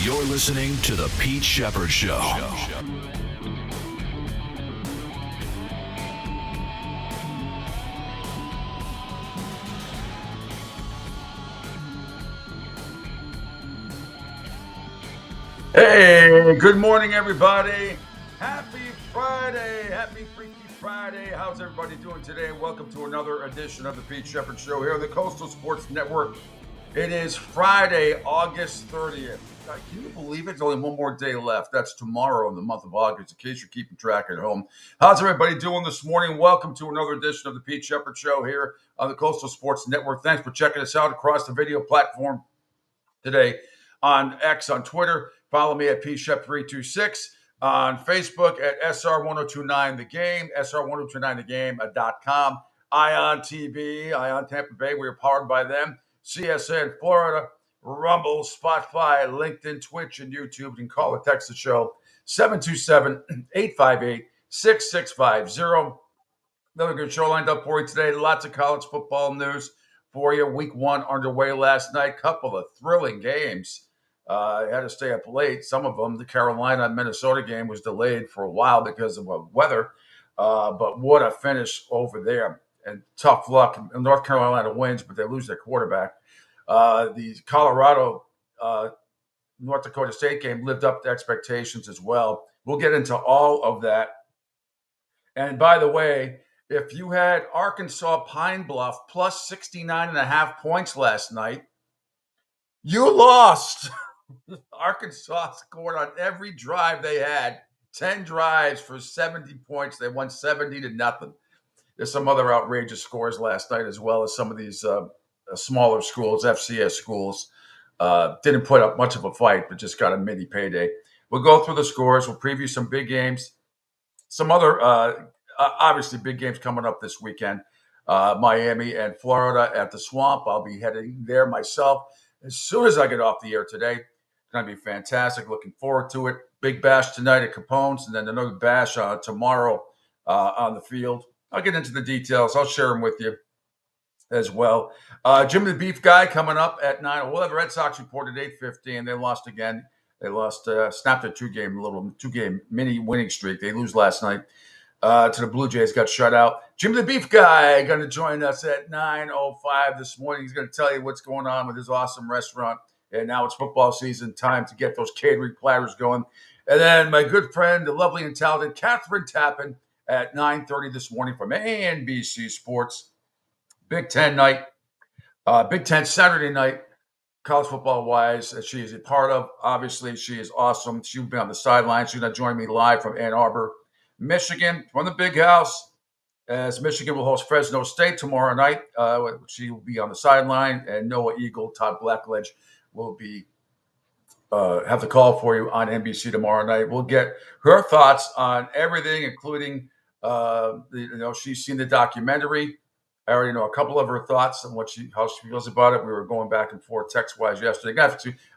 You're listening to The Pete Shepard Show. Hey, good morning, everybody. Happy Friday. Happy Freaky Friday. How's everybody doing today? Welcome to another edition of The Pete Shepard Show here on the Coastal Sports Network. It is Friday, August 30th. Can you believe it? There's only one more day left. That's tomorrow in the month of August, in case you're keeping track at home. How's everybody doing this morning? Welcome to another edition of The Pete Shepard Show here on the Coastal Sports Network. Thanks for checking us out across the video platform today on X, on Twitter. Follow me at pshep326, on Facebook at SR1029 The Game, SR1029thegame.com, Ion TV, Ion Tampa Bay. We are powered by them. CSN Florida, Rumble, Spotify, LinkedIn, Twitch, and YouTube. You can call or text the show 727-858-6650. Another good show lined up for you today. Lots of college football news for you. Week one underway last night. Couple of thrilling games. Had to stay up late. Some of them, the Carolina-Minnesota game was delayed for a while because of weather. But what a finish over there. And tough luck. North Carolina wins, but they lose their quarterback. The Colorado North Dakota State game lived up to expectations as well. We'll get into all of that. And by the way, if you had Arkansas Pine Bluff plus 69.5 points last night, you lost. Arkansas scored on every drive they had, 10 drives for 70 points. They won 70-0. There's some other outrageous scores last night, as well as some of these smaller schools, FCS schools. Didn't put up much of a fight, but just got a mini payday. We'll go through the scores. We'll preview some big games. Some other, obviously, big games coming up this weekend. Miami and Florida at the Swamp. I'll be heading there myself as soon as I get off the air today. It's going to be fantastic. Looking forward to it. Big bash tonight at Capone's, and then another bash tomorrow on the field. I'll get into the details. I'll share them with you as well. Jim the Beef Guy coming up at 9. We'll have a Red Sox report at 8:15. They lost again. They lost, snapped a two-game mini winning streak. They lose last night to the Blue Jays, got shut out. Jim the Beef Guy going to join us at 9:05 this morning. He's going to tell you what's going on with his awesome restaurant. And now it's football season, time to get those catering platters going. And then my good friend, the lovely and talented Catherine Tappan at 9:30 this morning from NBC Sports. Big Ten night, Big Ten Saturday night, college football-wise, that she is a part of. Obviously, she is awesome. She'll be on the sidelines. She's going to join me live from Ann Arbor, Michigan, from the Big House, as Michigan will host Fresno State tomorrow night. She will be on the sideline, and Noah Eagle, Todd Blackledge will be have the call for you on NBC tomorrow night. We'll get her thoughts on everything, including she's seen the documentary. I already know a couple of her thoughts on how she feels about it. We were going back and forth text-wise yesterday.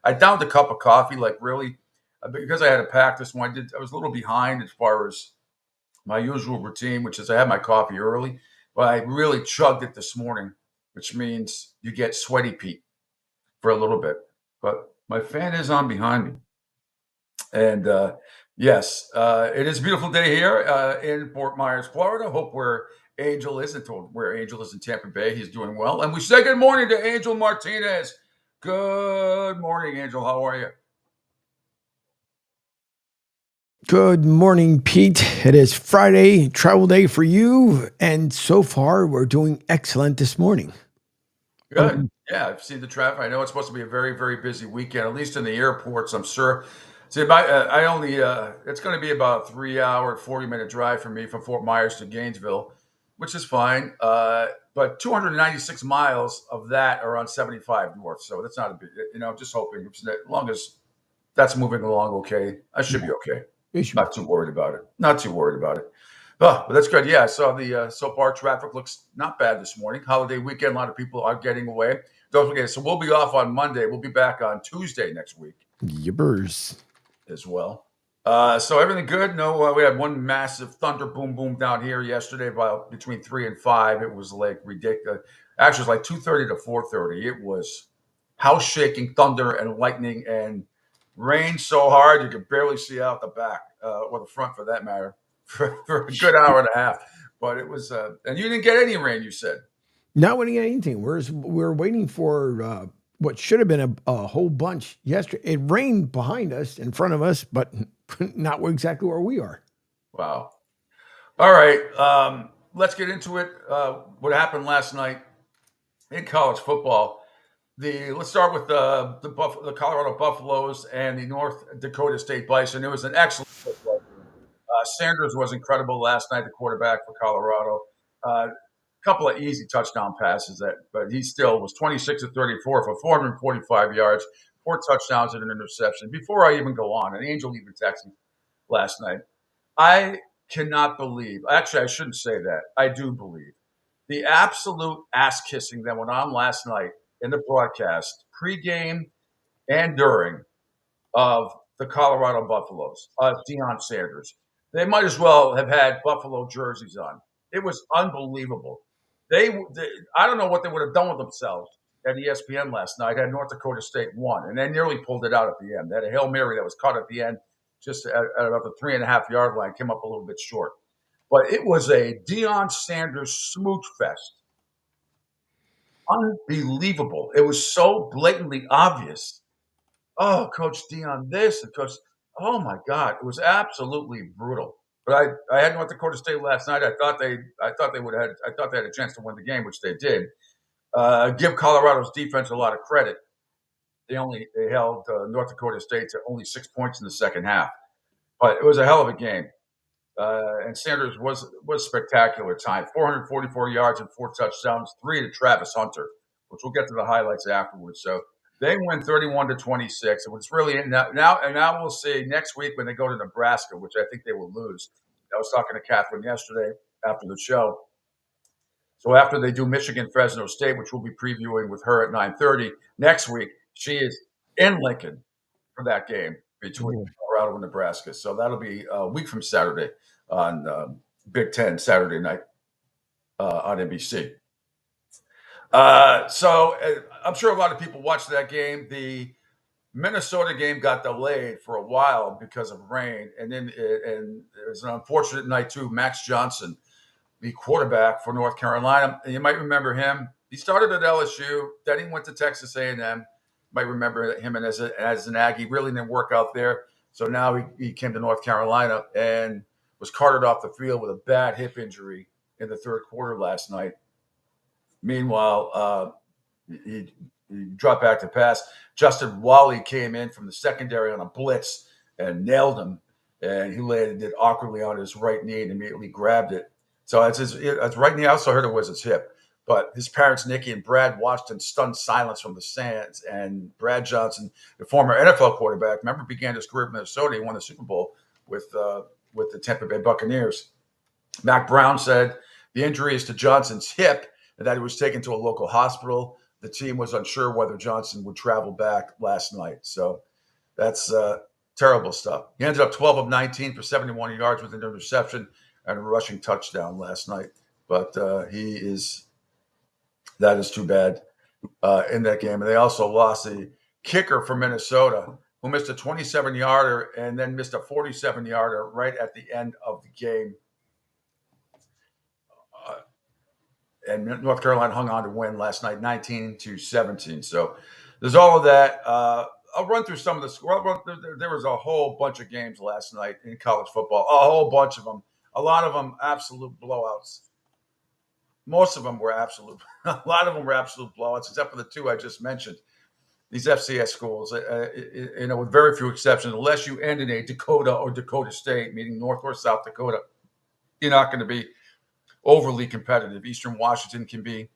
I downed a cup of coffee, because I had to pack this one. I was a little behind as far as my usual routine, which is I had my coffee early, but I really chugged it this morning, which means you get sweaty Pete for a little bit. But my fan is on behind me. And yes, it is a beautiful day here in Fort Myers, Florida. Hope where Angel is in Tampa Bay. He's doing well. And we say good morning to Angel Martinez. Good morning, Angel. How are you? Good morning, Pete. It is Friday, travel day for you. And so far, we're doing excellent this morning. Good. Yeah, I've seen the traffic. I know it's supposed to be a very, very busy weekend, at least in the airports, I'm sure. See, it's going to be about a 3-hour, 40-minute drive for me from Fort Myers to Gainesville, which is fine. But 296 miles of that are on 75 north. So that's not a big, just hoping as long as that's moving along okay, I should be okay. Not too worried about it. Oh, but that's good. Yeah, I saw so far traffic looks not bad this morning. Holiday weekend, a lot of people are getting away. Don't forget, so we'll be off on Monday. We'll be back on Tuesday next week. Yippers. As well. So everything good? No, we had one massive thunder boom down here yesterday about between 3 and 5. It was like ridiculous. Actually, it was like 2:30 to 4:30. It was house shaking thunder and lightning and Rained so hard you could barely see out the back, or the front for that matter, for a good hour and a half. But it was, and you didn't get any rain, you said. Not winning anything. We're waiting for what should have been a whole bunch yesterday. It rained behind us, in front of us, but not exactly where we are. Wow. All right. Let's get into it. What happened last night in college football? Let's start with the Colorado Buffaloes and the North Dakota State Bison. It was an excellent football game. Sanders was incredible last night, the quarterback for Colorado. Couple of easy touchdown passes, but he still was 26 of 34 for 445 yards, 4 touchdowns and an interception. Before I even go on, an Angel even texted me last night. I cannot believe. Actually, I shouldn't say that. I do believe the absolute ass kissing that went on last night in the broadcast, pregame and during, of the Colorado Buffaloes, Deion Sanders. They might as well have had Buffalo jerseys on. It was unbelievable. I don't know what they would have done with themselves at ESPN last night had North Dakota State won, and they nearly pulled it out at the end. They had a Hail Mary that was caught at the end, just at about the 3.5 yard line, came up a little bit short. But it was a Deion Sanders smooch fest. Unbelievable. It was so blatantly obvious. Oh, Coach Deion this and Coach. Oh my God, it was absolutely brutal. But I had North Dakota State last night. I thought they had a chance to win the game, which they did. Give Colorado's defense a lot of credit. They held North Dakota State to only 6 points in the second half, but it was a hell of a game. And Sanders was spectacular. Time 444 yards and 4 touchdowns, 3 to Travis Hunter, which we'll get to the highlights afterwards. So they win 31-26. And what's really now we'll see next week when they go to Nebraska, which I think they will lose. I was talking to Catherine yesterday after the show. So after they do Michigan Fresno State, which we'll be previewing with her at 9:30 next week, she is in Lincoln for that game between Colorado and Nebraska. So that'll be a week from Saturday on Big Ten Saturday night on NBC. I'm sure a lot of people watched that game. The Minnesota game got delayed for a while because of rain, and it was an unfortunate night too. Max Johnson, the quarterback for North Carolina, and you might remember him. He started at LSU, then he went to Texas A&M. You might remember him as an Aggie. Really didn't work out there, so now he came to North Carolina and was carted off the field with a bad hip injury in the third quarter last night. Meanwhile, he dropped back to pass. Justin Wally came in from the secondary on a blitz and nailed him, and he landed it awkwardly on his right knee and immediately grabbed it. So it's right knee. I also heard it was his hip. But his parents, Nikki and Brad, watched in stunned silence from the stands. And Brad Johnson, the former NFL quarterback, remember began his career in Minnesota. He won the Super Bowl with the Tampa Bay Buccaneers. Mac Brown said the injury is to Johnson's hip and that he was taken to a local hospital. The team was unsure whether Johnson would travel back last night. So that's terrible stuff. He ended up 12 of 19 for 71 yards with an interception and a rushing touchdown last night. But that is too bad in that game. And they also lost the kicker for Minnesota, who missed a 27-yarder and then missed a 47-yarder right at the end of the game. And North Carolina hung on to win last night, 19-17. So there's all of that. I'll run through some of the. There was a whole bunch of games last night in college football, a whole bunch of them. A lot of them absolute blowouts. Most of them were absolute. A lot of them were absolute blowouts, except for the two I just mentioned. These FCS schools, with very few exceptions, unless you end in a Dakota or Dakota State, meaning North or South Dakota, you're not going to be overly competitive. Eastern Washington can be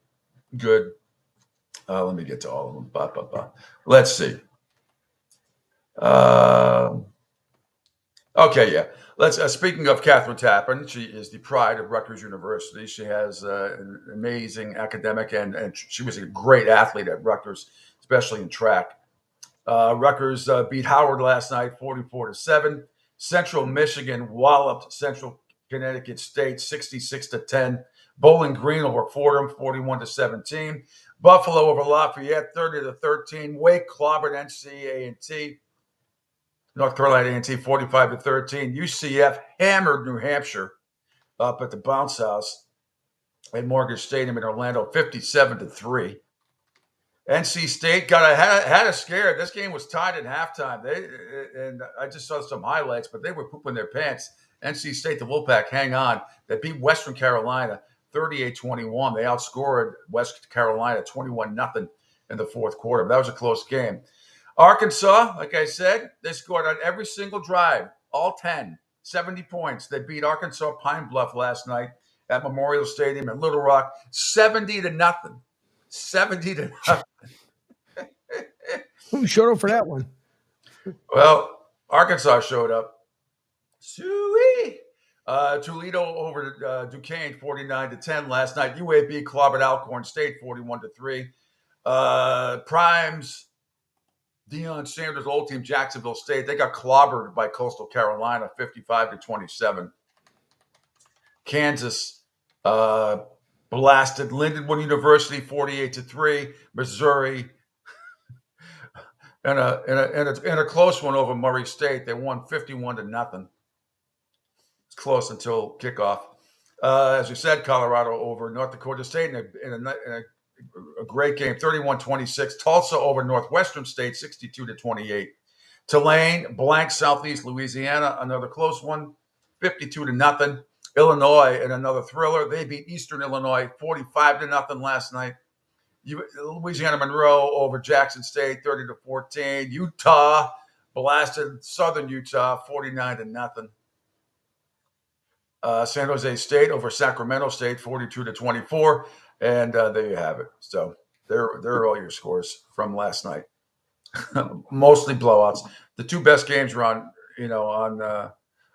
good. Let me get to all of them. Let's see. Okay, yeah. Let's. Speaking of Catherine Tappan, she is the pride of Rutgers University. She has an amazing academic, and she was a great athlete at Rutgers, especially in track. Rutgers beat Howard last night, 44-7. Central Michigan walloped Central Connecticut State, 66-10. Bowling Green over Fordham, 41-17. Buffalo over Lafayette, 30-13. Wake clobbered NC A&T, North Carolina A&T 45-13. UCF hammered New Hampshire up at the Bounce House at Mortgage Stadium in Orlando, 57-3. NC State had a scare. This game was tied at halftime. And I just saw some highlights, but they were pooping their pants. NC State, the Wolfpack, hang on. They beat Western Carolina 38-21. They outscored West Carolina 21-0 in the fourth quarter. That was a close game. Arkansas, like I said, they scored on every single drive, all 10, 70 points. They beat Arkansas Pine Bluff last night at Memorial Stadium in Little Rock, 70-0. 70-0. Who showed up for that one? Well, Arkansas showed up. Suey. Toledo over Duquesne 49-10 last night. UAB clobbered Alcorn State 41-3. Prime's Deion Sanders' old team, Jacksonville State, they got clobbered by Coastal Carolina 55-27. Kansas blasted Lindenwood University 48-3. Missouri and a close one over Murray State. They won 51-0. It's close until kickoff. As we said, Colorado over North Dakota State in a great game, 31-26. Tulsa over Northwestern State, 62-28. Tulane blank Southeast Louisiana, another close one, 52-0. Illinois in another thriller. They beat Eastern Illinois 45-0 last night. Louisiana Monroe over Jackson State 30-14. Utah blasted Southern Utah 49-0. San Jose State over Sacramento State 42-24. And there you have it. So there are all your scores from last night. Mostly blowouts. The two best games were on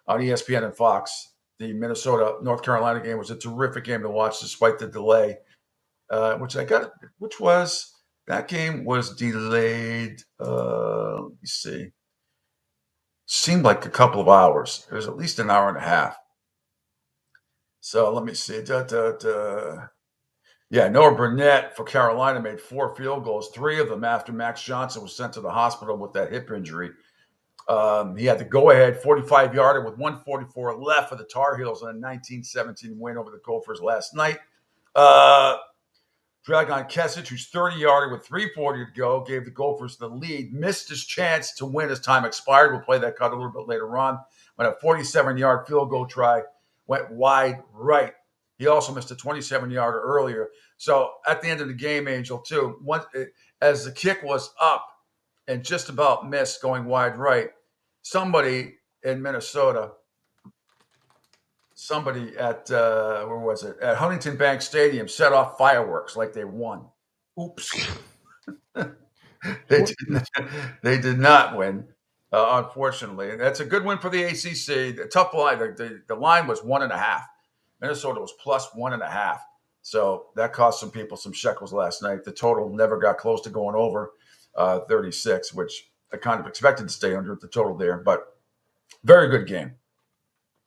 ESPN and Fox. The Minnesota North Carolina game was a terrific game to watch despite the delay, that game was delayed. Let me see. Seemed like a couple of hours. It was at least an hour and a half. So let me see. Yeah, Noah Burnett for Carolina made 4 field goals, 3 of them after Max Johnson was sent to the hospital with that hip injury. He had the go-ahead 45-yarder with 1:44 left for the Tar Heels in a 19-17 win over the Gophers last night. Dragon Kesich, who's 30-yarder with 3:40 to go, gave the Gophers the lead, missed his chance to win as time expired. We'll play that cut a little bit later on. When a 47-yard field goal try went wide right. He also missed a 27-yarder earlier. So at the end of the game, Angel, too, as the kick was up and just about missed going wide right, somebody in Minnesota, somebody at, where was it? At Huntington Bank Stadium set off fireworks like they won. Oops. They did not win, unfortunately. And that's a good win for the ACC. The tough line, the line was 1.5. Minnesota was plus 1.5. So that cost some people some shekels last night. The total never got close to going over 36, which I kind of expected to stay under the total there. But very good game.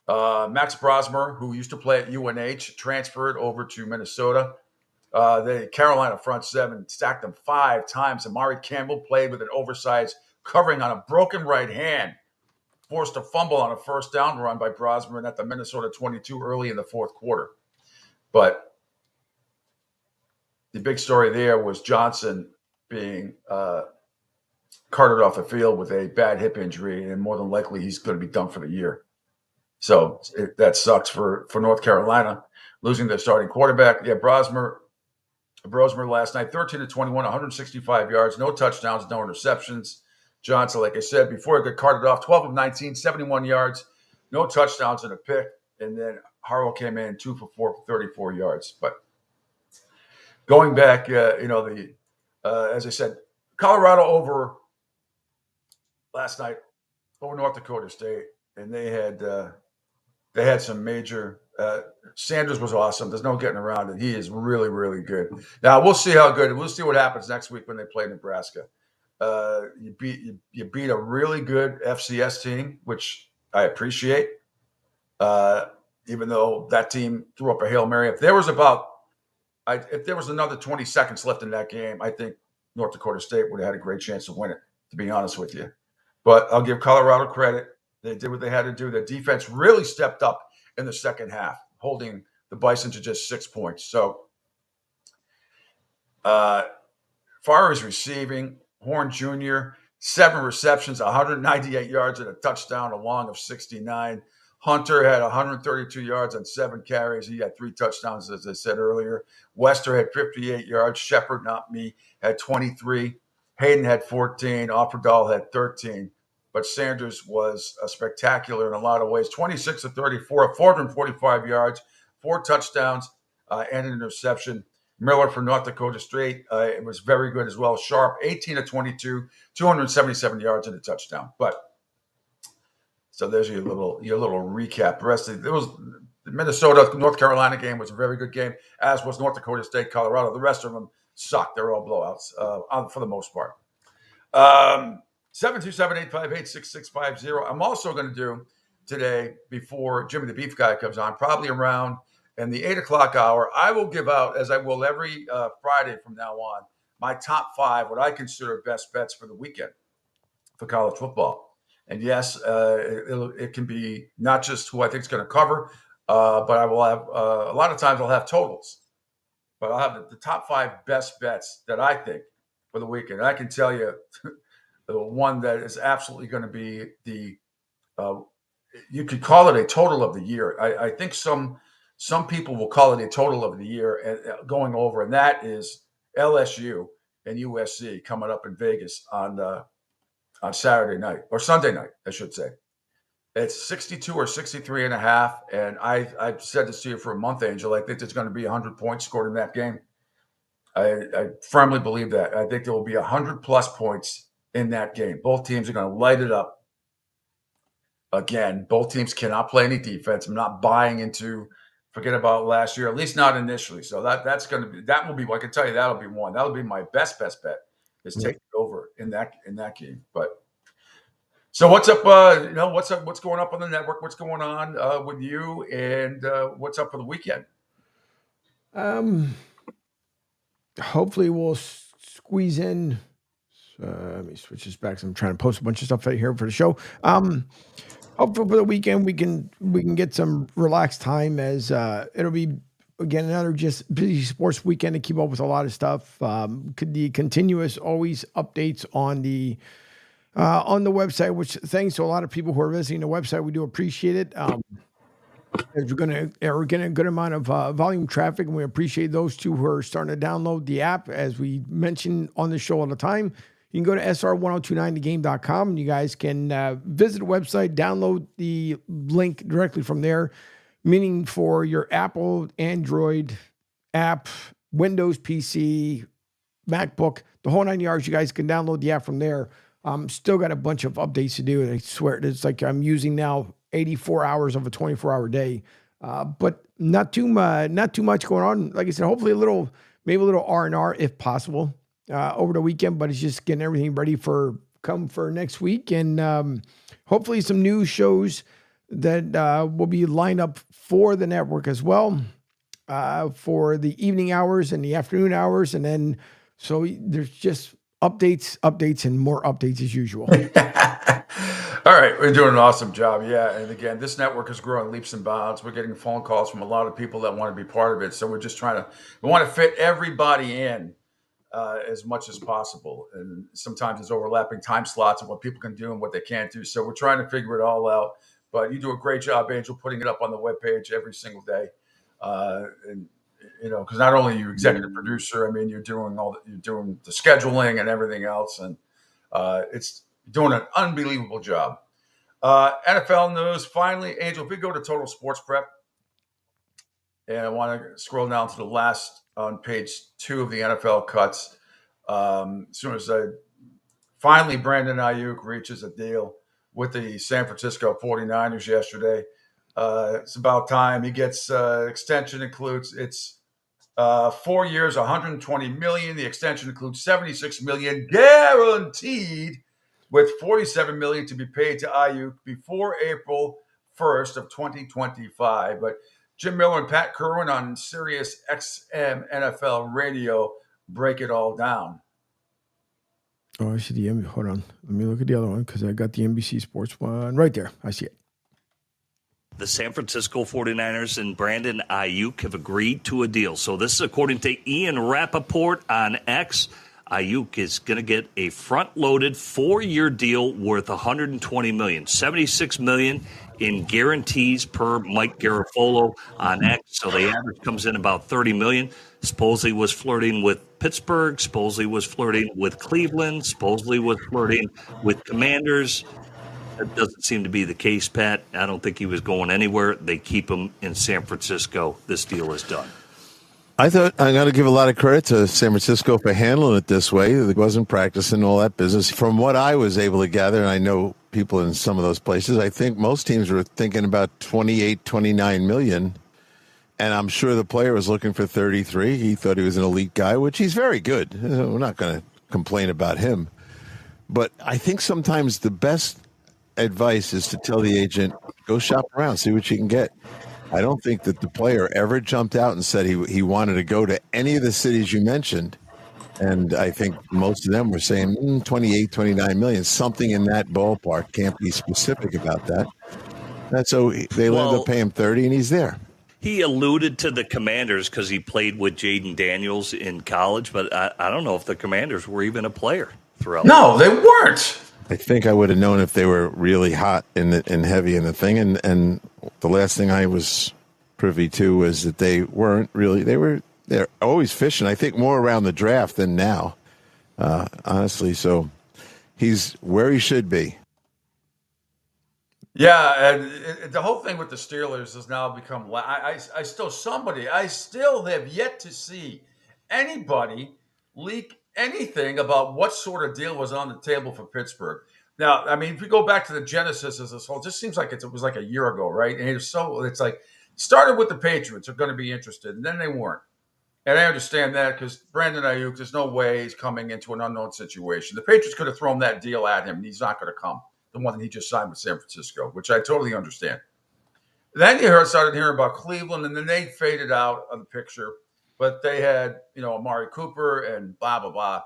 Max Brosmer, who used to play at UNH, transferred over to Minnesota. The Carolina front seven stacked them 5 times. Amari Campbell played with an oversized covering on a broken right hand, forced a fumble on a first down run by Brosmer at the Minnesota 22 early in the fourth quarter. But the big story there was Johnson being carted off the field with a bad hip injury, and more than likely he's going to be done for the year. So that sucks for North Carolina, losing their starting quarterback. Yeah, Brosmer last night, 13-21, 165 yards, no touchdowns, no interceptions. Johnson, like I said before, got carted off, 12 of 19, 71 yards, no touchdowns and a pick. And then Harrell came in 2 for 4 for 34 yards. But going back, as I said, Colorado over last night over North Dakota State, and they had some major. Sanders was awesome. There's no getting around it. He is really, really good. Now we'll see how good. We'll see what happens next week when they play Nebraska. You beat a really good FCS team, which I appreciate. Even though that team threw up a Hail Mary, if there was another 20 seconds left in that game, I think North Dakota State would have had a great chance to win it. To be honest with you, But I'll give Colorado credit. They did what they had to do. Their defense really stepped up in the second half, holding the Bison to just 6 points. So, far as receiving, Horn Jr., 7 receptions, 198 yards and a touchdown, a long of 69. Hunter had 132 yards on 7 carries. He had 3 touchdowns, as I said earlier. Wester had 58 yards. Shepard, not me, had 23. Hayden had 14. Offerdahl had 13. But Sanders was spectacular in a lot of ways. 26 of 34, 445 yards, 4 touchdowns, and an interception. Miller for North Dakota State, it was very good as well. Sharp, 18 of 22, 277 yards and a touchdown. But so there's your little recap. The rest of the Minnesota North Carolina game was a very good game, as was North Dakota State, Colorado. The rest of them sucked. They're all blowouts for the most part. 727-858-6650. I'm also going to do today, before Jimmy the Beef Guy comes on, probably around in the 8 o'clock hour, I will give out, as I will every Friday from now on, my top 5, what I consider best bets for the weekend for college football. And yes, it can be not just who I think is going to cover, but I will have, a lot of times I'll have totals. But I'll have the top 5 best bets that I think for the weekend. And I can tell you the one that is absolutely going to be you could call it a total of the year. I think some people will call it a total of the year going over, and that is LSU and USC coming up in Vegas on Saturday night, or Sunday night, I should say. It's 62 or 63 and a half, and I've said this to you for a month, Angel. I think there's going to be 100 points scored in that game. I firmly believe that. I think there will be 100-plus points in that game. Both teams are going to light it up. Again, both teams cannot play any defense. I'm not buying into forget about last year, at least not initially. So that will be. I can tell you that'll be one. That'll be my best bet is taking over in that game. But so what's up? What's going up on the network? What's going on with you? And what's up for the weekend? Hopefully we'll squeeze in. Let me switch this back. So I'm trying to post a bunch of stuff out here for the show. Hopefully for the weekend we can get some relaxed time, as it'll be again another just busy sports weekend to keep up with a lot of stuff. The continuous always updates on the website, which thanks to a lot of people who are visiting the website, we do appreciate it. As we're getting a good amount of volume traffic, and we appreciate those two who are starting to download the app. As we mention on the show all the time, you can go to sr1029thegame.com and you guys can visit the website, download the link directly from there, meaning for your Apple, Android app, Windows PC, MacBook, the whole 9 yards. You guys can download the app from there. Still got a bunch of updates to do. And I swear it's like I'm using now 84 hours of a 24-hour day, but not too much going on. Like I said, hopefully maybe a little R&R if possible over the weekend, but it's just getting everything ready for next week. And hopefully some new shows that will be lined up for the network as well, for the evening hours and the afternoon hours. And then, so there's just updates and more updates as usual. All right, we're doing an awesome job. Yeah, and again, this network is growing leaps and bounds. We're getting phone calls from a lot of people that want to be part of it. So we're just we want to fit everybody in as much as possible. And sometimes there's overlapping time slots of what people can do and what they can't do. So we're trying to figure it all out. But you do a great job, Angel, putting it up on the webpage every single day. And because not only are you executive producer, I mean, you're doing the scheduling and everything else, and it's doing an unbelievable job. NFL news, finally, Angel, if we go to Total Sports Prep, and I want to scroll down to the last on page 2 of the NFL cuts. As soon as finally Brandon Ayuk reaches a deal with the San Francisco 49ers yesterday, it's about time. He gets extension includes 4 years, $120 million. The extension includes $76 million guaranteed, with $47 million to be paid to Ayuk before April 1st of 2025. But Jim Miller and Pat Kerwin on Sirius XM NFL Radio break it all down. Oh, I see the NBC. Hold on. Let me look at the other one because I got the NBC Sports one right there. I see it. The San Francisco 49ers and Brandon Ayuk have agreed to a deal. So this is according to Ian Rappaport on X. Ayuk is going to get a front-loaded 4-year deal worth $120 million, $76 million in guarantees per Mike Garafolo on X. So the average comes in about $30 million. Supposedly was flirting with Pittsburgh. Supposedly was flirting with Cleveland. Supposedly was flirting with Commanders. That doesn't seem to be the case, Pat. I don't think he was going anywhere. They keep him in San Francisco. This deal is done. I thought I got to give a lot of credit to San Francisco for handling it this way. It wasn't practicing all that business. From what I was able to gather, and I know people in some of those places, I think most teams were thinking about 28, 29 million. And I'm sure the player was looking for 33. He thought he was an elite guy, which he's very good. We're not going to complain about him. But I think sometimes the best advice is to tell the agent, go shop around, see what you can get. I don't think that the player ever jumped out and said he wanted to go to any of the cities you mentioned. And I think most of them were saying 28, 29 million, something in that ballpark. Can't be specific about that. And so they ended up paying him 30 and he's there. He alluded to the Commanders because he played with Jaden Daniels in college, but I don't know if the Commanders were even a player throughout. No, they weren't. I think I would have known if they were really hot and heavy in the thing. And the last thing I was privy to was that they weren't really. They're always fishing. I think more around the draft than now, honestly. So he's where he should be. Yeah, and the whole thing with the Steelers has now become. I still have yet to see anybody leak anything about what sort of deal was on the table for Pittsburgh. Now, I mean, if we go back to the genesis of this whole, it just seems like it was like a year ago, right? And it's like started with the Patriots are going to be interested, and then they weren't. And I understand that because Brandon Ayuk, there's no way he's coming into an unknown situation. The Patriots could have thrown that deal at him, and he's not going to come. The one that he just signed with San Francisco, which I totally understand. Then you started hearing about Cleveland, and then they faded out of the picture. But they had, Amari Cooper and blah, blah, blah.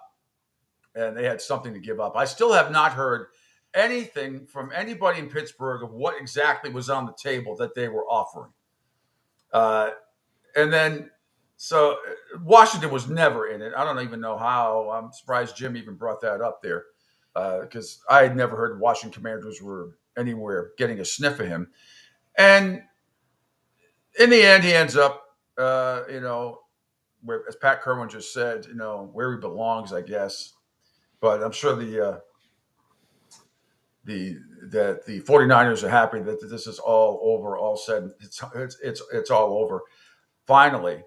And they had something to give up. I still have not heard anything from anybody in Pittsburgh of what exactly was on the table that they were offering. And then, so Washington was never in it. I don't even know how. I'm surprised Jim even brought that up there because I had never heard Washington Commanders were anywhere getting a sniff of him. And in the end, he ends up, where, as Pat Kerwin just said, where he belongs, I guess. But I'm sure the 49ers are happy that this is all over, all said. It's all over finally.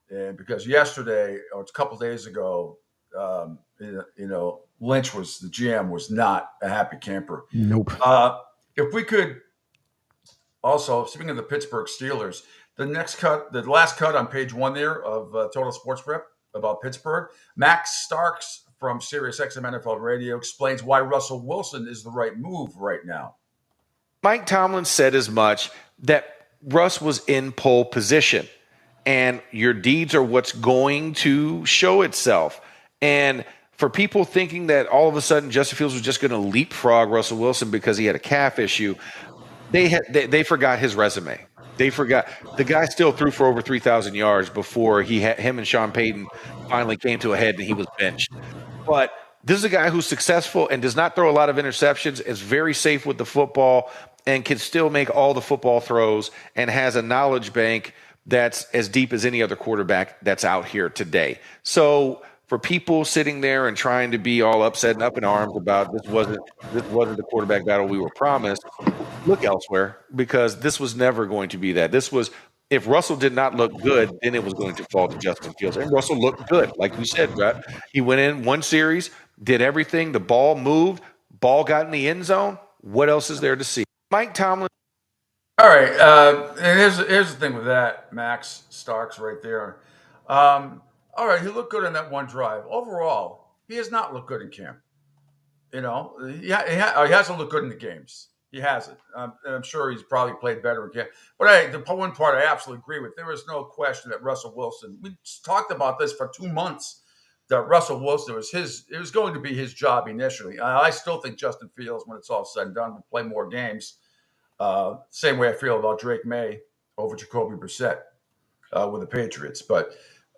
And because yesterday, or a couple of days ago, Lynch the GM was not a happy camper. Nope. If we could also, speaking of the Pittsburgh Steelers, the last cut on page 1 there of Total Sports Prep about Pittsburgh, Max Starks from SiriusXM NFL Radio explains why Russell Wilson is the right move right now. Mike Tomlin said as much, that Russ was in pole position, and your deeds are what's going to show itself. And for people thinking that all of a sudden Justin Fields was just going to leapfrog Russell Wilson because he had a calf issue, they forgot his resume. They forgot the guy still threw for over 3,000 yards before him and Sean Payton finally came to a head and he was benched. But this is a guy who's successful and does not throw a lot of interceptions, is very safe with the football, and can still make all the football throws, and has a knowledge bank that's as deep as any other quarterback that's out here today. So for people sitting there and trying to be all upset and up in arms about this wasn't the quarterback battle we were promised, look elsewhere, because this was never going to be that. This was, if Russell did not look good, then it was going to fall to Justin Fields. And Russell looked good, like you said, Brett. He went in one series, did everything. The ball moved, ball got in the end zone. What else is there to see? Mike Tomlin. All right. And here's the thing with that, Max Starks right there. All right, he looked good in that one drive. Overall, he has not looked good in camp. He hasn't looked good in the games. He hasn't. I'm sure he's probably played better in camp. But the one part I absolutely agree with. There is no question that Russell Wilson, we talked about this for 2 months, that Russell Wilson it was going to be his job initially. I still think Justin Fields, when it's all said and done, will play more games. Same way I feel about Drake May over Jacoby Brissett with the Patriots. But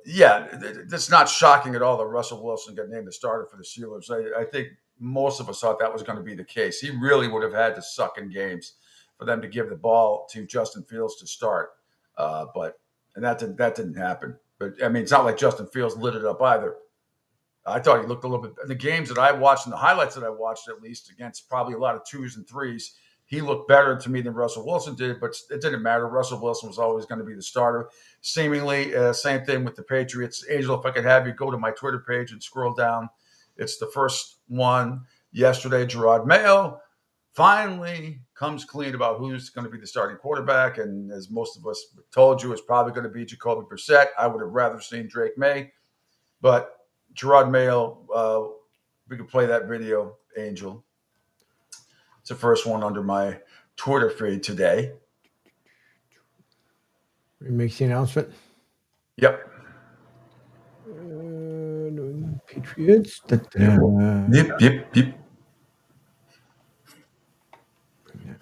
yeah, it's not shocking at all that Russell Wilson got named the starter for the Steelers. I think most of us thought that was going to be the case. He really would have had to suck in games for them to give the ball to Justin Fields to start. But that didn't happen. But I mean, it's not like Justin Fields lit it up either. I thought he looked a little bit. In the games that I watched and the highlights that I watched, at least against probably a lot of 2s and 3s, he looked better to me than Russell Wilson did. But it didn't matter. Russell Wilson was always going to be the starter. Seemingly, same thing with the Patriots. Angel, if I could have you go to my Twitter page and scroll down, it's the first one yesterday. Gerard Mayo finally comes clean about who's going to be the starting quarterback. And as most of us told you, it's probably going to be Jacoby Brissett. I would have rather seen Drake May. But Gerard Mayo, we could play that video, Angel. It's the first one under my Twitter feed today. He makes the announcement. Yep. Patriots. Yep.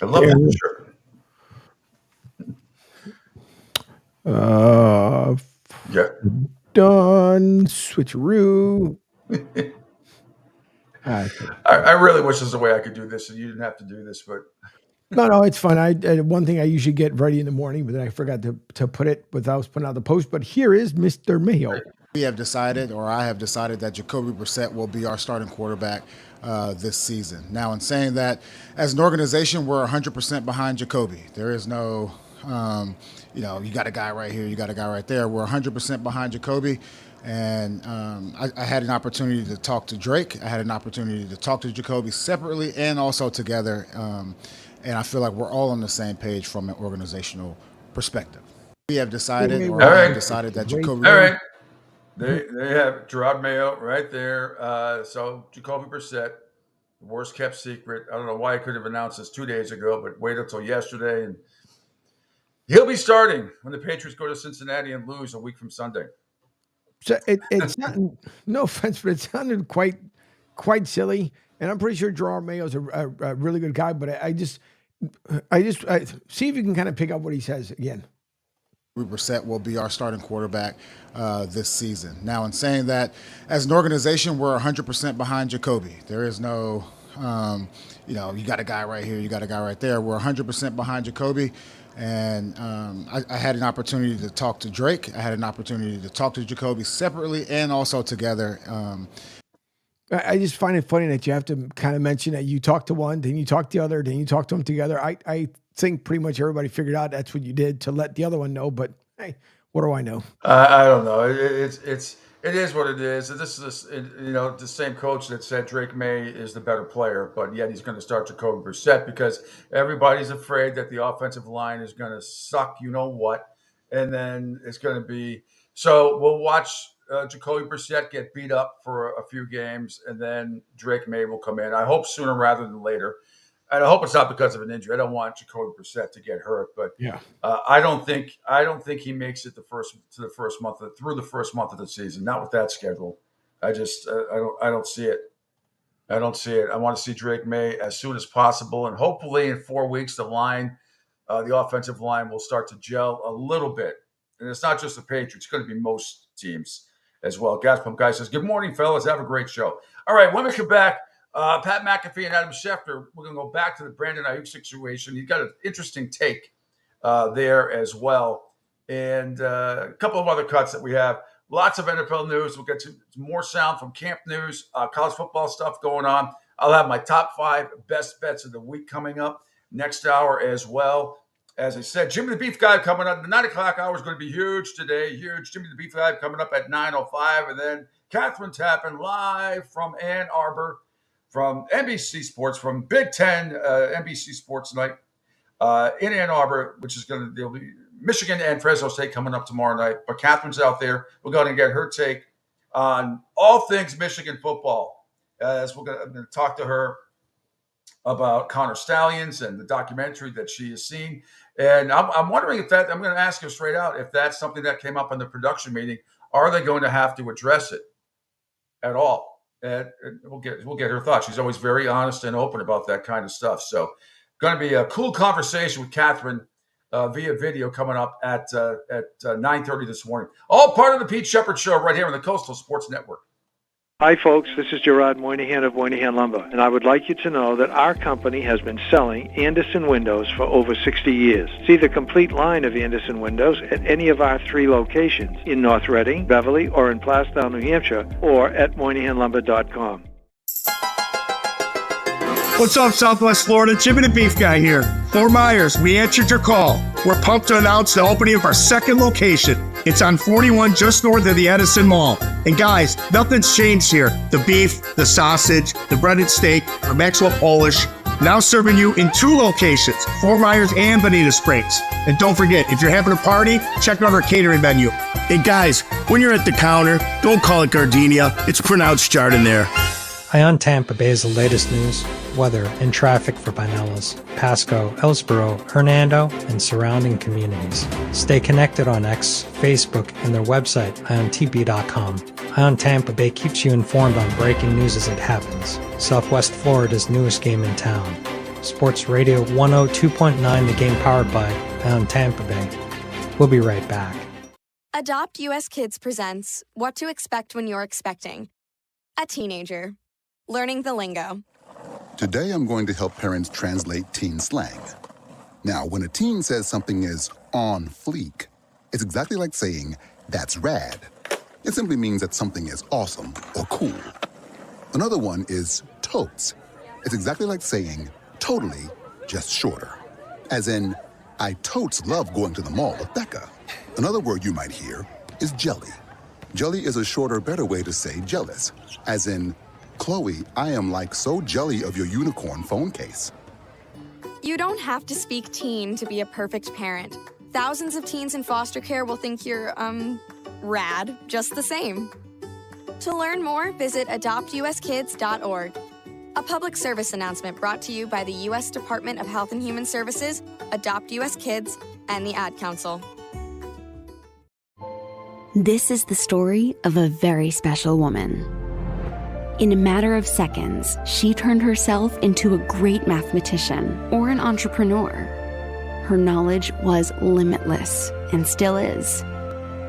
I love that shirt. Yeah. Done. Switcheroo. I really wish there's a way I could do this and you didn't have to do this, but No, it's fun. One thing I usually get ready in the morning, but then I forgot to put it without putting out the post. But here is Mr. Mayo. We have decided, or I have decided, that Jacoby Brissett will be our starting quarterback this season. Now, in saying that, as an organization, we're 100% behind Jacoby. There is no, you got a guy right here, you got a guy right there. We're 100% behind Jacoby. And I had an opportunity to talk to Drake. I had an opportunity to talk to Jacoby separately and also together. And I feel like we're all on the same page from an organizational perspective. We have decided, or I have decided, that Jacoby. All right. They have Gerard Mayo right there. So Jacoby Brissett, worst kept secret. I don't know why I could have announced this 2 days ago, but wait until yesterday. And he'll be starting when the Patriots go to Cincinnati and lose a week from Sunday. So it's not, no offense, but it sounded quite silly. And I'm pretty sure Gerard Mayo's a really good guy, but I just see if you can kind of pick up what he says again. Brissett will be our starting quarterback this season. Now, in saying that, as an organization, we're 100% behind Jacoby. There is no, you got a guy right here, you got a guy right there. We're 100% behind Jacoby. And I had an opportunity to talk to Drake. I had an opportunity to talk to Jacoby separately and also together. I just find it funny that you have to kind of mention that you talk to one, then you talk to the other, then you talk to them together. I think pretty much everybody figured out that's what you did to let the other one know. But hey, what do I know? I don't know. It is what it is. This is the same coach that said Drake May is the better player, but yet he's going to start Jacoby Brissett because everybody's afraid that the offensive line is going to suck. You know what? And then it's going to be so. We'll watch Jacoby Brissett get beat up for a few games, and then Drake May will come in. I hope sooner rather than later. And I hope it's not because of an injury. I don't want Jacoby Brissett to get hurt, but yeah, I don't think he makes it through the first month of the season. Not with that schedule. I don't see it. I don't see it. I want to see Drake May as soon as possible, and hopefully in 4 weeks the offensive line will start to gel a little bit. And it's not just the Patriots; it's going to be most teams as well. Gas Pump Guy says, "Good morning, fellas. Have a great show." All right, when we come back. Pat McAfee and Adam Schefter, we're going to go back to the Brandon Ayuk situation. He's got an interesting take there as well. And a couple of other cuts that we have. Lots of NFL news. We'll get to more sound from camp news, college football stuff going on. I'll have my top 5 best bets of the week coming up next hour as well. As I said, Jimmy the Beef Guy coming up. The 9 o'clock hour is going to be huge today. Huge. Jimmy the Beef Guy coming up at 9:05. And then Catherine Tappan live from Ann Arbor. From NBC Sports, from Big Ten, NBC Sports Night in Ann Arbor, which is there'll be Michigan and Fresno State coming up tomorrow night. But Catherine's out there. We're going to get her take on all things Michigan football. I'm going to talk to her about Connor Stallions and the documentary that she has seen. And I'm wondering I'm going to ask her straight out if that's something that came up in the production meeting. Are they going to have to address it? at all. And we'll get her thoughts. She's always very honest and open about that kind of stuff. So, going to be a cool conversation with Catherine via video coming up at 9:30 this morning. All part of the Pete Shepard Show right here on the Coastal Sports Network. Hi, folks. This is Gerard Moynihan of Moynihan Lumber, and I would like you to know that our company has been selling Anderson windows for over 60 years. See the complete line of Anderson windows at any of our 3 locations in North Reading, Beverly, or in Plastown, New Hampshire, or at MoynihanLumber.com. What's up, Southwest Florida? Jimmy the Beef Guy here. Fort Myers, we answered your call. We're pumped to announce the opening of our second location. It's on 41 just north of the Edison Mall. And guys, nothing's changed here. The beef, the sausage, the breaded steak, our Maxwell Polish. Now serving you in 2 locations, Fort Myers and Bonita Springs. And don't forget, if you're having a party, check out our catering menu. Hey guys, when you're at the counter, don't call it Gardenia. It's pronounced Jardiniere. Ion Tampa Bay is the latest news, weather, and traffic for Pinellas, Pasco, Ellsboro, Hernando, and surrounding communities. Stay connected on X, Facebook, and their website, iontp.com. Ion Tampa Bay keeps you informed on breaking news as it happens. Southwest Florida's newest game in town. Sports Radio 102.9, the game powered by Ion Tampa Bay. We'll be right back. Adopt US Kids presents What to Expect When You're Expecting. A teenager. Learning the lingo. Today I'm going to help parents translate teen slang. Now, when a teen says something is on fleek, it's exactly like saying, that's rad. It simply means that something is awesome or cool. Another one is totes. It's exactly like saying, totally, just shorter. As in, I totes love going to the mall with Becca. Another word you might hear is jelly. Jelly is a shorter, better way to say jealous. As in, Chloe, I am like so jelly of your unicorn phone case. You don't have to speak teen to be a perfect parent. Thousands of teens in foster care will think you're, rad just the same. To learn more, visit adoptuskids.org. A public service announcement brought to you by the U.S. Department of Health and Human Services, Adopt U.S. Kids, and the Ad Council. This is the story of a very special woman. In a matter of seconds, she turned herself into a great mathematician or an entrepreneur. Her knowledge was limitless and still is.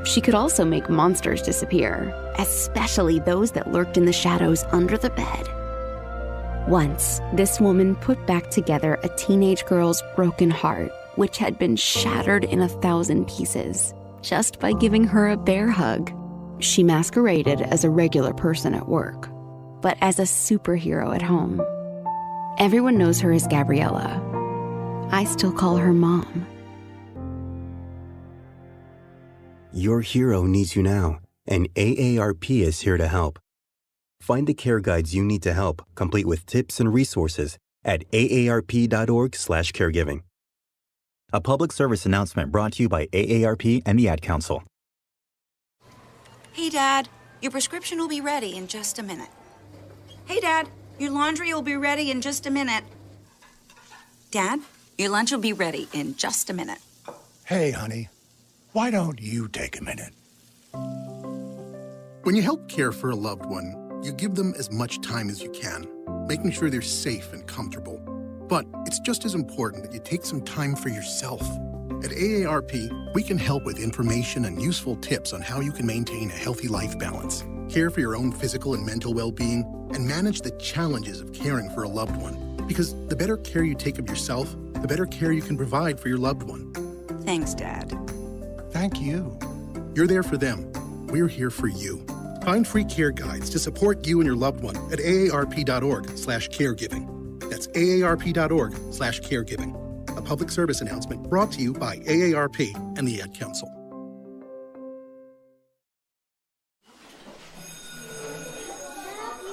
She could also make monsters disappear, especially those that lurked in the shadows under the bed. Once, this woman put back together a teenage girl's broken heart, which had been shattered in 1,000 pieces, just by giving her a bear hug. She masqueraded as a regular person at work, but as a superhero at home. Everyone knows her as Gabriella. I still call her Mom. Your hero needs you now, and AARP is here to help. Find the care guides you need to help, complete with tips and resources at aarp.org/caregiving. A public service announcement brought to you by AARP and the Ad Council. Hey, Dad, your prescription will be ready in just a minute. Hey, Dad, your laundry will be ready in just a minute. Dad, your lunch will be ready in just a minute. Hey, honey, why don't you take a minute? When you help care for a loved one, you give them as much time as you can, making sure they're safe and comfortable. But it's just as important that you take some time for yourself. At AARP, we can help with information and useful tips on how you can maintain a healthy life balance, care for your own physical and mental well-being, and manage the challenges of caring for a loved one. Because the better care you take of yourself, the better care you can provide for your loved one. Thanks, Dad. Thank you. You're there for them. We're here for you. Find free care guides to support you and your loved one at aarp.org/caregiving. That's aarp.org/caregiving. A public service announcement brought to you by AARP and the Ad Council.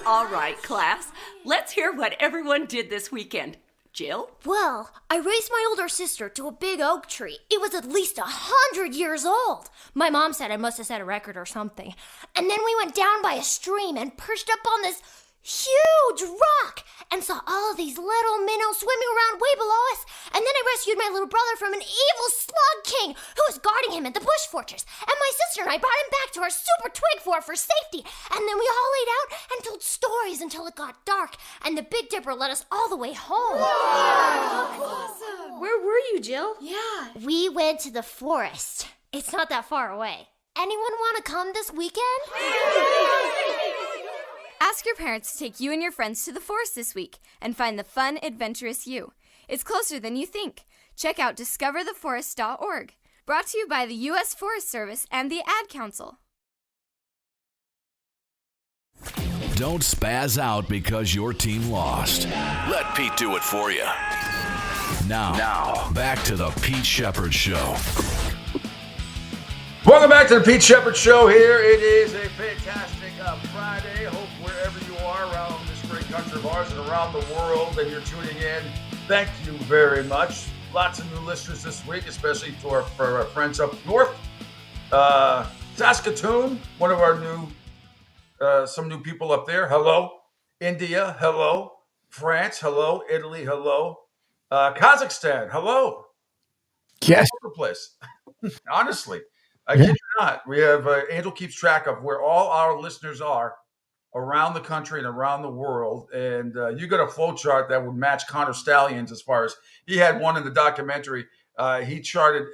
All right, class, let's hear what everyone did this weekend. Jill? Well, I raced my older sister to a big oak tree. It was at least 100 years old. My mom said I must have set a record or something. And then we went down by a stream and perched up on this huge rock and saw all these little minnows swimming around way below us. And then I rescued my little brother from an evil slug king who was guarding him at the Bush Fortress. And my sister and I brought him back to our super twig fort for safety. And then we all laid out and told stories until it got dark. And the Big Dipper led us all the way home. Awesome. Where were you, Jill? Yeah. We went to the forest. It's not that far away. Anyone want to come this weekend? Ask your parents to take you and your friends to the forest this week and find the fun, adventurous you. It's closer than you think. Check out discovertheforest.org. Brought to you by the U.S. Forest Service and the Ad Council. Don't spaz out because your team lost. Let Pete do it for you. Now, back to the Pete Shepherd Show. Welcome back to the Pete Shepherd Show here. It is a fantastic Friday. Hope wherever you are around this great country of ours and around the world that you're tuning in, thank you very much. Lots of new listeners this week, especially for our friends up north. Saskatoon, one of our new, some new people up there. Hello. India, hello. France, hello. Italy, hello. Kazakhstan, hello. Yes. All over the place. Honestly. I kid you not. We have Angel keeps track of where all our listeners are around the country and around the world. And you got a flow chart that would match Connor Stalions as far as he had one in the documentary. He's charted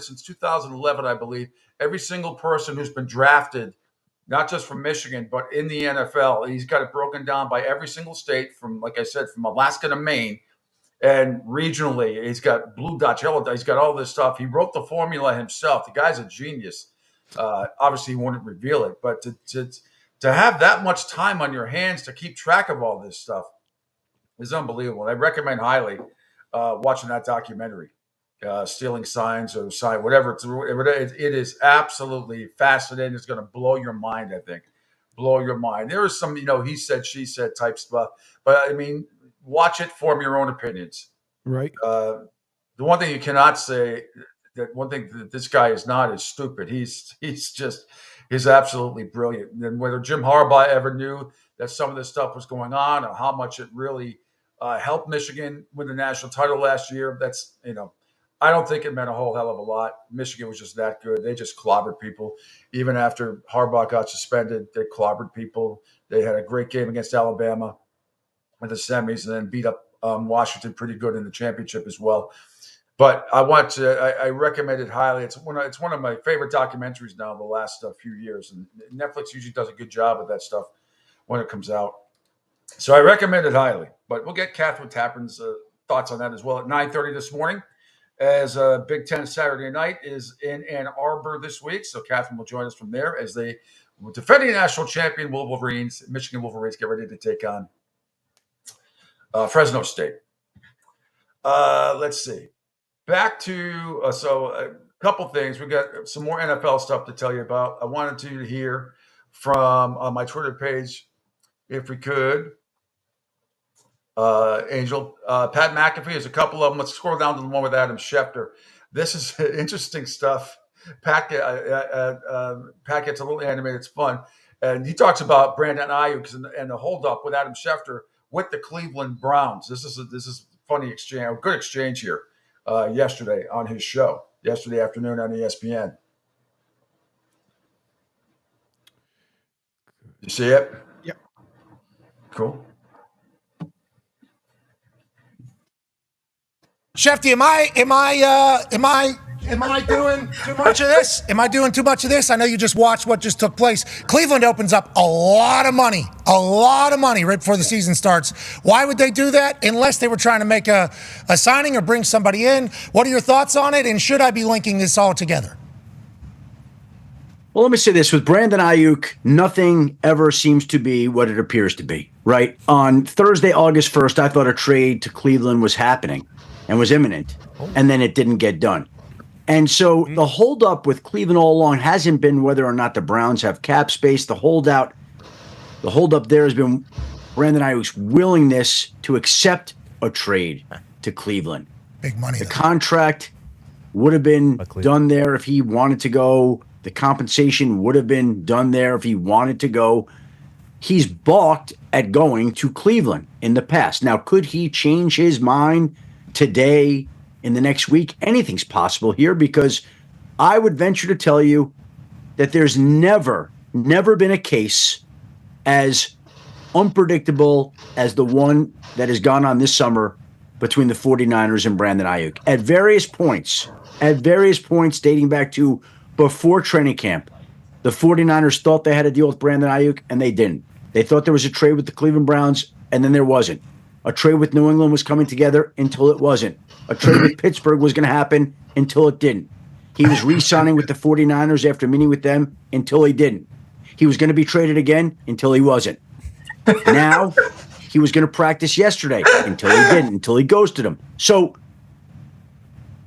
since 2011, I believe, every single person who's been drafted, not just from Michigan, but in the NFL. He's got it broken down by every single state from, like I said, from Alaska to Maine. And regionally, he's got blue dots, yellow dots. He's got all this stuff. He wrote the formula himself. The guy's a genius. Obviously, he wouldn't reveal it, but to have that much time on your hands to keep track of all this stuff is unbelievable. I recommend highly watching that documentary, Stealing Signs or Sign, whatever. It is absolutely fascinating. It's going to blow your mind, I think. Blow your mind. There is some, he said, she said type stuff. But, I mean, watch it, form your own opinions. Right. The one thing you cannot say, that one thing that this guy is not is stupid. He's absolutely brilliant. And whether Jim Harbaugh ever knew that some of this stuff was going on or how much it really helped Michigan win the national title last year, that's, I don't think it meant a whole hell of a lot. Michigan was just that good. They just clobbered people. Even after Harbaugh got suspended, they clobbered people. They had a great game against Alabama in the semis and then beat up Washington pretty good in the championship as well. But I recommend it highly. It's one of my favorite documentaries now the last few years. And Netflix usually does a good job of that stuff when it comes out. So I recommend it highly. But we'll get Catherine Tappan's thoughts on that as well at 9:30 this morning, as Big Ten Saturday night is in Ann Arbor this week. So Catherine will join us from there as they defending national champion Michigan Wolverines get ready to take on Fresno State. Let's see. Back to a couple things. We got some more NFL stuff to tell you about. I wanted to hear from my Twitter page, if we could. Angel, Pat McAfee. There's a couple of them. Let's scroll down to the one with Adam Schefter. This is interesting stuff. Pat gets a little animated. It's fun, and he talks about Brandon Ayuk and the holdup with Adam Schefter with the Cleveland Browns. This is funny exchange, a good exchange here yesterday on his show, yesterday afternoon on ESPN. You see it? Yep. Cool. Shefty, am I doing too much of this? Am I doing too much of this? I know you just watched what just took place. Cleveland opens up a lot of money right before the season starts. Why would they do that? Unless they were trying to make a signing or bring somebody in. What are your thoughts on it? And should I be linking this all together? Well, let me say this. With Brandon Ayuk, nothing ever seems to be what it appears to be, right? On Thursday, August 1st, I thought a trade to Cleveland was happening and was imminent, and then it didn't get done. And so the holdup with Cleveland all along hasn't been whether or not the Browns have cap space. The holdup there has been Brandon Ayuk's willingness to accept a trade to Cleveland. Big money. The contract would have been done there if he wanted to go. The compensation would have been done there if he wanted to go. He's balked at going to Cleveland in the past. Now, could he change his mind today, in the next week, anything's possible here, because I would venture to tell you that there's never been a case as unpredictable as the one that has gone on this summer between the 49ers and Brandon Ayuk. At various points dating back to before training camp, the 49ers thought they had a deal with Brandon Ayuk, and they didn't. They thought there was a trade with the Cleveland Browns, and then there wasn't. A trade with New England was coming together until it wasn't. A trade with Pittsburgh was going to happen until it didn't. He was re-signing with the 49ers after meeting with them until he didn't. He was going to be traded again until he wasn't. Now, he was going to practice yesterday until he didn't, until he ghosted him. So,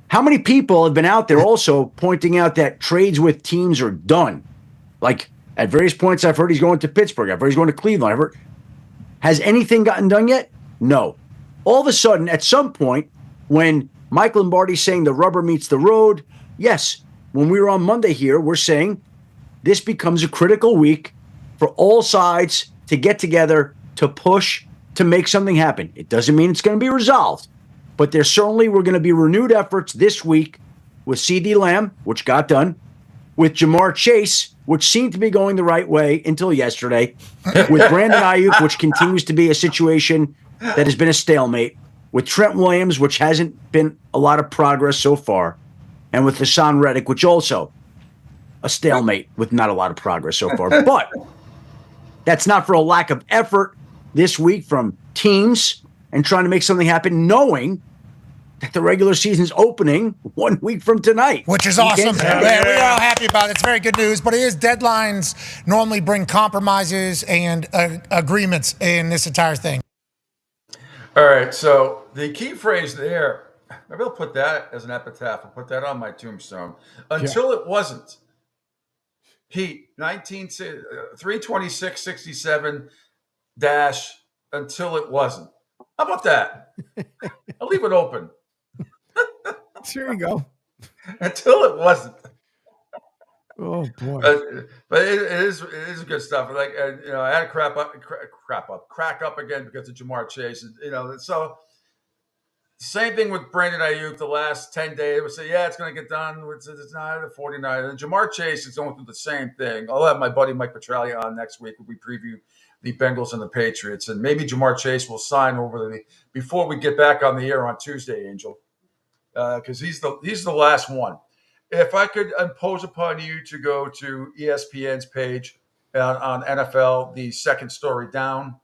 how many people have been out there also pointing out that trades with teams are done? Like, at various points, I've heard he's going to Pittsburgh. I've heard he's going to Cleveland. Has anything gotten done yet? No. All of a sudden, at some point, when Mike Lombardi's saying the rubber meets the road, yes, when we were on Monday here, we're saying this becomes a critical week for all sides to get together, to push, to make something happen. It doesn't mean it's going to be resolved, but there certainly were going to be renewed efforts this week with CeeDee Lamb, which got done, with Jamar Chase, which seemed to be going the right way until yesterday, with Brandon Ayuk, which continues to be a situation that has been a stalemate, with Trent Williams, which hasn't been a lot of progress so far, and with Hassan Reddick, which also a stalemate with not a lot of progress so far. But that's not for a lack of effort this week from teams and trying to make something happen, knowing that the regular season's opening 1 week from tonight. Which is awesome. Yeah, we're all happy about it. It's very good news. But it is deadlines normally bring compromises and agreements in this entire thing. All right. So the key phrase there, maybe I'll put that as an epitaph. I'll put that on my tombstone. Until it wasn't. Pete, 326-67 dash until it wasn't. How about that? I'll leave it open. There you go. Until it wasn't. Oh boy! But it is good stuff. Like I had to crack up again because of Jamar Chase. So same thing with Brandon Ayuk. The last 10 days, we say, it's going to get done. It's not the 49. And Jamar Chase is going through the same thing. I'll have my buddy Mike Petraglia on next week when we preview the Bengals and the Patriots, and maybe Jamar Chase will sign before we get back on the air on Tuesday, Angel, because he's the last one. If I could impose upon you to go to ESPN's page on NFL, the second story down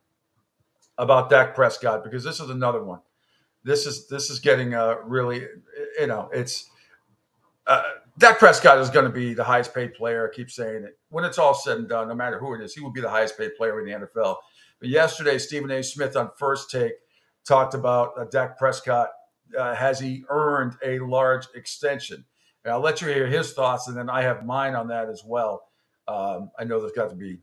about Dak Prescott, because this is another one. This is getting really, it's Dak Prescott is going to be the highest paid player. I keep saying it. When it's all said and done, no matter who it is, he will be the highest paid player in the NFL. But yesterday, Stephen A. Smith on First Take talked about Dak Prescott. Has he earned a large extension? And I'll let you hear his thoughts, and then I have mine on that as well. I know there's going to be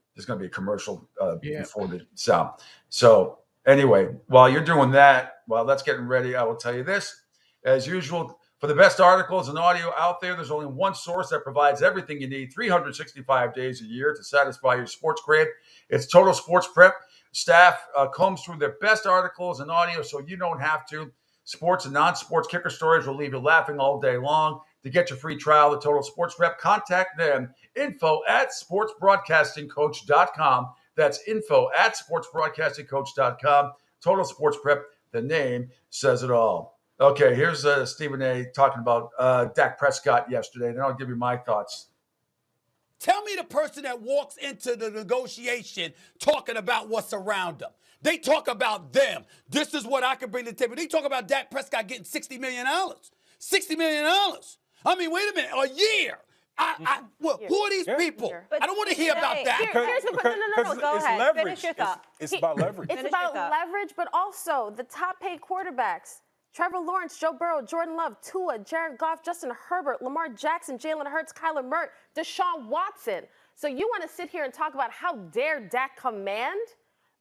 a commercial before the sound. So anyway, while you're doing that, while that's getting ready, I will tell you this. As usual, for the best articles and audio out there, there's only one source that provides everything you need 365 days a year to satisfy your sports crave. It's Total Sports Prep. Staff combs through their best articles and audio so you don't have to. Sports and non-sports kicker stories will leave you laughing all day long. To get your free trial of Total Sports Prep, contact them. info@sportsbroadcastingcoach.com. That's info@sportsbroadcastingcoach.com. Total Sports Prep, the name says it all. Okay, here's Stephen A. talking about Dak Prescott yesterday. Then I'll give you my thoughts. Tell me the person that walks into the negotiation talking about what's around them. They talk about them. This is what I can bring to the table. They talk about Dak Prescott getting $60 million. $60 million. I mean, wait a minute, a year. Who are these people? I don't want to hear about that. Here's the question. No, go ahead. Leverage. Finish your thought. It's about leverage. It's about leverage, but also the top paid quarterbacks. Trevor Lawrence, Joe Burrow, Jordan Love, Tua, Jared Goff, Justin Herbert, Lamar Jackson, Jalen Hurts, Kyler Murray, Deshaun Watson. So you want to sit here and talk about how dare Dak command?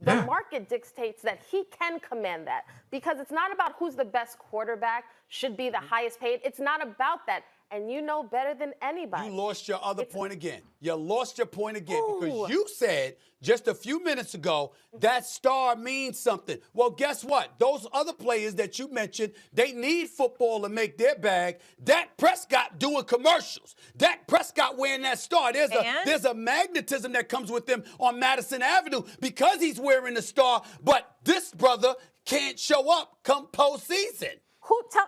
The market dictates that he can command that because it's not about who's the best quarterback, should be the highest paid. It's not about that. and you know better than anybody. You lost your other point again. You lost your point again because you said just a few minutes ago that star means something. Well, guess what? Those other players that you mentioned, they need football to make their bag. Dak Prescott doing commercials. Dak Prescott wearing that star. There's a magnetism that comes with him on Madison Avenue because he's wearing the star, but this brother can't show up come postseason.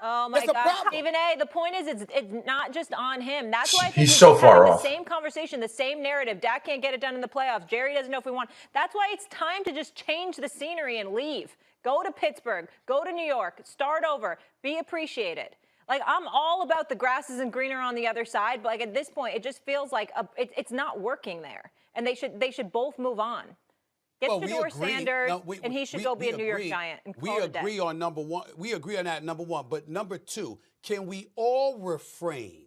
Oh my God, Stephen A. The point is, it's not just on him. That's why I think He's so far having off. the same conversation, the same narrative. Dak can't get it done in the playoffs. Jerry doesn't know if we want. That's why it's time to just change the scenery and leave. Go to Pittsburgh. Go to New York. Start over. Be appreciated. Like, I'm all about the grass isn't greener on the other side, but like at this point, it just feels like it's not working there, and they should both move on. Get Shedeur Sanders, and he should go be a New York Giant. And we agree on number one. We agree on that, number one. But number two, can we all refrain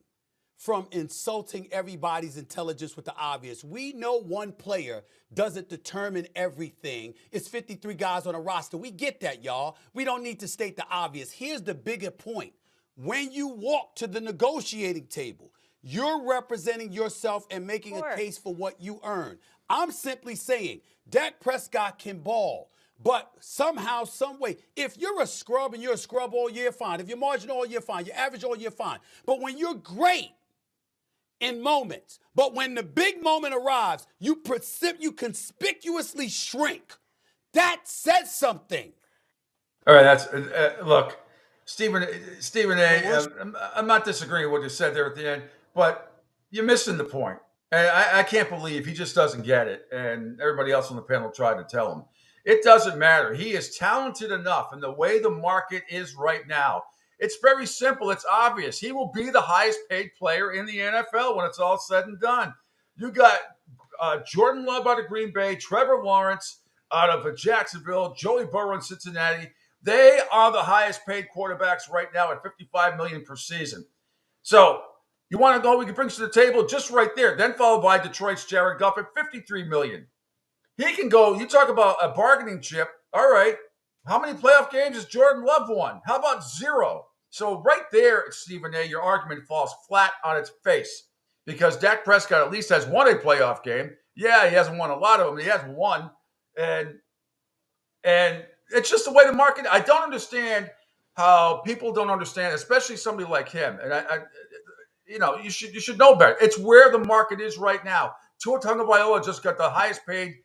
from insulting everybody's intelligence with the obvious? We know one player doesn't determine everything. It's 53 guys on a roster. We get that, y'all. We don't need to state the obvious. Here's the bigger point. When you walk to the negotiating table, you're representing yourself and making a case for what you earn. I'm simply saying Dak Prescott can ball, but somehow, some way, if you're a scrub and you're a scrub all year, fine. If you're marginal all year, fine. You're average all year, fine. But when you're great in moments, but when the big moment arrives, you conspicuously shrink. That says something. All right, that's look, Stephen A. I'm not disagreeing with what you said there at the end, but you're missing the point. And I can't believe he just doesn't get it, and everybody else on the panel tried to tell him. It doesn't matter. He is talented enough, and the way the market is right now, it's very simple. It's obvious. He will be the highest paid player in the NFL when it's all said and done. You got Jordan Love out of Green Bay, Trevor Lawrence out of Jacksonville, Joey Burrow in Cincinnati. They are the highest paid quarterbacks right now at $55 million per season. So you want to go, we can bring to the table just right there. Then followed by Detroit's Jared Goff at $53 million. He can go, you talk about a bargaining chip. All right. How many playoff games has Jordan Love won? How about 0? So right there, Stephen A., your argument falls flat on its face because Dak Prescott at least has won a playoff game. Yeah, he hasn't won a lot of them. He has one. And it's just the way the market, I don't understand how people don't understand, especially somebody like him. And you should know better. It's where the market is right now. Tua Tagovailoa just got the highest paid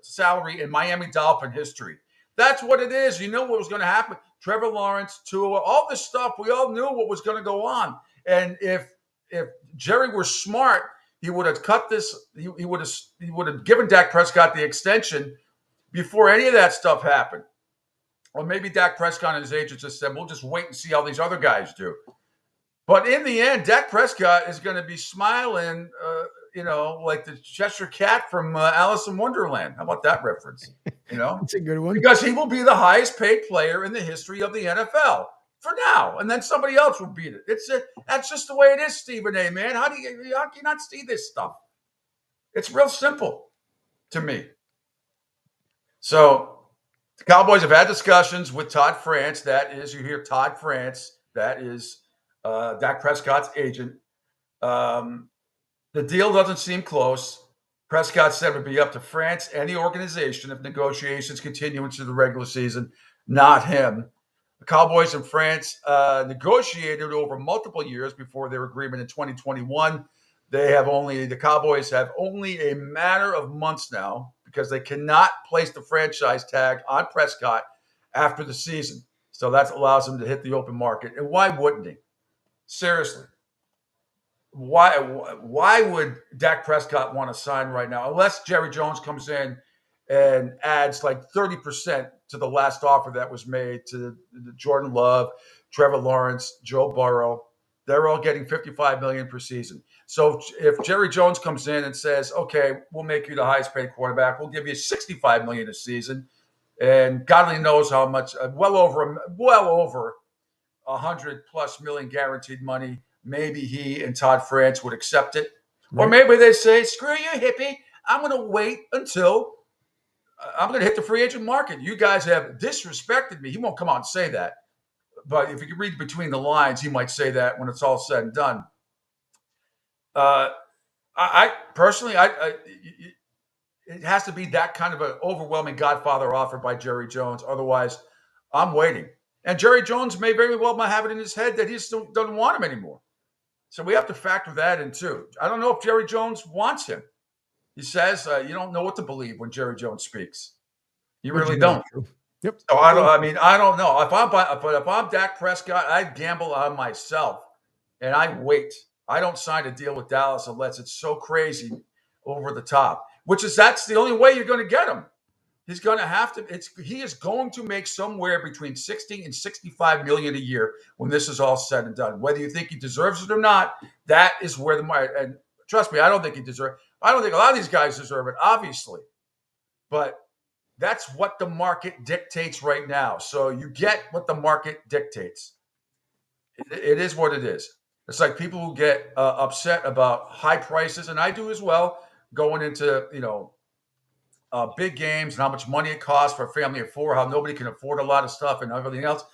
salary in Miami Dolphin history. That's what it is. You know what was going to happen. Trevor Lawrence, Tua, all this stuff. We all knew what was going to go on. And if Jerry were smart, he would have cut this. He would have given Dak Prescott the extension before any of that stuff happened. Or maybe Dak Prescott and his agent just said, we'll just wait and see how these other guys do. But in the end, Dak Prescott is going to be smiling, like the Cheshire Cat from Alice in Wonderland. How about that reference? That's a good one. Because he will be the highest paid player in the history of the NFL for now. And then somebody else will beat it. That's just the way it is, Stephen A., man. How can you not see this stuff? It's real simple to me. So the Cowboys have had discussions with Todd France. That is, you hear Todd France. That is Dak Prescott's agent. The deal doesn't seem close. Prescott said it would be up to France and the organization if negotiations continue into the regular season, not him. The Cowboys and France negotiated over multiple years before their agreement in 2021. The Cowboys have only a matter of months now because they cannot place the franchise tag on Prescott after the season. So that allows him to hit the open market. And why wouldn't he? Seriously. Why would Dak Prescott want to sign right now? Unless Jerry Jones comes in and adds like 30% to the last offer that was made to Jordan Love, Trevor Lawrence, Joe Burrow. They're all getting $55 million per season. So if Jerry Jones comes in and says, okay, we'll make you the highest paid quarterback, we'll give you $65 million a season, and God only knows how much, well over $100+ million guaranteed money, maybe he and Todd France would accept it. Right. Or maybe they say, screw you, hippie. I'm going to wait until I'm going to hit the free agent market. You guys have disrespected me. He won't come out and say that. but if you can read between the lines, he might say that when it's all said and done. I personally, it has to be that kind of an overwhelming Godfather offer by Jerry Jones. Otherwise, I'm waiting. And Jerry Jones may very well have it in his head that he still doesn't want him anymore. So we have to factor that in too. I don't know if Jerry Jones wants him. He says you don't know what to believe when Jerry Jones speaks. You really don't. Yep. So I don't know. If I'm Dak Prescott, I gamble on myself and I wait. I don't sign a deal with Dallas unless it's so crazy over the top. That's the only way you're going to get him. He's going to have to. He is going to make somewhere between 60 and 65 million a year when this is all said and done. Whether you think he deserves it or not, that is where the market. And trust me, I don't think he deserves. I don't think a lot of these guys deserve it, obviously, but that's what the market dictates right now. So you get what the market dictates. It is what it is. It's like people who get upset about high prices, and I do as well, going into big games and how much money it costs for a family of four, how nobody can afford a lot of stuff and everything else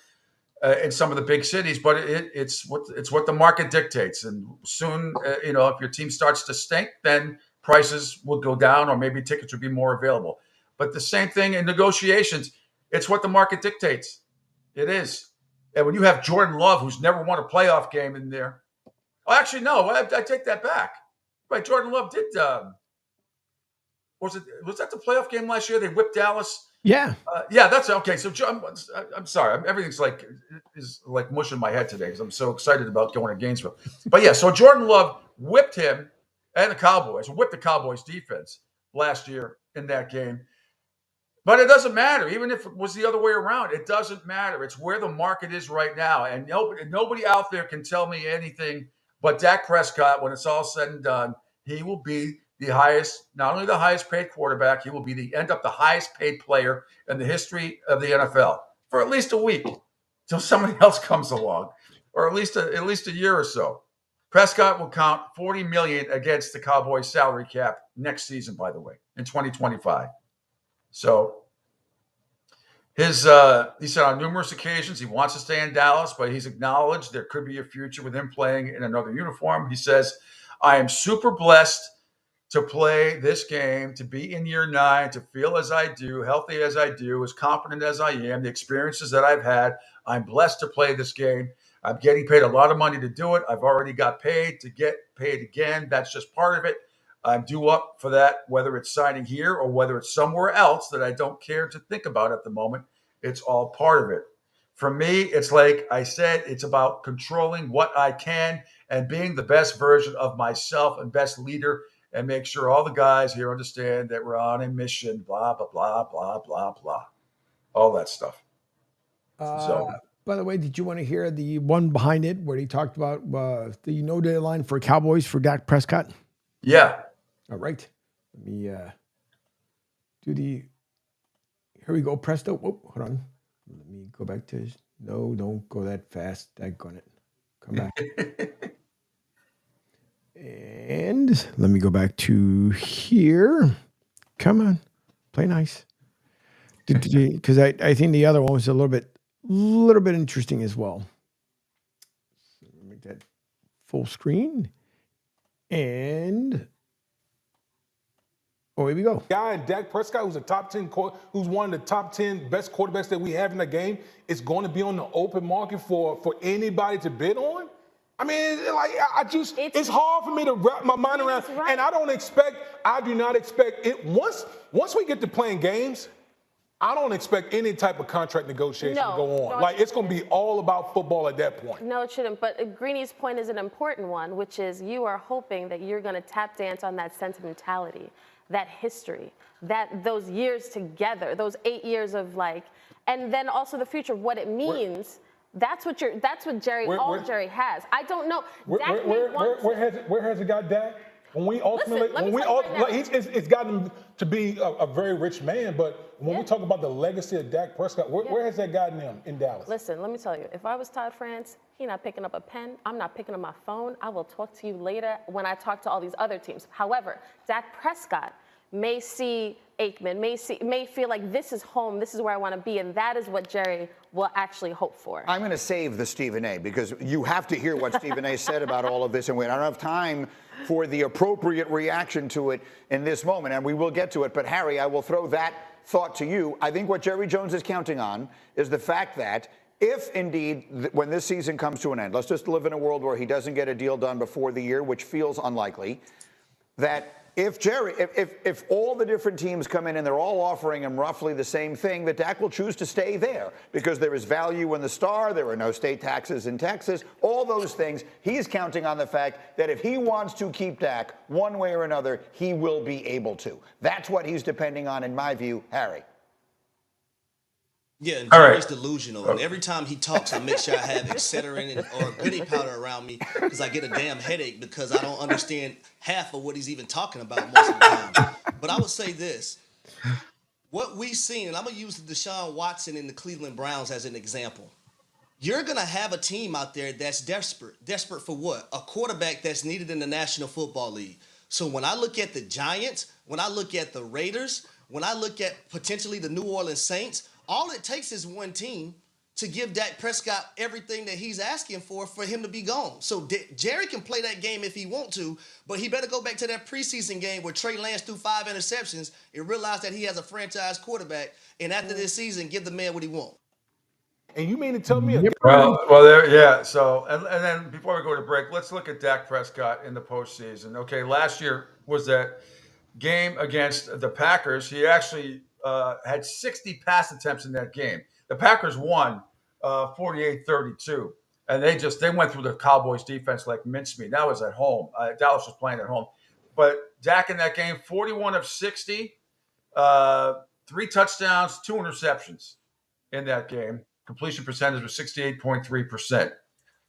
in some of the big cities. But it's what the market dictates. And soon, if your team starts to stink, then prices will go down, or maybe tickets will be more available. But the same thing in negotiations. It's what the market dictates. It is. And when you have Jordan Love, who's never won a playoff game in there. Oh, actually, no, I take that back. Right, Jordan Love did. Was that the playoff game last year? They whipped Dallas. Yeah. Yeah, that's okay. So I'm sorry. Everything's is like mush in my head today because I'm so excited about going to Gainesville. But yeah, so Jordan Love whipped him and the Cowboys, whipped the Cowboys defense last year in that game. But it doesn't matter. Even if it was the other way around, it doesn't matter. It's where the market is right now. And nobody out there can tell me anything but Dak Prescott, when it's all said and done, he will be the highest, not only the highest paid quarterback, he will be end up the highest paid player in the history of the NFL for at least a week till somebody else comes along, or at least a year or so. Prescott will count $40 million against the Cowboys salary cap next season, by the way, in 2025. So he said on numerous occasions he wants to stay in Dallas, but he's acknowledged there could be a future with him playing in another uniform. He says, I am super blessed to play this game, to be in year 9, to feel as I do, healthy as I do, as confident as I am, the experiences that I've had. I'm blessed to play this game. I'm getting paid a lot of money to do it. I've already got paid to get paid again. That's just part of it. I'm due up for that, whether it's signing here or whether it's somewhere else that I don't care to think about at the moment. It's all part of it. For me, it's like I said, it's about controlling what I can and being the best version of myself and best leader, and make sure all the guys here understand that we're on a mission, blah, blah, blah, blah, blah, blah. All that stuff. By the way, did you want to hear the one behind it where he talked about the no deadline for Cowboys for Dak Prescott? Yeah. All right. Let me do the. Here we go. Presto. Whoop, hold on. Let me go back to. No, don't go that fast. Daggone it. Come back. And let me go back to here. Come on. Play nice. Because I think the other one was a little bit interesting as well. So make that full screen. And here we go. Guy Dak Prescott, who's a top 10, who's one of the top 10 best quarterbacks that we have in the game, is going to be on the open market for anybody to bid on. I mean, it's hard for me to wrap my mind around, and I do not expect it. Once we get to playing games, I don't expect any type of contract negotiation to go on. It's going to be all about football at that point. No, it shouldn't. But Greeny's point is an important one, which is you are hoping that you're going to tap dance on that sentimentality, that history, those years together, those 8 years of and then also the future, what it means. That's what Jerry has. I don't know. Where has it got Dak? It's gotten him to be a very rich man, but when we talk about the legacy of Dak Prescott, where has that gotten him in Dallas? Listen, let me tell you, if I was Todd France, he's not picking up a pen. I'm not picking up my phone. I will talk to you later when I talk to all these other teams. However, Dak Prescott may see Aikman, may feel like this is home, this is where I want to be, and that is what Jerry will actually hope for. I'm going to save the Stephen A. because you have to hear what Stephen A. said about all of this, and we don't have time for the appropriate reaction to it in this moment, and we will get to it. But Harry, I will throw that thought to you. I think what Jerry Jones is counting on is the fact that if indeed, when this season comes to an end, let's just live in a world where he doesn't get a deal done before the year, which feels unlikely, that if all the different teams come in and they're all offering him roughly the same thing, that Dak will choose to stay there because there is value in the star, there are no state taxes in Texas, all those things. He's counting on the fact that if he wants to keep Dak one way or another, he will be able to. That's what he's depending on, in my view, Harry. Yeah, and Jerry's delusional. And every time he talks, I make sure I have Excedrin or goody powder around me because I get a damn headache because I don't understand half of what he's even talking about most of the time. But I would say this. What we've seen, and I'm going to use Deshaun Watson and the Cleveland Browns as an example. You're going to have a team out there that's desperate. Desperate for what? A quarterback that's needed in the National Football League. So when I look at the Giants, when I look at the Raiders, when I look at potentially the New Orleans Saints, all it takes is one team to give Dak Prescott everything that he's asking for him to be gone. So Jerry can play that game if he want to, but he better go back to that preseason game where Trey Lance threw 5 interceptions and realize that he has a franchise quarterback, and after this season, give the man what he wants. And you mean to tell me? So, and then before we go to break, let's look at Dak Prescott in the postseason. Okay, last year was that game against the Packers. He actually had 60 pass attempts in that game. The Packers won 48-32, and they went through the Cowboys defense like mincemeat. That was at home. Dallas was playing at home. But Dak in that game, 41 of 60, 3 touchdowns, 2 interceptions in that game. Completion percentage was 68.3%.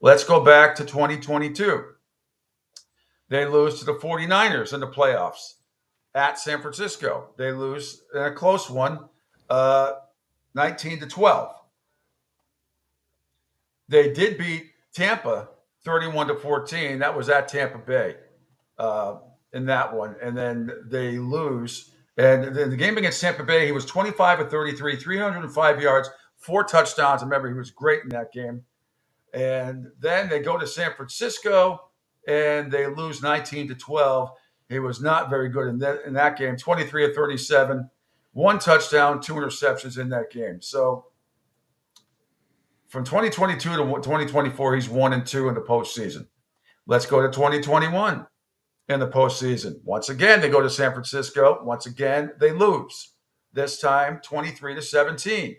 Let's go back to 2022. They lose to the 49ers in the playoffs at San Francisco. They lose in a close one, 19-12. They did beat Tampa 31-14. That was at Tampa Bay in that one. And then they lose. And the game against Tampa Bay, he was 25 of 33, 305 yards, 4 touchdowns. Remember, he was great in that game. And then they go to San Francisco and they lose 19-12. He was not very good in that game. 23 of 37, 1 touchdown, 2 interceptions in that game. So from 2022 to 2024, he's 1-2 in the postseason. Let's go to 2021 in the postseason. Once again, they go to San Francisco. Once again, they lose. This time, 23-17.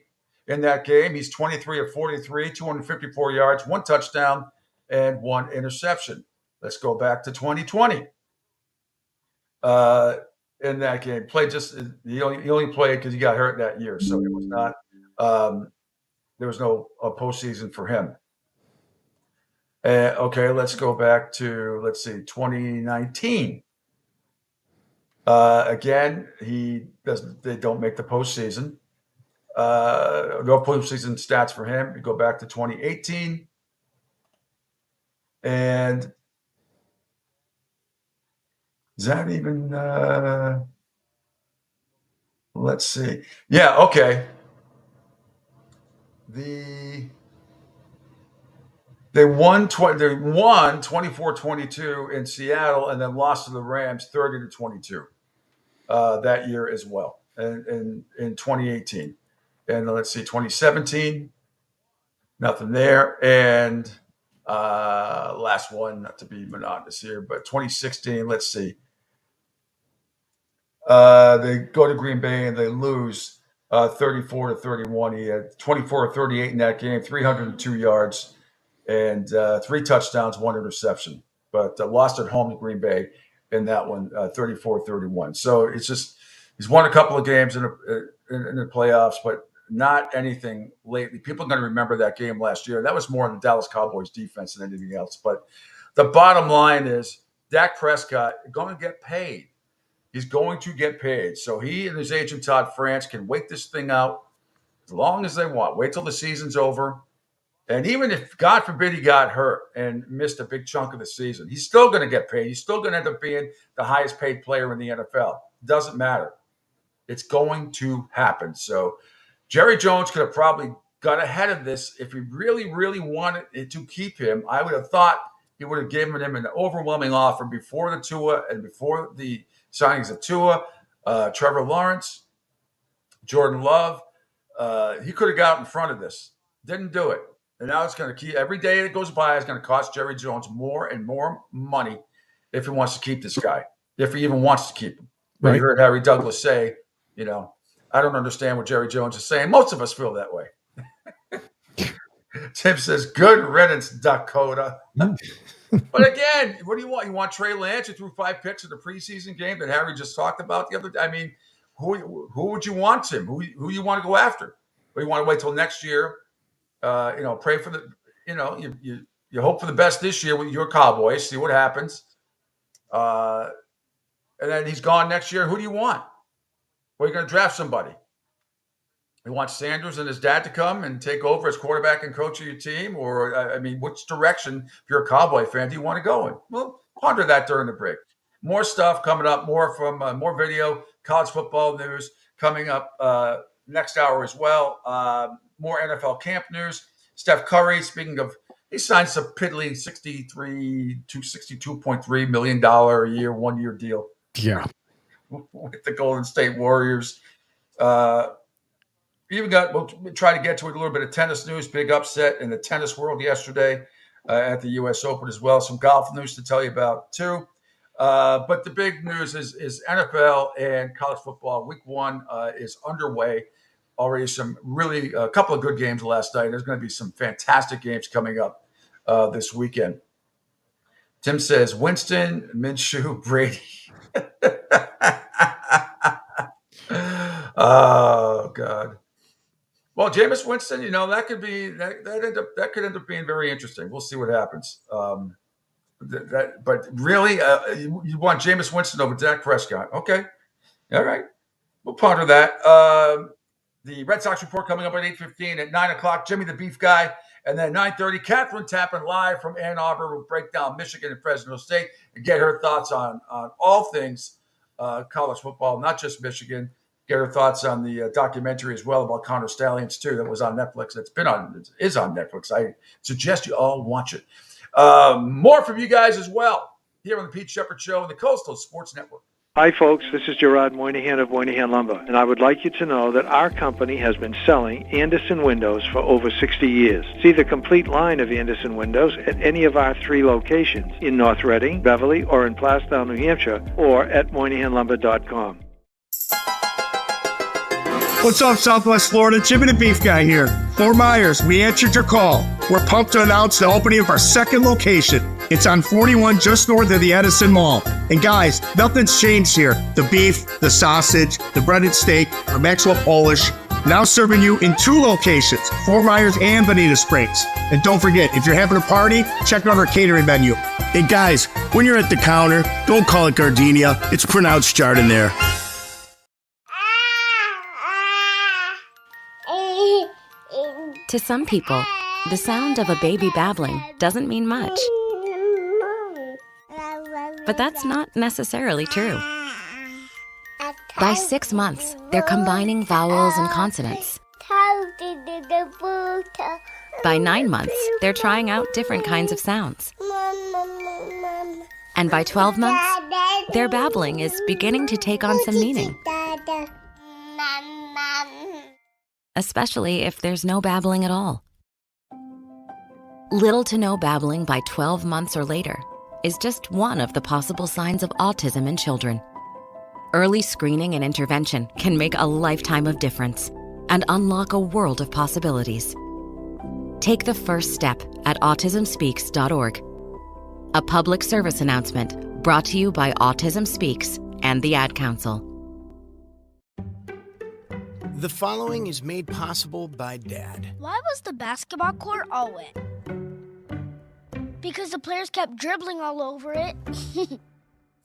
In that game, he's 23 of 43, 254 yards, 1 touchdown, and 1 interception. Let's go back to 2020. In that game, he only played because he got hurt that year, so it was not. There was no postseason for him. Okay, let's go back to 2019. Again, they don't make the postseason. No postseason stats for him. We go back to 2018, and is that even? Let's see. Yeah. Okay. They won 24-22 in Seattle, and then lost to the Rams 30-22 that year as well, in 2018. And let's see, 2017, nothing there. And last one, not to be monotonous here, but 2016, let's see. They go to Green Bay and they lose 34-31. He had 24 of 38 in that game, 302 yards, and 3 touchdowns, 1 interception. But lost at home to Green Bay in that one, 34-31. So it's just he's won a couple of games in the playoffs, but not anything lately. People are going to remember that game last year. That was more on the Dallas Cowboys defense than anything else. But the bottom line is Dak Prescott is going to get paid. He's going to get paid. So he and his agent Todd France can wait this thing out as long as they want. Wait till the season's over. And even if, God forbid, he got hurt and missed a big chunk of the season, he's still going to get paid. He's still going to end up being the highest paid player in the NFL. doesn't matter. It's going to happen. So Jerry Jones could have probably got ahead of this. If he really, really wanted to keep him, I would have thought he would have given him an overwhelming offer before the Tua and before the signings of Tua, Trevor Lawrence, Jordan Love. He could have got in front of this. Didn't do it. And now it's going to keep, every day that goes by is going to cost Jerry Jones more and more money if he wants to keep this guy, if he even wants to keep him. Right. You heard Harry Douglas say, I don't understand what Jerry Jones is saying. Most of us feel that way. Tim says, good riddance, Dakota. But again, what do you want? You want Trey Lance, who threw 5 picks in the preseason game that Harry just talked about the other day? I mean, who would you want, Tim? Who you want to go after? Or you want to wait till next year? Pray for the, you hope for the best this year with your Cowboys, see what happens. And then he's gone next year. Who do you want? Well, you're going to draft somebody. You want Sanders and his dad to come and take over as quarterback and coach of your team? Or, which direction, if you're a Cowboy fan, do you want to go in? Well, ponder that during the break. More stuff coming up, more more video, college football news coming up next hour as well. More NFL camp news. Steph Curry, speaking of, he signed some piddly $62.3 million a year, 1 year deal. Yeah. With the Golden State Warriors. We'll try to get to a little bit of tennis news, big upset in the tennis world yesterday at the U.S. Open as well. Some golf news to tell you about too. But the big news is NFL and college football. Week 1 is underway. Already a couple of good games last night. There's going to be some fantastic games coming up this weekend. Tim says, Winston, Minshew, Brady. Oh, God. Well, Jameis Winston, that could end up being very interesting. We'll see what happens. But really, you want Jameis Winston over Dak Prescott. Okay. All right. We'll ponder that. The Red Sox report coming up at 8:15. At 9 o'clock, Jimmy the Beef Guy. And then 9:30, Catherine Tappan live from Ann Arbor will break down Michigan and Fresno State and get her thoughts on all things college football, not just Michigan. Get her thoughts on the documentary as well about Connor Stallions, too, that was on Netflix. Is on Netflix. I suggest you all watch it. More from you guys as well here on the Pete Shepherd Show and the Coastal Sports Network. Hi, folks. This is Gerard Moynihan of Moynihan Lumber, and I would like you to know that our company has been selling Anderson windows for over 60 years. See the complete line of Anderson windows at any of our 3 locations in North Reading, Beverly, or in Plastown, New Hampshire, or at MoynihanLumber.com. What's up, Southwest Florida? Jimmy the Beef Guy here. Fort Myers, we answered your call. We're pumped to announce the opening of our 2nd location. It's on 41 just north of the Edison Mall. And guys, nothing's changed here. The beef, the sausage, the breaded steak, our Maxwell Polish. Now serving you in 2 locations, Fort Myers and Bonita Springs. And don't forget, if you're having a party, check out our catering menu. Hey guys, when you're at the counter, don't call it gardenia. It's pronounced Chardonnay. To some people, the sound of a baby babbling doesn't mean much. But that's not necessarily true. By 6 months, they're combining vowels and consonants. By 9 months, they're trying out different kinds of sounds. And by 12 months, their babbling is beginning to take on some meaning. Especially if there's no babbling at all. Little to no babbling by 12 months or later is just one of the possible signs of autism in children. Early screening and intervention can make a lifetime of difference and unlock a world of possibilities. Take the first step at autismspeaks.org. A public service announcement brought to you by Autism Speaks and the Ad Council. The following is made possible by Dad. Why was the basketball court all wet? Because the players kept dribbling all over it.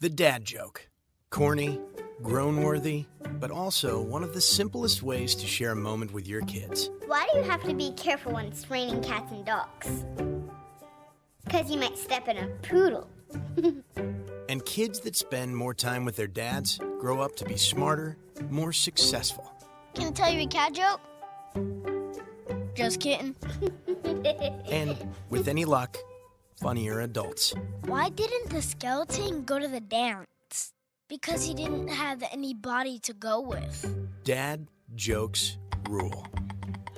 The dad joke. Corny, grown-worthy, but also one of the simplest ways to share a moment with your kids. Why do you have to be careful when it's raining cats and dogs? Because you might step in a poodle. And kids that spend more time with their dads grow up to be smarter, more successful. Can I tell you a cat joke? Just kidding. And with any luck, funnier adults. Why didn't the skeleton go to the dance? Because he didn't have any body to go with. Dad jokes rule.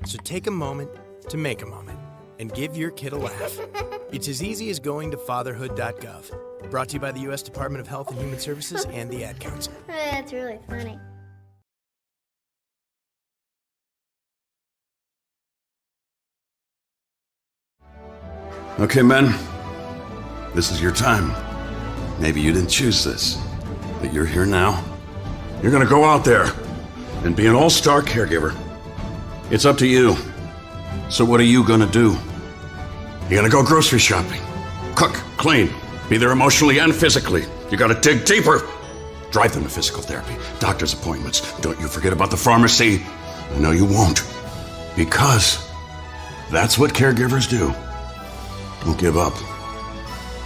So take a moment to make a moment and give your kid a laugh. It's as easy as going to fatherhood.gov. Brought to you by the U.S. Department of Health and Human Services and the Ad Council. That's really funny. Okay, men, this is your time. Maybe you didn't choose this, but you're here now. You're gonna go out there and be an all-star caregiver. It's up to you. So what are you gonna do? You're gonna go grocery shopping, cook, clean, be there emotionally and physically. You gotta dig deeper. Drive them to physical therapy, doctor's appointments. Don't you forget about the pharmacy. No, you won't. Because that's what caregivers do. Don't give up.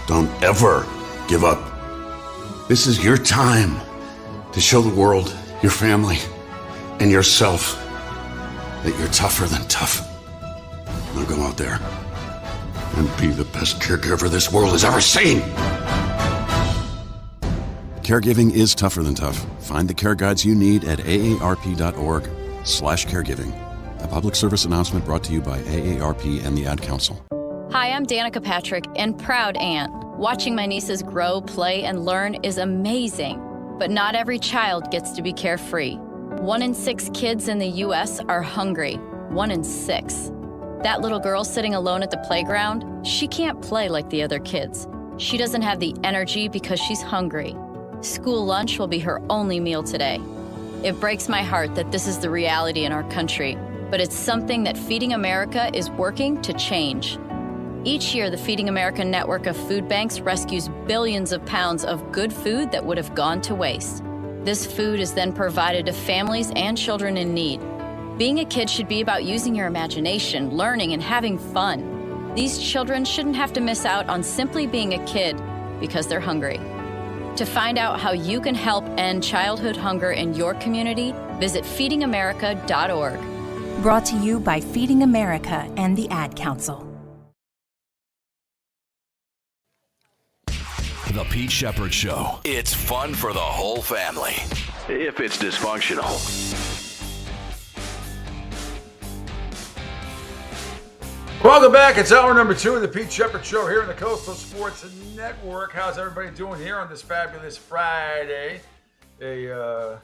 Don't ever give up. This is your time to show the world, your family, and yourself that you're tougher than tough. Now go out there and be the best caregiver this world has ever seen. Caregiving is tougher than tough. Find the care guides you need at aarp.org/caregiving. A public service announcement brought to you by AARP and the Ad Council. Hi, I'm Danica Patrick and proud aunt. Watching my nieces grow, play, and learn is amazing. But not every child gets to be carefree. 1 in 6 kids in the U.S. are hungry. 1 in 6. That little girl sitting alone at the playground, she can't play like the other kids. She doesn't have the energy because she's hungry. School lunch will be her only meal today. It breaks my heart that this is the reality in our country, but it's something that Feeding America is working to change. Each year, the Feeding America network of food banks rescues billions of pounds of good food that would have gone to waste. This food is then provided to families and children in need. Being a kid should be about using your imagination, learning, and having fun. These children shouldn't have to miss out on simply being a kid because they're hungry. To find out how you can help end childhood hunger in your community, visit feedingamerica.org. Brought to you by Feeding America and the Ad Council. The Pete Shepard Show. It's fun for the whole family, if it's dysfunctional. Welcome back. It's hour number 2 of the Pete Shepard Show here in the Coastal Sports Network. How's everybody doing here on this fabulous Friday? A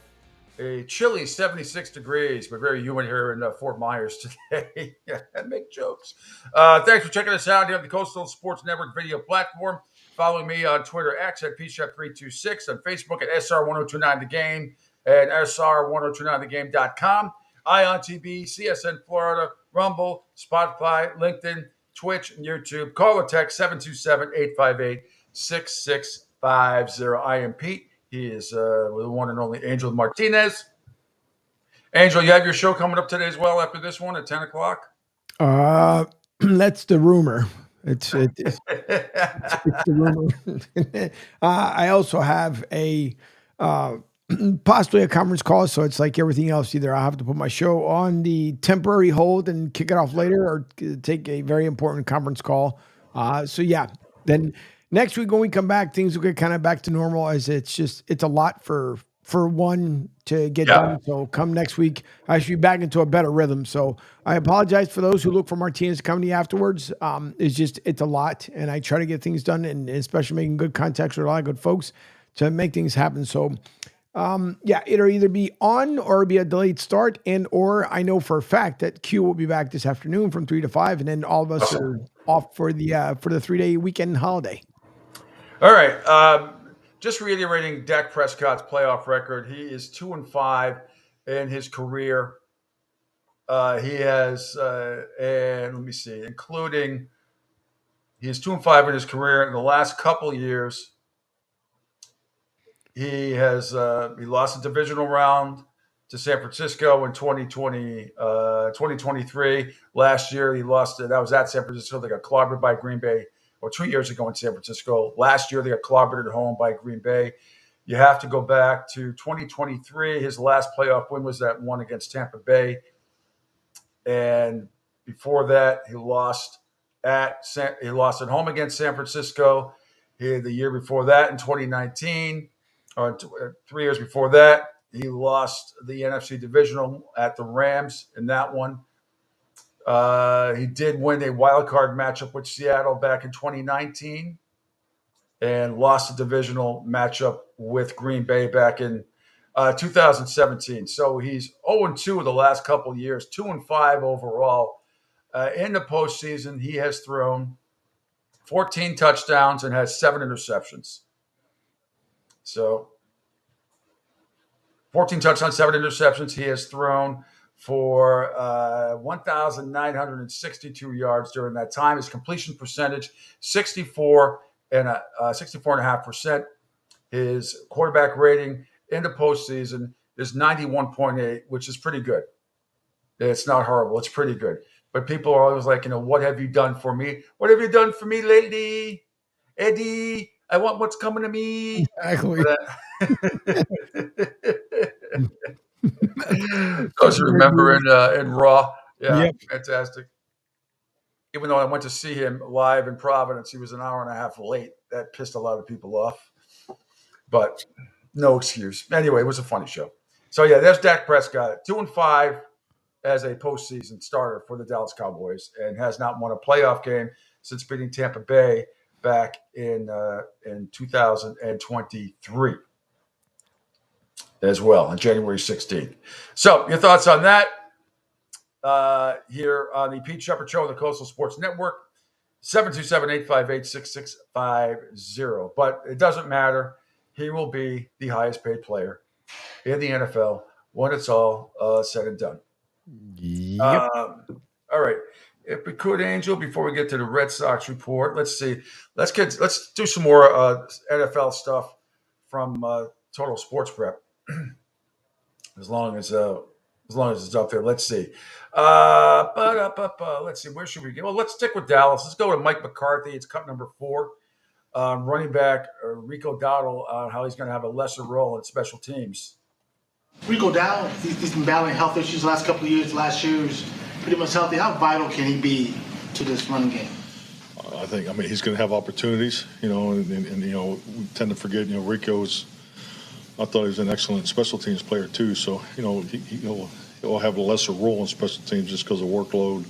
chilly 76 degrees, but very humid here in Fort Myers today. And make jokes. Thanks for checking us out here on the Coastal Sports Network video platform. Follow me on Twitter, X at PShep326, on Facebook at SR1029TheGame, and SR1029TheGame.com. IONTV, CSN Florida, Rumble, Spotify, LinkedIn, Twitch, and YouTube. Call or text 727-858-6650. I am Pete. He is the one and only Angel Martinez. Angel, you have your show coming up today as well after this one at 10 o'clock? That's the rumor. It's the rumor. I also have a possibly a conference call, so it's like everything else. Either I'll have to put my show on the temporary hold and kick it off later, or take a very important conference call. So yeah, then next week when we come back, things will get kind of back to normal, as it's a lot for one to get done. So come next week, I should be back into a better rhythm. So I apologize for those who look for Martinez Company afterwards. It's a lot, and I try to get things done, and especially making good contacts with a lot of good folks to make things happen. So it'll either be on or be a delayed start, or I know for a fact that Q will be back this afternoon from 3 to 5, and then all of us are off for the 3-day weekend holiday. All right. Just reiterating Dak Prescott's playoff record. He is 2-5 in his career. He has, and let me see, including he is 2-5 in his career. In the last couple of years, he lost a divisional round to San Francisco in 2023. Last year, he lost it. That was at San Francisco. They got clobbered by Green Bay 2 years ago in San Francisco. Last year, they got clobbered at home by Green Bay. You have to go back to 2023. His last playoff win was that one against Tampa Bay. And before that, he lost at home against San Francisco. The year before that, in 2019, or 3 years before that, he lost the NFC Divisional at the Rams in that one. He did win a wild card matchup with Seattle back in 2019 and lost a divisional matchup with Green Bay back in 2017. So he's 0-2 the last couple of years, 2-5 overall. In the postseason, he has thrown 14 touchdowns and has 7 interceptions. So 14 touchdowns, 7 interceptions. He has thrown for 1,962 yards during that time. His completion percentage, 64.5%. His quarterback rating in the postseason is 91.8, which is pretty good. It's not horrible. It's pretty good. But people are always like, what have you done for me? What have you done for me lately? Eddie, I want what's coming to me. Exactly. Those you remember in Raw. Yeah, Yep. Fantastic. Even though I went to see him live in Providence, he was an hour and a half late. That pissed a lot of people off. But no excuse. Anyway, it was a funny show. So, yeah, there's Dak Prescott, 2-5 as a postseason starter for the Dallas Cowboys and has not won a playoff game since beating Tampa Bay back in 2023 as well, on January 16th. So your thoughts on that here on the Pete Shepard Show on the Coastal Sports Network, 727-858-6650. But it doesn't matter. He will be the highest paid player in the NFL when it's all said and done. Yep. All right. If we could, Angel, before we get to the Red Sox report, let's see. Let's do some more NFL stuff from Total Sports Prep. As long as it's up there. Let's see. Let's see. Where should we go? Well, let's stick with Dallas. Let's go to Mike McCarthy. It's cut number 4. Running back Rico Dowdle on how he's going to have a lesser role in special teams. Rico Dowdle, he's been battling health issues the last couple of years. Last year he was pretty much healthy. How vital can he be to this running game? I mean, he's going to have opportunities, and we tend to forget, Rico's, I thought he was an excellent special teams player too. So, he'll have a lesser role in special teams just because of workload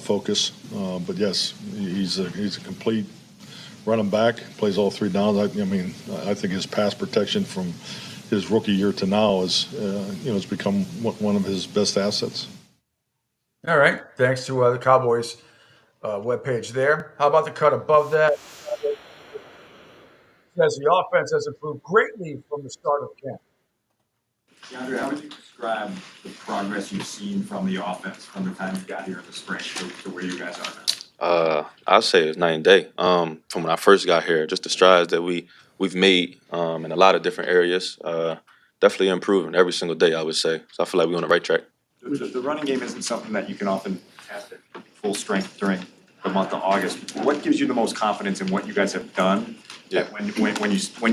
focus. But yes, he's a complete running back, plays all 3 downs. I think his pass protection from his rookie year to now is, has become one of his best assets. All right. Thanks to the Cowboys webpage there. How about the cut above that? It says the offense has improved greatly from the start of camp. DeAndre, how would you describe the progress you've seen from the offense from the time you got here in the spring to where you guys are now? I'd say it's night and day. From when I first got here, just the strides that we've made in a lot of different areas. Definitely improving every single day, I would say. So I feel like we're on the right track. The running game isn't something that you can often test at full strength during the month of August. What gives you the most confidence in what you guys have done? Yeah. When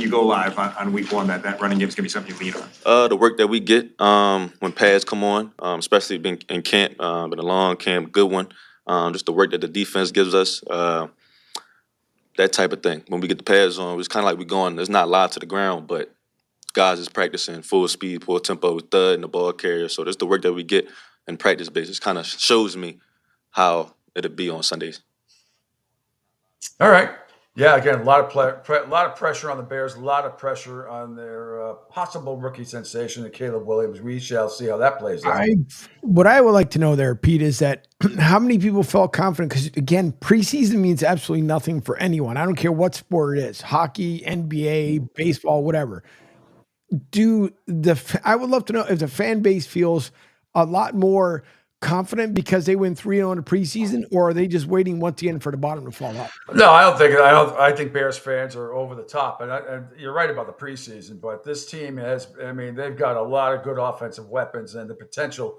you go live on week 1, that running game is going to be something you lean on? The work that we get when pads come on, especially being in camp, been a long camp, good one. Just the work that the defense gives us, that type of thing. When we get the pads on, it's kind of like we're going, it's not live to the ground, but guys is practicing full speed, full tempo with Thud and the ball carrier. So just the work that we get in practice basis kind of shows me how it'll be on Sundays. All right. Yeah, again, a lot of pressure on the Bears, a lot of pressure on their possible rookie sensation, Caleb Williams. We shall see how that plays out. What I would like to know there, Pete, is that how many people felt confident? Because, again, preseason means absolutely nothing for anyone. I don't care what sport it is, hockey, NBA, baseball, whatever. I would love to know if the fan base feels a lot more confident because they win 3-0 in the preseason, or are they just waiting once again for the bottom to fall out? No, I don't think. I think Bears fans are over the top, and you're right about the preseason. But this team they've got a lot of good offensive weapons and the potential,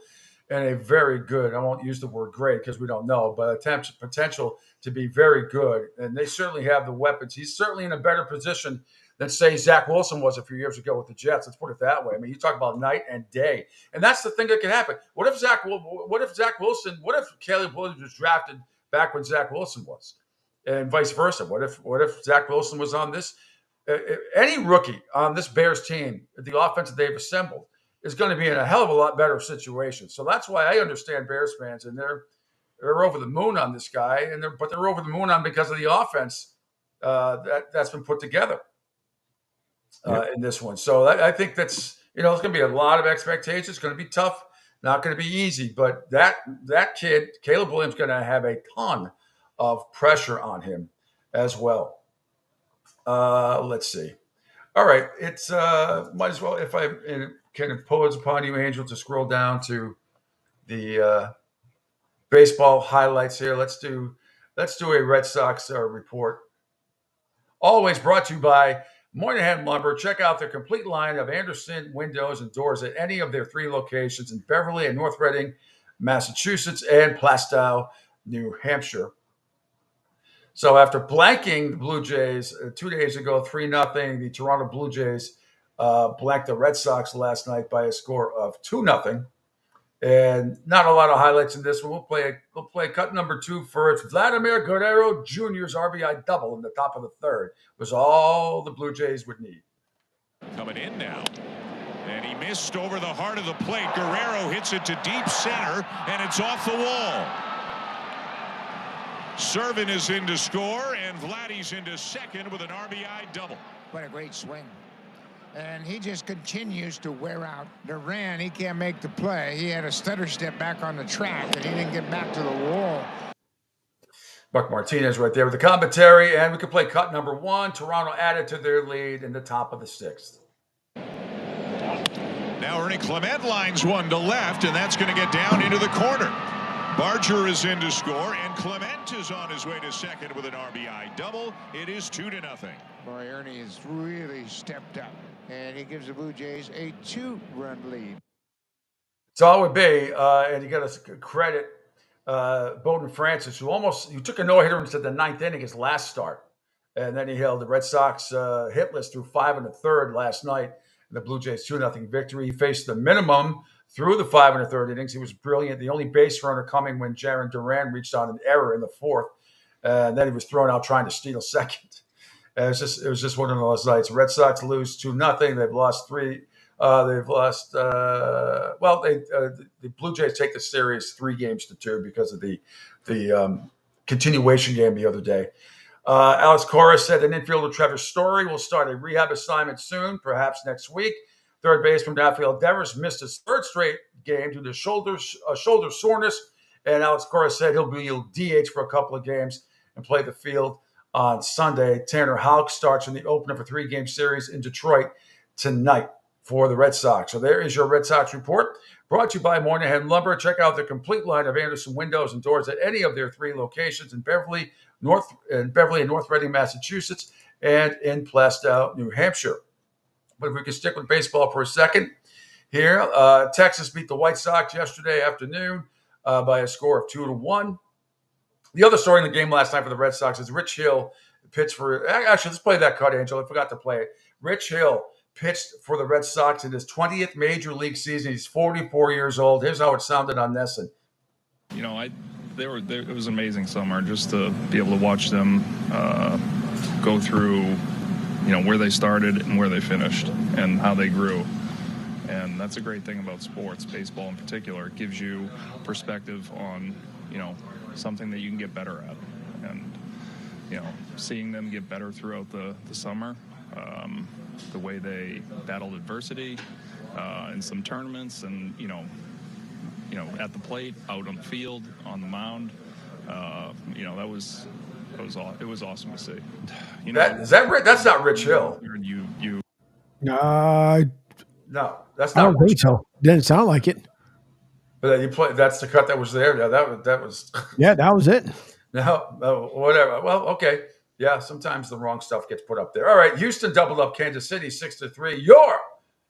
and a very good. I won't use the word great because we don't know, but potential to be very good, and they certainly have the weapons. He's certainly in a better position than, say, Zach Wilson was a few years ago with the Jets. Let's put it that way. I mean, you talk about night and day, and that's the thing that could happen. What if Caleb Williams was drafted back when Zach Wilson was, and vice versa? What if Zach Wilson was on this? Any rookie on this Bears team, the offense that they've assembled, is going to be in a hell of a lot better situation. So that's why I understand Bears fans, and they're over the moon on this guy, but they're over the moon on because of the offense that's been put together in this one. So I think that's, it's going to be a lot of expectations. It's going to be tough, not going to be easy. But that kid, Caleb Williams, going to have a ton of pressure on him as well. Let's see. All right, it's might as well, if I can impose upon you, Angel, to scroll down to the baseball highlights here. Let's do a Red Sox report. Always brought to you by Moynihan Lumber. Check out their complete line of Anderson windows and doors at any of their 3 locations in Beverly and North Reading, Massachusetts, and Plastow, New Hampshire. So after blanking the Blue Jays 2 days ago, 3-0, the Toronto Blue Jays blanked the Red Sox last night by a score of 2-0. And not a lot of highlights in this one. We'll play cut number 2 first. Vladimir Guerrero Jr.'s RBI double in the top of the third was all the Blue Jays would need. Coming in now. And he missed over the heart of the plate. Guerrero hits it to deep center, and it's off the wall. Servin is in to score, and Vladdy's into second with an RBI double. What a great swing. And he just continues to wear out Duran. He can't make the play. He had a stutter step back on the track, and he didn't get back to the wall. Buck Martinez right there with the commentary, and we can play cut number 1. Toronto added to their lead in the top of the 6th. Now Ernie Clement lines one to left, and that's going to get down into the corner. Barger is in to score, and Clement is on his way to second with an RBI double. It is 2-0. Boy, Ernie has really stepped up, and he gives the Blue Jays a 2-run lead. So it would be, and you got to credit Bowden Francis, who took a no-hitter into the 9th inning his last start, and then he held the Red Sox hitless through 5 1/3 last night. The Blue Jays 2-0 victory. He faced the minimum through the 5 1/3 innings. He was brilliant. The only base runner coming when Jarren Duran reached on an error in the 4th, and then he was thrown out trying to steal second. It was just one of those nights. Red Sox lose 2-0. They've lost 3. They've lost. The Blue Jays take the series 3-2 because of the continuation game the other day. Alex Cora said an infielder Trevor Story will start a rehab assignment soon, perhaps next week. Third baseman Rafael Devers missed his 3rd straight game due to shoulder soreness, and Alex Cora said he'll DH for a couple of games and play the field on Sunday. Tanner Houck starts in the opener for 3-game series in Detroit tonight for the Red Sox. So there is your Red Sox report, brought to you by Moynihan Lumber. Check out their complete line of Anderson windows and doors at any of their 3 locations in Beverly and North Reading, Massachusetts, and in Plastow, New Hampshire. But if we can stick with baseball for a second here, Texas beat the White Sox yesterday afternoon by a score of 2-1. The other story in the game last night for the Red Sox is Rich Hill pitched for – actually, let's play that cut, Angel. I forgot to play it. Rich Hill pitched for the Red Sox in his 20th Major League season. He's 44 years old. Here's how it sounded on NESN. It was an amazing summer just to be able to watch them go through, where they started and where they finished and how they grew. And that's a great thing about sports, baseball in particular. It gives you perspective on, something that you can get better at. And, seeing them get better throughout the summer, the way they battled adversity in some tournaments and, at the plate, out on the field, on the mound, it was awesome to see. That's not Rich Hill. No, that's not. I don't think so. Didn't sound like it. But you play. That's the cut that was there. Yeah, that was. Yeah, that was it. No, whatever. Well, okay. Yeah, sometimes the wrong stuff gets put up there. All right, Houston doubled up Kansas City 6-3. Your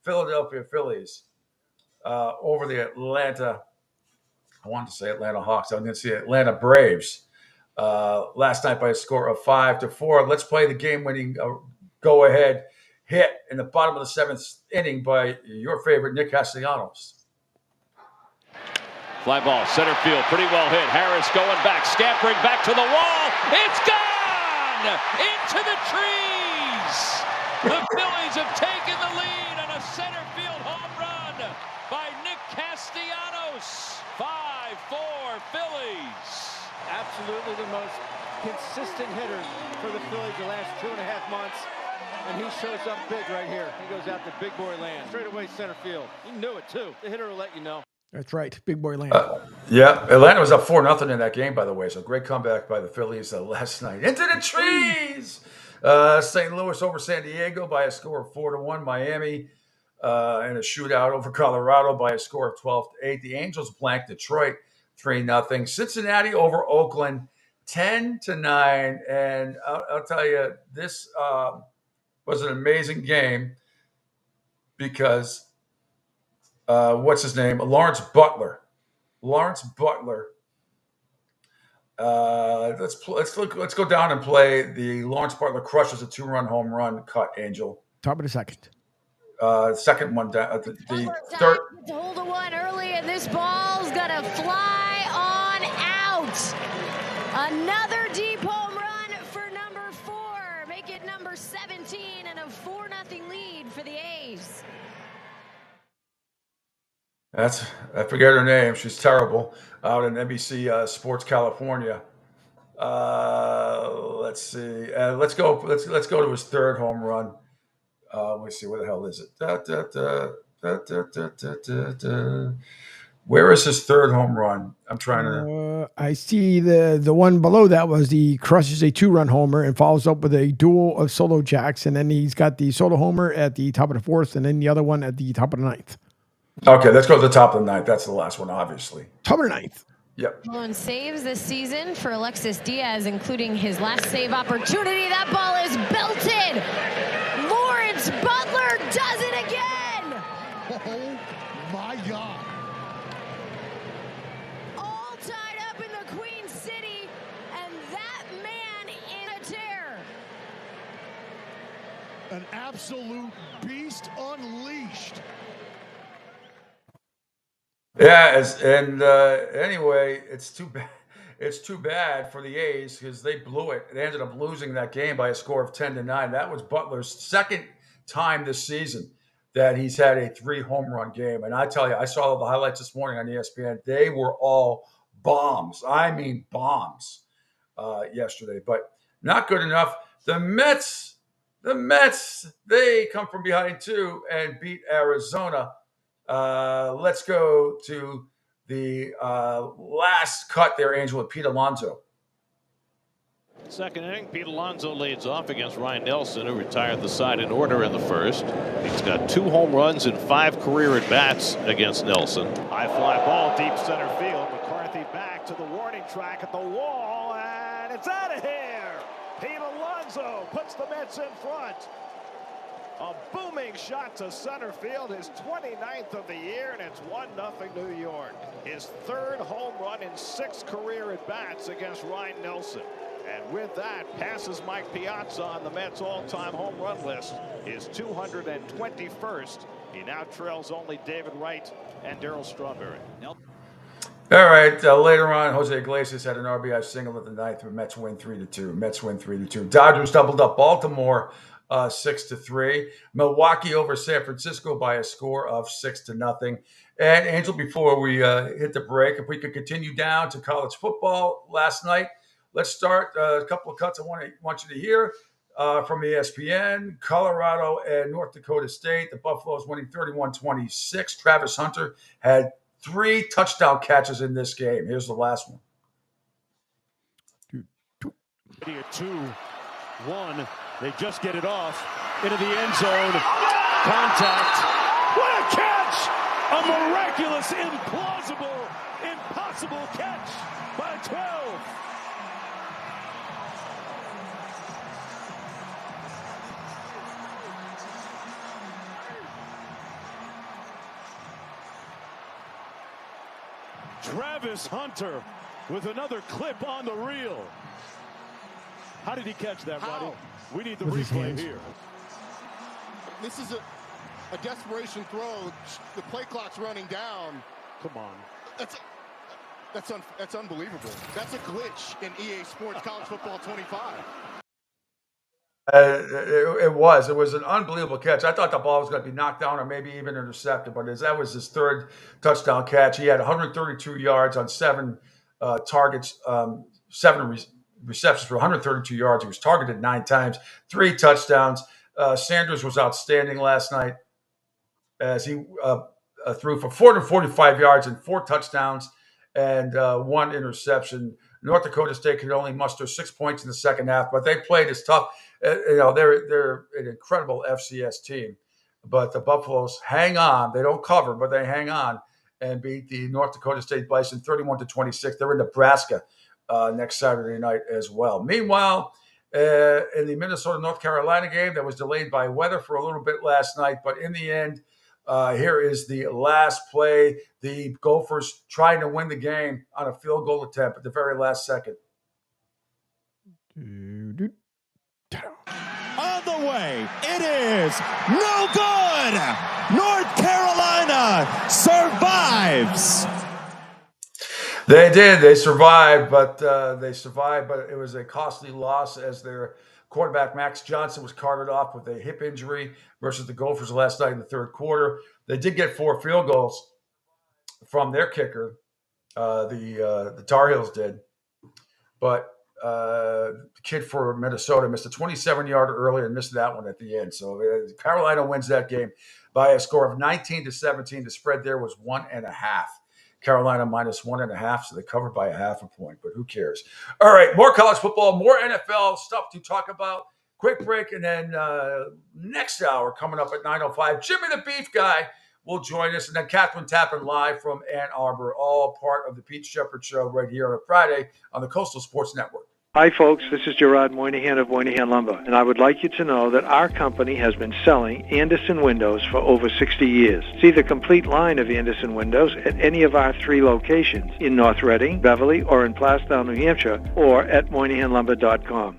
Philadelphia Phillies over the Atlanta. I wanted to say Atlanta Hawks. I'm going to say Atlanta Braves. last night by a score of 5-4. Let's play the game-winning go-ahead hit in the bottom of the 7th inning by your favorite Nick Castellanos. Fly ball, center field, pretty well hit. Harris going back, scampering back to the wall. It's gone! Into the trees! The Phillies have taken the lead on a center field home run by Nick Castellanos. 5-4 Phillies. Absolutely the most consistent hitter for the Phillies the last 2.5 months. And he shows up big right here. He goes out to big boy land. Straight away center field. He knew it too. The hitter will let you know. That's right. Big boy land. Yeah, Atlanta was up 4-0 in that game, by the way. So great comeback by the Phillies last night. Into the trees! St. Louis over San Diego by a score of 4-1. Miami in a shootout over Colorado by a score of 12-8. The Angels blanked Detroit 3-0. Cincinnati over Oakland 10-9. And I'll tell you, this was an amazing game because what's his name? Lawrence Butler. Let's go down and play the Lawrence Butler crushes a 2-run home run cut, Angel. Top of the second. Second one down. The third. To hold a one early, and this ball's gonna fly on out. Another deep home run for number 4. Make it number 17 and a 4-0 lead for the A's. I forget her name. She's terrible. Out in NBC Sports California. Let's see. Let's go to his third home run. Let me see. Where the hell is it? Where is his third home run? I'm trying to. I see the one below that was the crushes a 2-run homer and follows up with a duel of solo jacks, and then he's got the solo homer at the top of the 4th, and then the other one at the top of the 9th. Okay, let's go to the top of the 9th. That's the last one, obviously. Top of the 9th. Yep. On saves this season for Alexis Diaz, including his last save opportunity. That ball is belted. Lawrence Butler does it again. Oh, my God. All tied up in the Queen City, and that man in a tear. An absolute beast unleashed. Yeah, anyway, it's too bad. It's too bad for the A's because they blew it. They ended up losing that game by a score of 10-9. That was Butler's second time this season that he's had a 3-home run game. And I tell you, I saw the highlights this morning on ESPN. They were all bombs. I mean, bombs yesterday, but not good enough. The Mets, they come from behind too and beat Arizona. Let's go to the last cut there, Angel, with Pete Alonso. Second inning, Pete Alonso leads off against Ryan Nelson, who retired the side in order in the first. He's got 2 home runs and 5 career at-bats against Nelson. High fly ball, deep center field. McCarthy back to the warning track at the wall, and it's out of here. Pete Alonso puts the Mets in front. A booming shot to center field, his 29th of the year, and it's 1-0 New York. His 3rd home run in 6 career at-bats against Ryan Nelson. And with that, passes Mike Piazza on the Mets' all-time home run list, his 221st. He now trails only David Wright and Darryl Strawberry. All right, later on, Jose Iglesias had an RBI single at the 9th, but Mets win 3-2. Dodgers doubled up Baltimore 6-3. Milwaukee over San Francisco by a score of 6-0. And Angel, before we hit the break, if we could continue down to college football last night, let's start a couple of cuts I want you to hear from ESPN. Colorado and North Dakota State. The Buffaloes winning 31-26. Travis Hunter had 3 touchdown catches in this game. Here's the last one. 2-1. They just get it off into the end zone. Contact. What a catch! A miraculous, impossible catch by 12. Travis Hunter with another clip on the reel. How did he catch that, Roddy? We need the replay here. This is a desperation throw. The play clock's running down. Come on. That's unbelievable. That's a glitch in EA Sports College Football 25. It was an unbelievable catch. I thought the ball was going to be knocked down or maybe even intercepted, but that was his third touchdown catch. He had 132 yards on 7 targets, 7 receptions for 132 yards. He was targeted 9 times, 3 touchdowns. Sanders was outstanding last night as he threw for 445 yards and 4 touchdowns and 1 interception. North Dakota State could only muster 6 points in the second half, but they played as tough. They're an incredible FCS team, but the Buffaloes hang on. They don't cover, but they hang on and beat the North Dakota State Bison 31-26. They're in Nebraska next Saturday night as well. Meanwhile, in the Minnesota-North Carolina game that was delayed by weather for a little bit last night, but in the end, here is the last play. The Gophers trying to win the game on a field goal attempt at the very last second. On the way, it is no good. North Carolina survives. They did. They survived, but it was a costly loss as their quarterback, Max Johnson, was carted off with a hip injury versus the Gophers last night in the third quarter. They did get 4 field goals from their kicker. The Tar Heels did. But the kid for Minnesota missed a 27-yarder earlier and missed that one at the end. So Carolina wins that game by a score of 19-17. The spread there was 1.5. Carolina minus 1.5, so they covered by a half a point, but who cares? All right, more college football, more NFL stuff to talk about. Quick break, and then next hour coming up at 9:05, Jimmy the Beef Guy will join us, and then Catherine Tappan live from Ann Arbor, all part of the Pete Shepard Show right here on a Friday on the Coastal Sports Network. Hi, folks. This is Gerard Moynihan of Moynihan Lumber, and I would like you to know that our company has been selling Anderson windows for over 60 years. See the complete line of Anderson windows at any of our 3 locations in North Reading, Beverly, or in Plastown, New Hampshire, or at MoynihanLumber.com.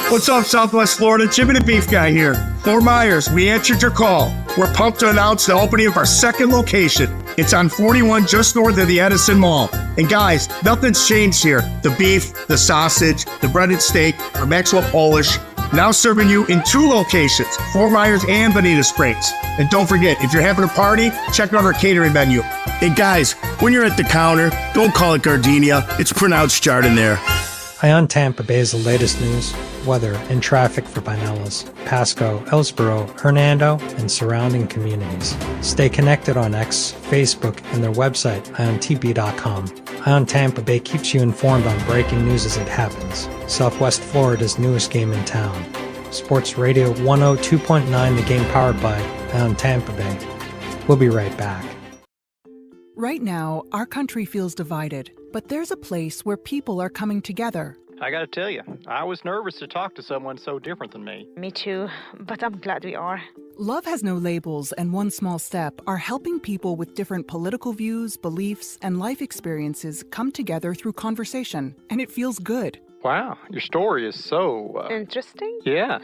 What's up, Southwest Florida? Jimmy the Beef Guy here. Fort Myers, we answered your call. We're pumped to announce the opening of our second location. It's on 41 just north of the Edison Mall. And guys, nothing's changed here. The beef, the sausage, the breaded steak, our Maxwell Polish. Now serving you in 2 locations, Fort Myers and Bonita Springs. And don't forget, if you're having a party, check out our catering menu. Hey guys, when you're at the counter, don't call it Gardenia. It's pronounced Jardiniere. High on Tampa Bay is the latest news, weather, and traffic for Pinellas, Pasco, Ellsboro, Hernando, and surrounding communities. Stay connected on X, Facebook, and their website, IonTP.com. High on Tampa Bay keeps you informed on breaking news as it happens. Southwest Florida's newest game in town. Sports Radio 102.9, the game powered by High on Tampa Bay. We'll be right back. Right now, our country feels divided, but there's a place where people are coming together. I gotta tell you, I was nervous to talk to someone so different than me. Me too, but I'm glad we are. Love Has No Labels and One Small Step are helping people with different political views, beliefs, and life experiences come together through conversation, and it feels good. Wow, your story is so... Interesting? Yeah.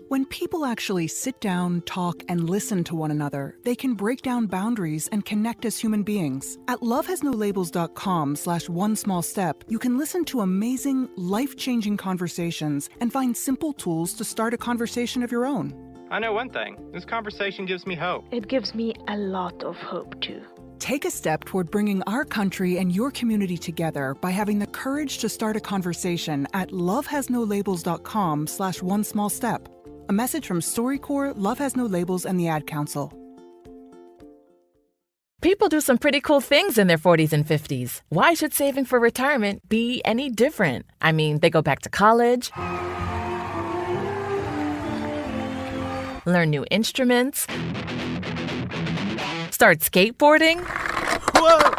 When people actually sit down, talk, and listen to one another, they can break down boundaries and connect as human beings. At lovehasnolabels.com/onesmallstep, you can listen to amazing, life-changing conversations and find simple tools to start a conversation of your own. I know one thing. This conversation gives me hope. It gives me a lot of hope, too. Take a step toward bringing our country and your community together by having the courage to start a conversation at lovehasnolabels.com/onesmallstep. A message from StoryCorps, Love Has No Labels, and the Ad Council. People do some pretty cool things in their 40s and 50s. Why should saving for retirement be any different? I mean, they go back to college, learn new instruments, start skateboarding. Whoa!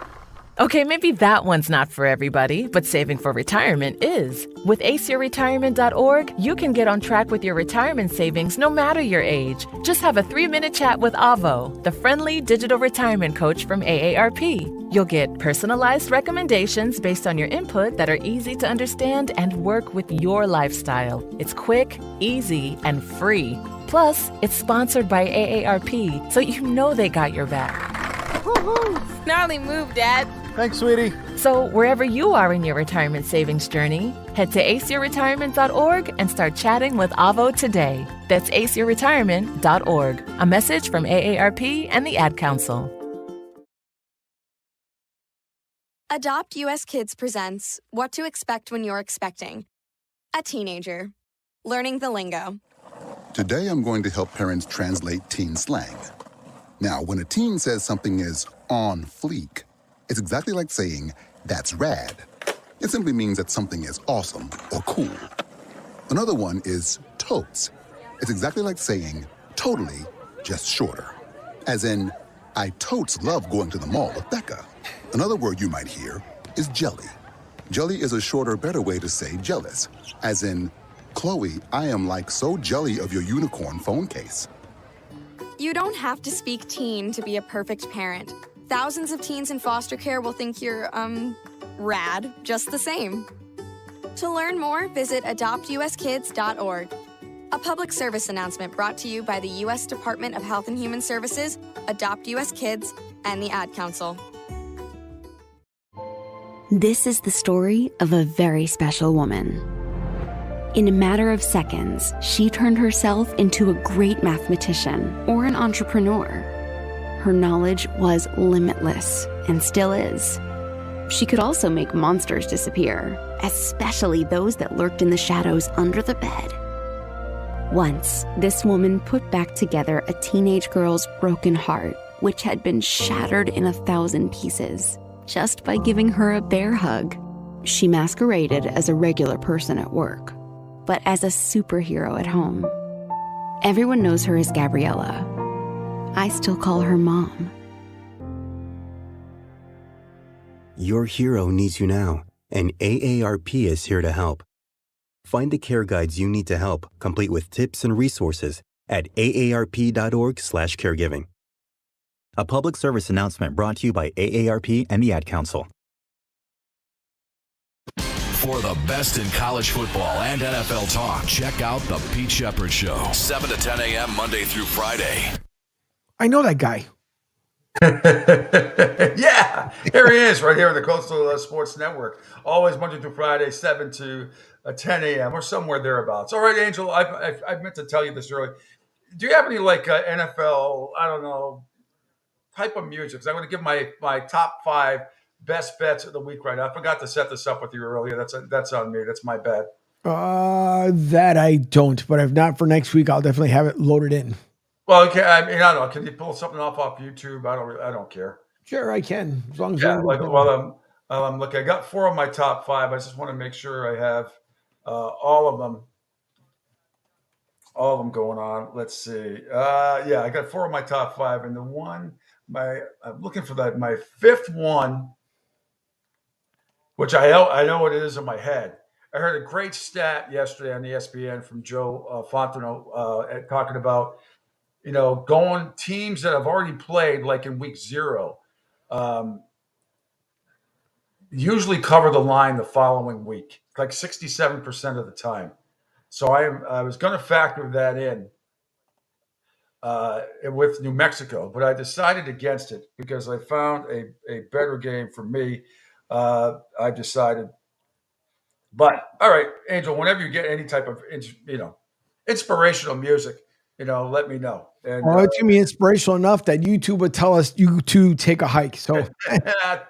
Okay, maybe that one's not for everybody, but saving for retirement is. With aceyourretirement.org, you can get on track with your retirement savings no matter your age. Just have a 3-minute chat with Avo, the friendly digital retirement coach from AARP. You'll get personalized recommendations based on your input that are easy to understand and work with your lifestyle. It's quick, easy, and free. Plus, it's sponsored by AARP, so you know they got your back. Woo-hoo. Gnarly move, Dad. Thanks, sweetie. So wherever you are in your retirement savings journey, head to aceyourretirement.org and start chatting with Avo today. That's aceyourretirement.org. A message from AARP and the Ad Council. Adopt US Kids presents What to Expect When You're Expecting. A teenager. Learning the lingo. Today I'm going to help parents translate teen slang. Now, when a teen says something is on fleek, it's exactly like saying, that's rad. It simply means that something is awesome or cool. Another one is totes. It's exactly like saying, totally, just shorter. As in, I totes love going to the mall with Becca. Another word you might hear is jelly. Jelly is a shorter, better way to say jealous. As in, Chloe, I am like so jelly of your unicorn phone case. You don't have to speak teen to be a perfect parent. Thousands of teens in foster care will think you're, rad just the same. To learn more, visit adoptuskids.org. A public service announcement brought to you by the U.S. Department of Health and Human Services, Adopt U.S. Kids, and the Ad Council. This is the story of a very special woman. In a matter of seconds, she turned herself into a great mathematician or an entrepreneur. Her knowledge was limitless and still is. She could also make monsters disappear, especially those that lurked in the shadows under the bed. Once, this woman put back together a teenage girl's broken heart, which had been shattered in 1,000 pieces, just by giving her a bear hug. She masqueraded as a regular person at work, but as a superhero at home. Everyone knows her as Gabriella. I still call her Mom. Your hero needs you now, and AARP is here to help. Find the care guides you need to help, complete with tips and resources at aarp.org/caregiving. A public service announcement brought to you by AARP and the Ad Council. For the best in college football and NFL talk, check out The Pete Shepherd Show, 7 to 10 a.m. Monday through Friday. I know that guy. Yeah, here he is, right here on the Coastal Sports Network. Always Monday through Friday, 7 to 10 a.m. or somewhere thereabouts. All right, Angel, I meant to tell you this earlier. Do you have any NFL, I don't know, type of music? Because I'm going to give my top 5 best bets of the week right now. I forgot to set this up with you earlier. That's on me. That's my bad. That I don't, but if not for next week, I'll definitely have it loaded in. Well, okay. I mean, I don't know. Can you pull something off YouTube? I don't care. Sure, I can. As long as I'm looking. I got 4 of my top 5. I just want to make sure I have all of them going on. Let's see. Yeah, I got 4 of my top 5, and I'm looking for my 5th one, which I know what it is in my head. I heard a great stat yesterday on ESPN from Joe Fontenot talking about, going teams that have already played like in week 0, usually cover the line the following week, like 67% of the time. So I was going to factor that in with New Mexico, but I decided against it because I found a better game for me. I decided. But all right, Angel, whenever you get any type of inspirational music, let me know. And it's going to be inspirational enough that YouTube would tell us you to take a hike. So there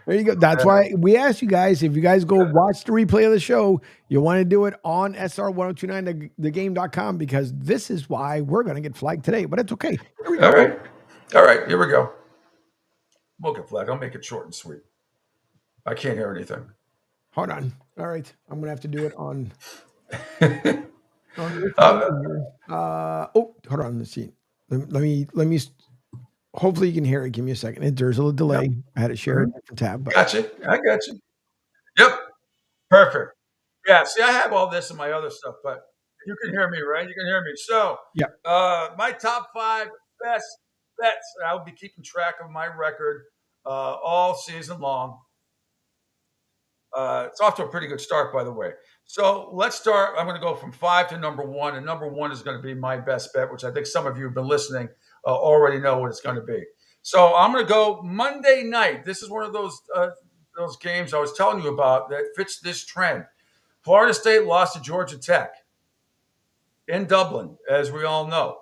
you go. That's why we asked you guys, if you guys go watch the replay of the show, you want to do it on SR1029thegame.com, because this is why we're going to get flagged today. But it's okay. Here we go. All right. Here we go. We'll get flagged. I'll make it short and sweet. I can't hear anything. Hold on. All right. I'm going to have to do it on. Hold on. Let's see. Let me. hopefully you can hear it. Give me a second. There's a little delay. I had to share a different tab. But Gotcha. I got you. Yep. Perfect. Yeah. See, I have all this in my other stuff, but you can hear me, right? You can hear me. So, yeah. My top 5 best bets. I'll be keeping track of my record all season long. It's off to a pretty good start, by the way. So let's start. I'm going to go from 5 to number 1, and number 1 is going to be my best bet, which I think some of you who've been listening already know what it's going to be. So I'm going to go Monday night. This is one of those games I was telling you about that fits this trend. Florida State lost to Georgia Tech in Dublin, as we all know.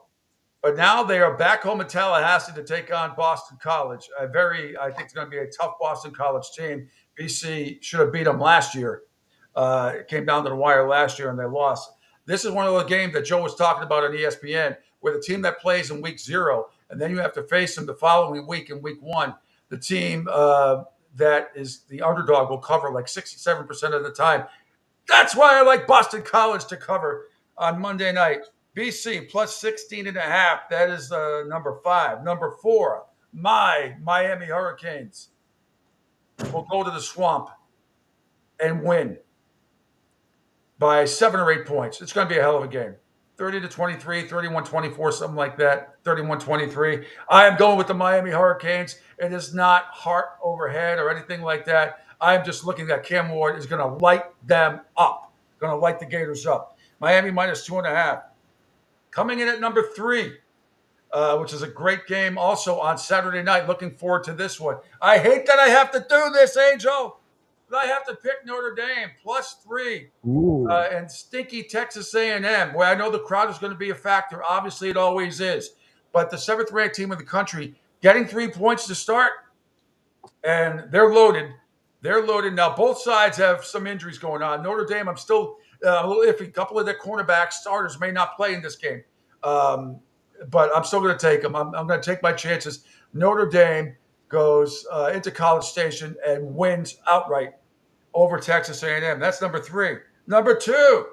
But now they are back home in Tallahassee to take on Boston College. I think it's going to be a tough Boston College team. BC should have beat them last year. It came down to the wire last year, and they lost. This is one of the games that Joe was talking about on ESPN, where the team that plays in week 0, and then you have to face them the following week in week 1, the team that is the underdog will cover like 67% of the time. That's why I like Boston College to cover on Monday night. BC plus 16.5. That is number 5. Number 4, my Miami Hurricanes will go to the Swamp and win by 7 or 8 points. It's going to be a hell of a game. 30-23, 31-24, something like that. 31-23. I am going with the Miami Hurricanes. It is not heart over head or anything like that. I'm just looking at Cam Ward is going to light them up. Going to light the Gators up. Miami minus 2.5. Coming in at number 3, which is a great game also on Saturday night. Looking forward to this one. I hate that I have to do this, Angel. But I have to pick Notre Dame plus 3 and stinky Texas A&M, where I know the crowd is going to be a factor. Obviously, it always is. But the 7th-ranked team in the country getting 3 points to start, and they're loaded. They're loaded. Now, both sides have some injuries going on. Notre Dame, I'm still a little iffy. A couple of their cornerback starters may not play in this game. But I'm still going to take them. I'm going to take my chances. Notre Dame goes into College Station and wins outright over Texas A&M. That's number 3. Number 2,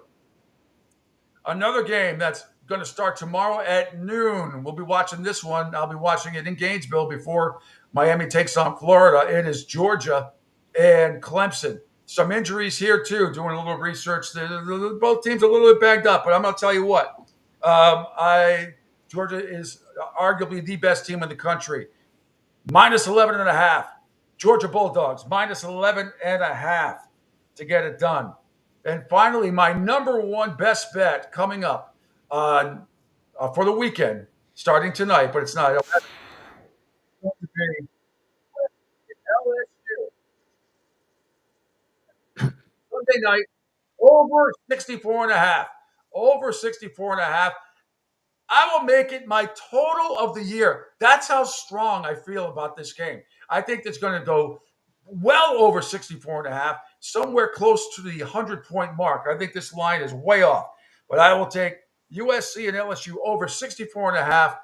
another game that's going to start tomorrow at noon. We'll be watching this one. I'll be watching it in Gainesville before Miami takes on Florida. It is Georgia and Clemson. Some injuries here, too, doing a little research. Both teams a little bit banged up, but I'm going to tell you what. Georgia is arguably the best team in the country. Minus 11.5. Georgia Bulldogs, minus 11.5 to get it done. And finally, my number 1 best bet coming up on for the weekend, starting tonight, but it's not. It's going to be LSU. Sunday night, over 64.5. Over 64.5. I will make it my total of the year. That's how strong I feel about this game. I think it's going to go well over 64.5, somewhere close to the 100-point mark. I think this line is way off. But I will take USC and LSU over 64.5.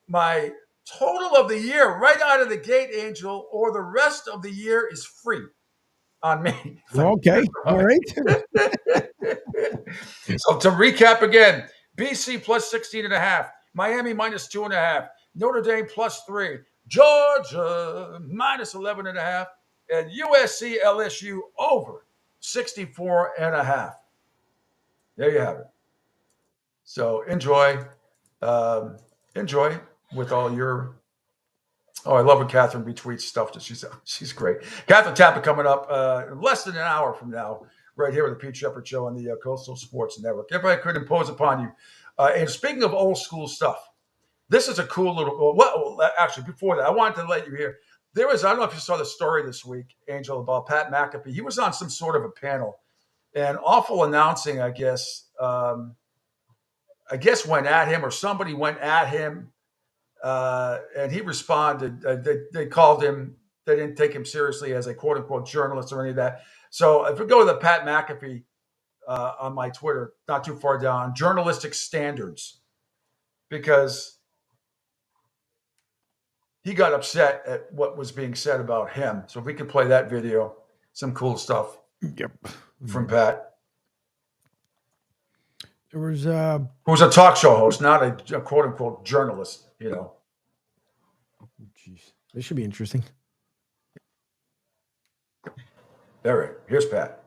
My total of the year right out of the gate, Angel, or the rest of the year is free on me. Okay. All right. So to recap again, BC plus 16.5, Miami minus 2.5, Notre Dame plus 3, Georgia minus 11.5, and USC LSU over 64.5. There you have it. So enjoy with all your. Oh, I love when Catherine retweets stuff that she's great. Catherine Tappan coming up in less than an hour from now, right here with the Pete Shepherd Show on the Coastal Sports Network. If I could impose upon you. And speaking of old school stuff, this is a cool little. Well, actually, before that, I wanted to let you hear. There was, I don't know if you saw the story this week, Angel, about Pat McAfee. He was on some sort of a panel, and awful announcing, I guess went at him, or somebody went at him, and he responded. They called him. They didn't take him seriously as a quote unquote journalist or any of that. So if we go to the Pat McAfee on my Twitter, not too far down, journalistic standards, because he got upset at what was being said about him. So if we could play that video, some cool stuff. Yep. From Pat. There was who was a talk show host, not a quote unquote journalist, you know. Jeez, this should be interesting. All right, here's Pat.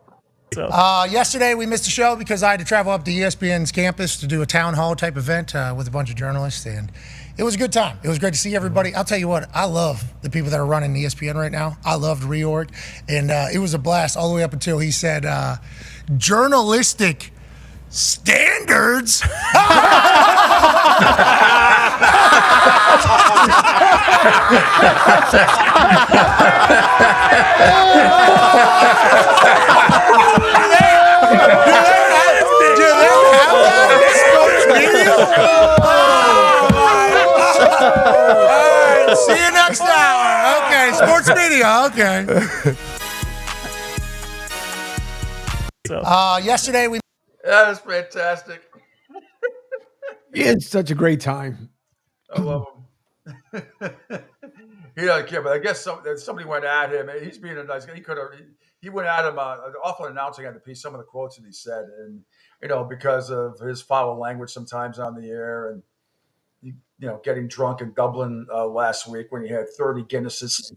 Yesterday we missed the show because I had to travel up to ESPN's campus to do a town hall type event with a bunch of journalists, and it was a good time. It was great to see everybody. I'll tell you what, I love the people that are running ESPN right now. I loved reorg, and it was a blast all the way up until he said journalistic standards. All right, see you next hour. Okay, sports media. Okay. Yesterday we. That is fantastic. It's such a great time. I love him. He doesn't care, but I guess somebody went at him. He's being a nice guy. He went at him awful announcing at the piece some of the quotes that he said, and because of his foul language sometimes on the air, and getting drunk in Dublin last week when he had 30 Guinnesses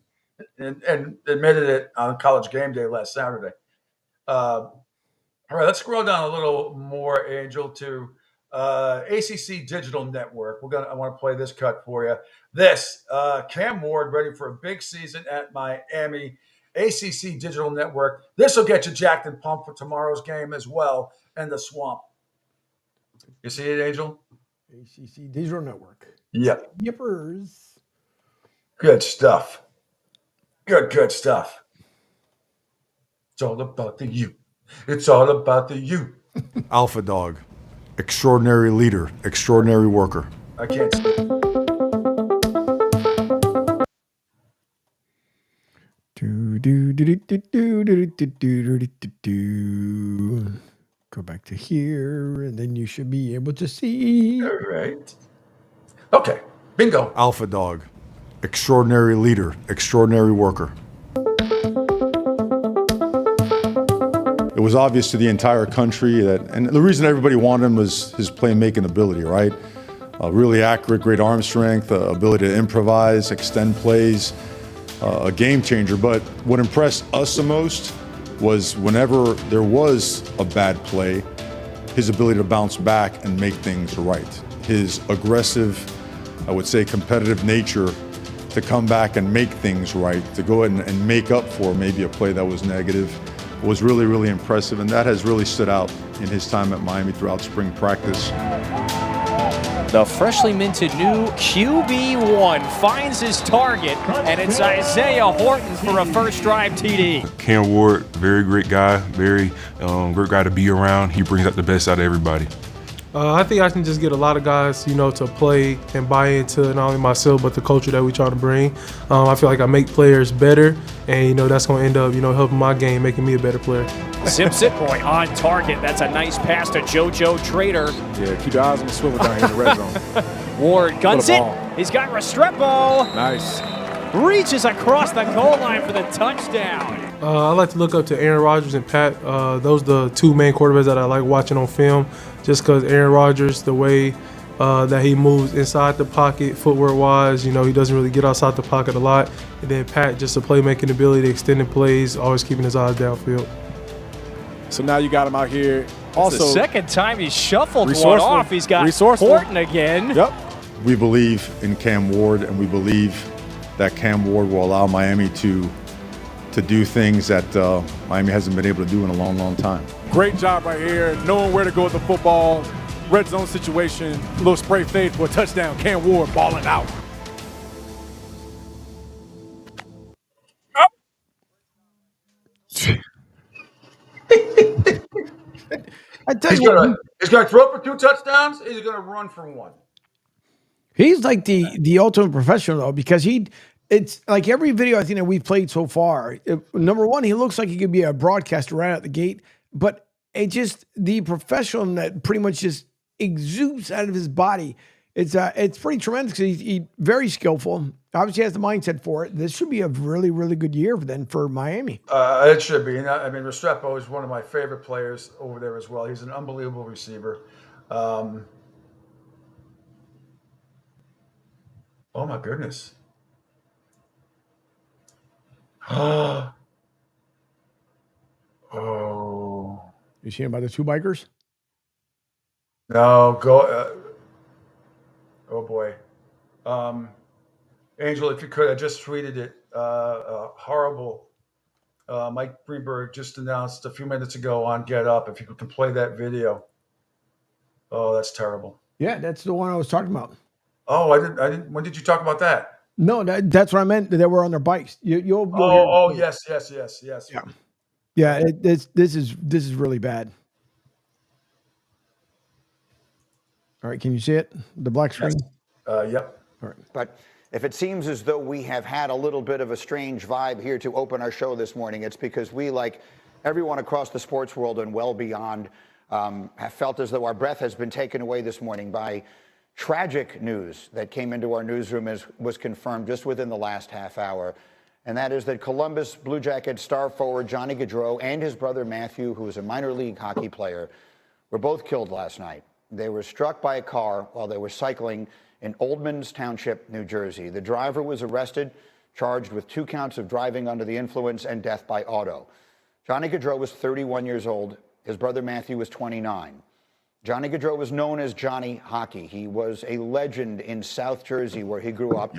and admitted it on College Game Day last Saturday. All right, let's scroll down a little more, Angel, to ACC Digital Network. I want to play this cut for you. This Cam Ward ready for a big season at Miami. ACC Digital Network. This will get you jacked and pumped for tomorrow's game as well, and the Swamp. You see it, Angel? ACC Digital Network. Yep. Yippers. Good stuff. Good stuff. It's all about the you. It's all about the you. Alpha dog. Extraordinary leader. Extraordinary worker. I can't see. Go back to here, and then you should be able to see. All right. Okay. Bingo. Alpha dog. Extraordinary leader. Extraordinary worker. It was obvious to the entire country and the reason everybody wanted him was his playmaking ability, right? Really accurate, great arm strength, ability to improvise, extend plays, a game changer. But what impressed us the most was whenever there was a bad play, his ability to bounce back and make things right. His aggressive, I would say competitive nature to come back and make things right, to go ahead and make up for maybe a play that was negative, was really, really impressive. And that has really stood out in his time at Miami throughout spring practice. The freshly minted new QB1 finds his target, and it's Isaiah Horton for a first drive TD. Cam Ward, very great guy, very great guy to be around. He brings out the best out of everybody. I think I can just get a lot of guys, to play and buy into not only myself, but the culture that we try to bring. I feel like I make players better, and, that's going to end up, helping my game, making me a better player. Simpson boy on target. That's a nice pass to JoJo Trader. Yeah, keep your eyes on the swivel down here in the red zone. Ward guns it. He's got Restrepo. Nice. Reaches across the goal line for the touchdown. I like to look up to Aaron Rodgers and Pat. Those are the two main quarterbacks that I like watching on film, just because Aaron Rodgers, the way that he moves inside the pocket, footwork-wise, he doesn't really get outside the pocket a lot. And then Pat, just the playmaking ability, extending plays, always keeping his eyes downfield. So now you got him out here. Also, the second time he shuffled one off. He's got Horton again. Yep. We believe in Cam Ward, and we believe that Cam Ward will allow Miami to do things that Miami hasn't been able to do in a long, long time. Great job right here, knowing where to go with the football. Red zone situation, a little spray fade for a touchdown. Cam Ward balling out. He's going to throw for 2 touchdowns. He's going to run for 1. He's like the ultimate professional, though, because it's like every video I think that we've played so far. Number one, he looks like he could be a broadcaster right out the gate, but it just the professional that pretty much just exudes out of his body. It's pretty tremendous because he's very skillful. Obviously has the mindset for it. This should be a really, really good year for Miami. It should be. I mean, Restrepo is one of my favorite players over there as well. He's an unbelievable receiver. Oh my goodness. Oh. You seen about the two bikers? No, go. Oh boy. Angel, if you could, I just tweeted it. Horrible. Mike Greenberg just announced a few minutes ago on Get Up. If you can play that video. Oh, that's terrible. Yeah, that's the one I was talking about. Oh, I didn't. When did you talk about that? No, that's what I meant. They were on their bikes. You'll Yes. Yeah. Yeah, this is really bad. All right, can you see it? The black screen? Yep. All right. But if it seems as though we have had a little bit of a strange vibe here to open our show this morning, it's because we, like everyone across the sports world and well beyond, have felt as though our breath has been taken away this morning by tragic news that came into our newsroom as was confirmed just within the last half hour. And that is that Columbus Blue Jackets star forward Johnny Gaudreau and his brother Matthew, who is a minor league hockey player, were both killed last night. They were struck by a car while they were cycling in Oldmans Township, New Jersey. The driver was arrested, charged with 2 counts of driving under the influence and death by auto. Johnny Gaudreau was 31 years old. His brother Matthew was 29. Johnny Gaudreau was known as Johnny Hockey. He was a legend in South Jersey, where he grew up,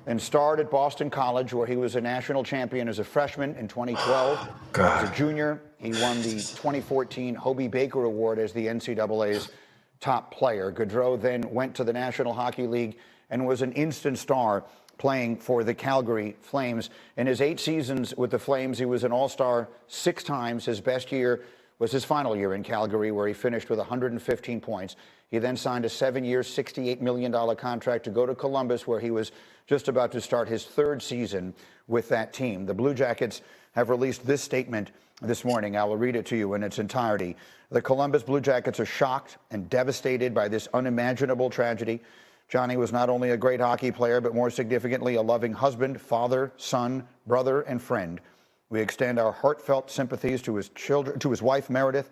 and starred at Boston College, where he was a national champion as a freshman in 2012. As a junior, he won the 2014 Hobie Baker Award as the NCAA's top player. Gaudreau then went to the National Hockey League and was an instant star playing for the Calgary Flames. In his 8 seasons with the Flames, he was an All-Star 6 times. His best year was his final year in Calgary, where he finished with 115 points. He then signed a 7-year, $68 million contract to go to Columbus, where he was just about to start his 3rd season with that team. The Blue Jackets have released this statement this morning. I will read it to you in its entirety. The Columbus Blue Jackets are shocked and devastated by this unimaginable tragedy. Johnny was not only a great hockey player, but more significantly, a loving husband, father, son, brother, and friend. We extend our heartfelt sympathies to his children, to his wife, Meredith,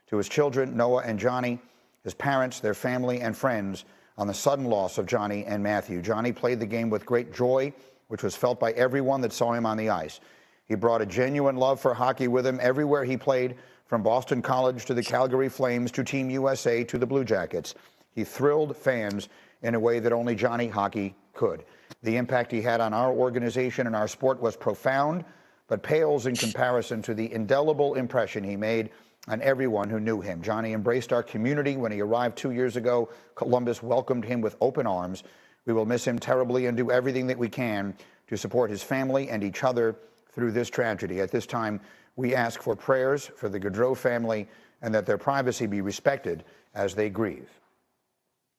to his children, Noah and Johnny, his parents, their family, and friends on the sudden loss of Johnny and Matthew. Johnny played the game with great joy, which was felt by everyone that saw him on the ice. He brought a genuine love for hockey with him everywhere he played, from Boston College to the Calgary Flames to Team USA to the Blue Jackets. He thrilled fans in a way that only Johnny Hockey could. The impact he had on our organization and our sport was profound, but pales in comparison to the indelible impression he made on everyone who knew him. Johnny embraced our community. When he arrived 2 years ago, Columbus welcomed him with open arms. We will miss him terribly and do everything that we can to support his family and each other through this tragedy. At this time, we ask for prayers for the Gaudreau family and that their privacy be respected as they grieve.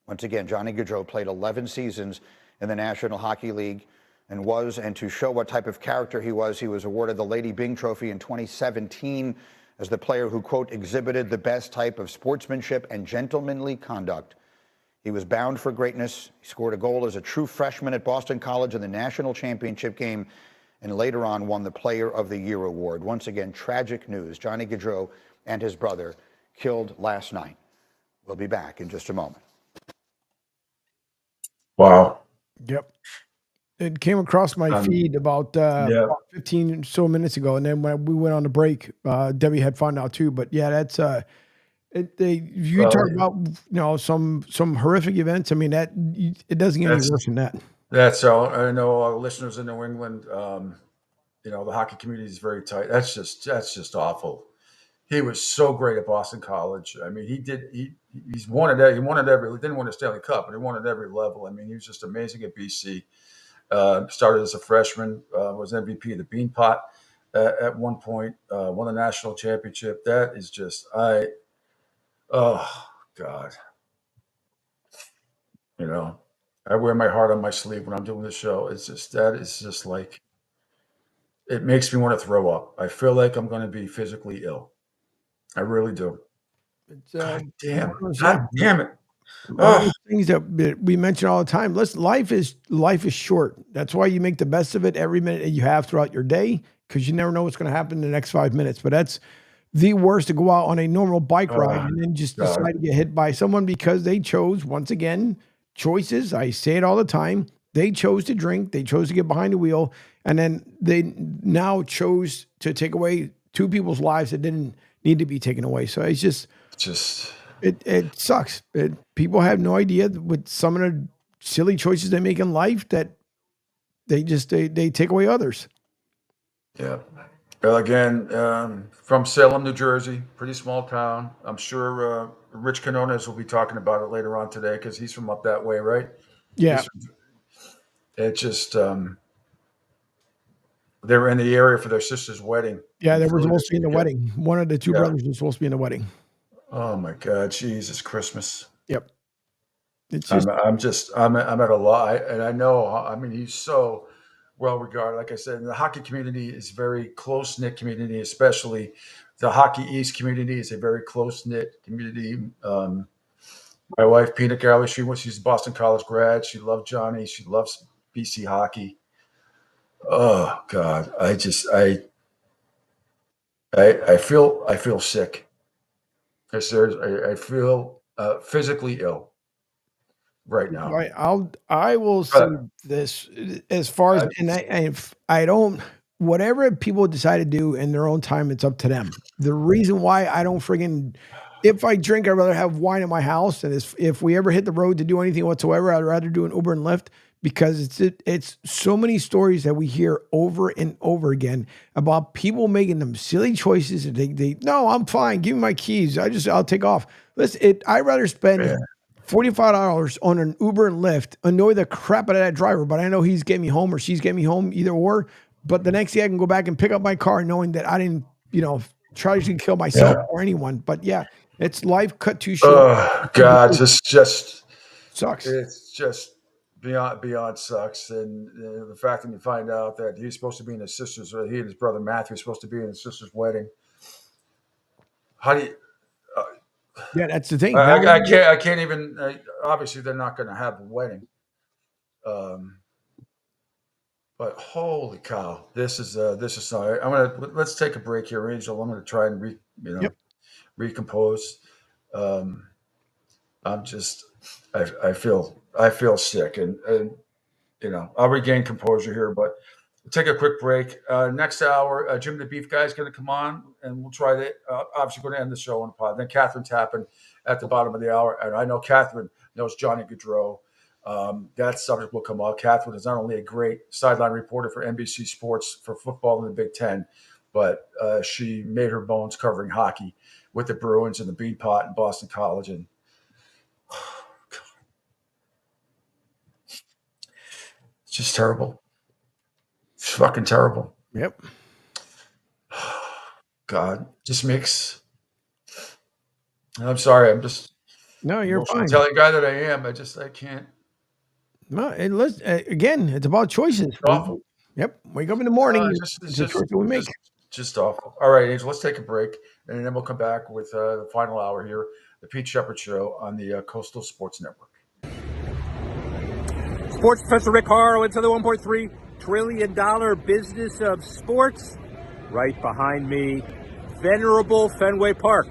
Once again, Johnny Gaudreau played 11 seasons in the National Hockey League and to show what type of character he was awarded the Lady Byng Trophy in 2017 as the player who, quote, exhibited the best type of sportsmanship and gentlemanly conduct. He was bound for greatness. He scored a goal as a true freshman at Boston College in the national championship game, and later on won the Player of the Year award. Once again, tragic news. Johnny Gaudreau and his brother killed last night. We'll be back in just a moment. Wow. Yep. It came across my feed about 15 or so minutes ago, and then when we went on the break, Debbie had found out too. But yeah, that's you talk about some horrific events. I mean, that it doesn't get any worse than that. That's I know our listeners in New England. The hockey community is very tight. That's just awful. He was so great at Boston College. I mean, he's wanted every. He didn't win a Stanley Cup, but he won at every level. I mean, he was just amazing at BC. Started as a freshman, was MVP of the Beanpot at one point, won the national championship. That is just, oh God. I wear my heart on my sleeve when I'm doing the show. It makes me want to throw up. I feel like I'm going to be physically ill. I really do. God damn it. Things that we mention all the time. Listen, life is short. That's why you make the best of it every minute that you have throughout your day, because you never know what's going to happen in the next 5 minutes. But that's the worst, to go out on a normal bike ride and then just decide to get hit by someone because they chose, once again, choices. I say it all the time. They chose to drink. They chose to get behind the wheel, And then they now chose to take away 2 people's lives that didn't need to be taken away. So it's just it sucks. People have no idea with some of the silly choices they make in life that they take away others. Yeah. Again, from Salem, New Jersey, pretty small town. I'm sure Rich Canones will be talking about it later on today because he's from up that way, right? Yeah. It just they were in the area for their sister's wedding. Yeah, they were supposed to be in the wedding. One of the 2 brothers was supposed to be in the wedding. Oh my God, Jesus Christmas. Yep. It's just, I'm at a loss, and I know. I mean, he's so well regarded. Like I said, the hockey community is a very close knit community, especially the Hockey East community is a very close knit community. My wife, Pina Galley, she's a Boston College grad. She loved Johnny. She loves BC hockey. Oh God, I feel sick. I feel physically ill right now. I will say this as far as, if I don't, whatever people decide to do in their own time, it's up to them. The reason why I don't if I drink, I'd rather have wine in my house. And if we ever hit the road to do anything whatsoever, I'd rather do an Uber and Lyft, because it's so many stories that we hear over and over again about people making them silly choices. And no, I'm fine. Give me my keys. I'll take off. Listen, I'd rather spend $45 on an Uber and Lyft, annoy the crap out of that driver, but I know he's getting me home or she's getting me home, either or. But the next day I can go back and pick up my car knowing that I didn't, try to kill myself or anyone. But yeah, it's life cut too short. Oh God, just sucks. It's just beyond sucks. And the fact that you find out that he's supposed to be in his sister's, or he and his brother Matthew are supposed to be in his sister's wedding. How do you? Yeah, that's the thing. I can't even. Obviously, they're not going to have a wedding. But holy cow, this is sorry. Let's take a break here, Angel. I'm gonna try and recompose. I feel sick, and I'll regain composure here, but we'll take a quick break. Next hour, Jim the Beef Guy is going to come on, and we'll try to obviously going to end the show on the pod. Then Catherine Tappan at the bottom of the hour, and I know Catherine knows Johnny Gaudreau. That subject will come up. Catherine is not only a great sideline reporter for NBC Sports for football in the Big Ten, but she made her bones covering hockey with the Bruins and the Beanpot and Boston College. And it's just terrible. It's fucking terrible. Yep. God, just makes. I'm sorry. I'm just. No, you're fine. Telling guy that I am. I can't. No, again, it's about choices. It's awful. Yep. Wake up in the morning. It's the choice that we make. Just awful. All right, Angel, let's take a break, and then we'll come back with the final hour here, the Pete Shepard Show on the Coastal Sports Network. Sports Professor Rick Horrow into the $1.3 trillion business of sports. Right behind me, venerable Fenway Park.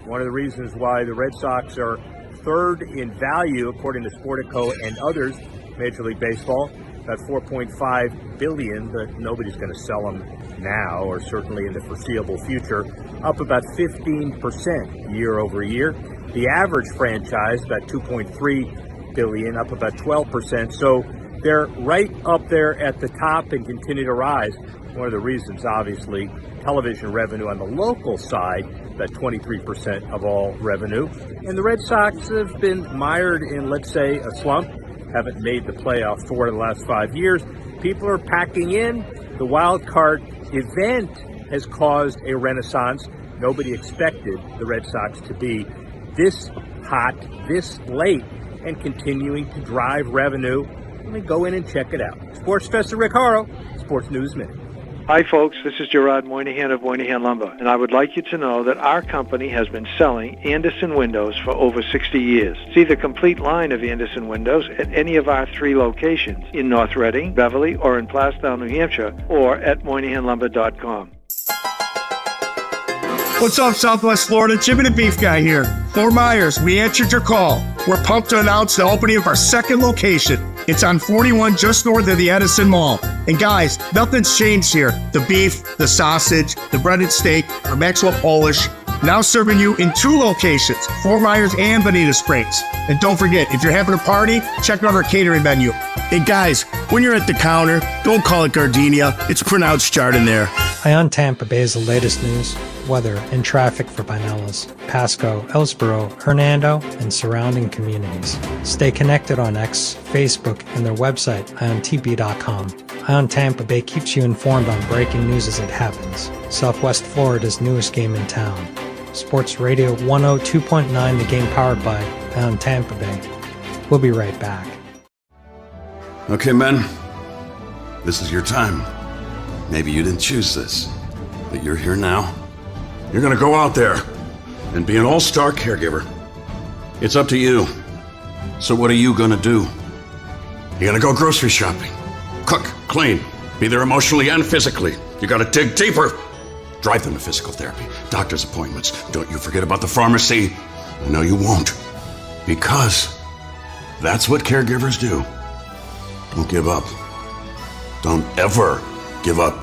One of the reasons why the Red Sox are third in value, according to Sportico and others, Major League Baseball, about $4.5 billion, but nobody's going to sell them now, or certainly in the foreseeable future, up about 15% year over year. The average franchise, about $2.3 billion, up about 12%. So they're right up there at the top and continue to rise. One of the reasons, obviously, television revenue on the local side, about 23% of all revenue. And the Red Sox have been mired in, let's say, a slump, haven't made the playoffs 4 of the last 5 years. People are packing in. The wild card event has caused a renaissance. Nobody expected the Red Sox to be this hot, this late, and continuing to drive revenue. Let me go in and check it out. Sports Professor Rick Horrow, Sports News Minute. Hi, folks. This is Gerard Moynihan of Moynihan Lumber, and I would like you to know that our company has been selling Andersen windows for over 60 years. See the complete line of Andersen windows at any of our 3 locations in North Reading, Beverly, or in Plastown, New Hampshire, or at MoynihanLumber.com. What's up, Southwest Florida? Jimmy the Beef Guy here. Fort Myers, we answered your call. We're pumped to announce the opening of our 2nd location. It's on 41 just north of the Edison Mall. And guys, nothing's changed here. The beef, the sausage, the breaded steak from Maxwell Polish. Now serving you in 2 locations, Fort Myers and Bonita Springs. And don't forget, if you're having a party, check out our catering menu. Hey guys, when you're at the counter, don't call it Gardenia. It's pronounced Chardonnay. Ion Tampa Bay is the latest news, weather, and traffic for Pinellas, Pasco, Ellsboro, Hernando, and surrounding communities. Stay connected on X, Facebook, and their website, iontp.com. Ion Tampa Bay keeps you informed on breaking news as it happens. Southwest Florida's newest game in town. Sports Radio 102.9, the game powered by Ion Tampa Bay. We'll be right back. Okay, men, this is your time. Maybe you didn't choose this, but you're here now. You're gonna go out there and be an all-star caregiver. It's up to you. So what are you gonna do? You're gonna go grocery shopping, cook, clean, be there emotionally and physically. You gotta dig deeper. Drive them to physical therapy, doctor's appointments. Don't you forget about the pharmacy. I know you won't, because that's what caregivers do. Don't give up. Don't ever give up.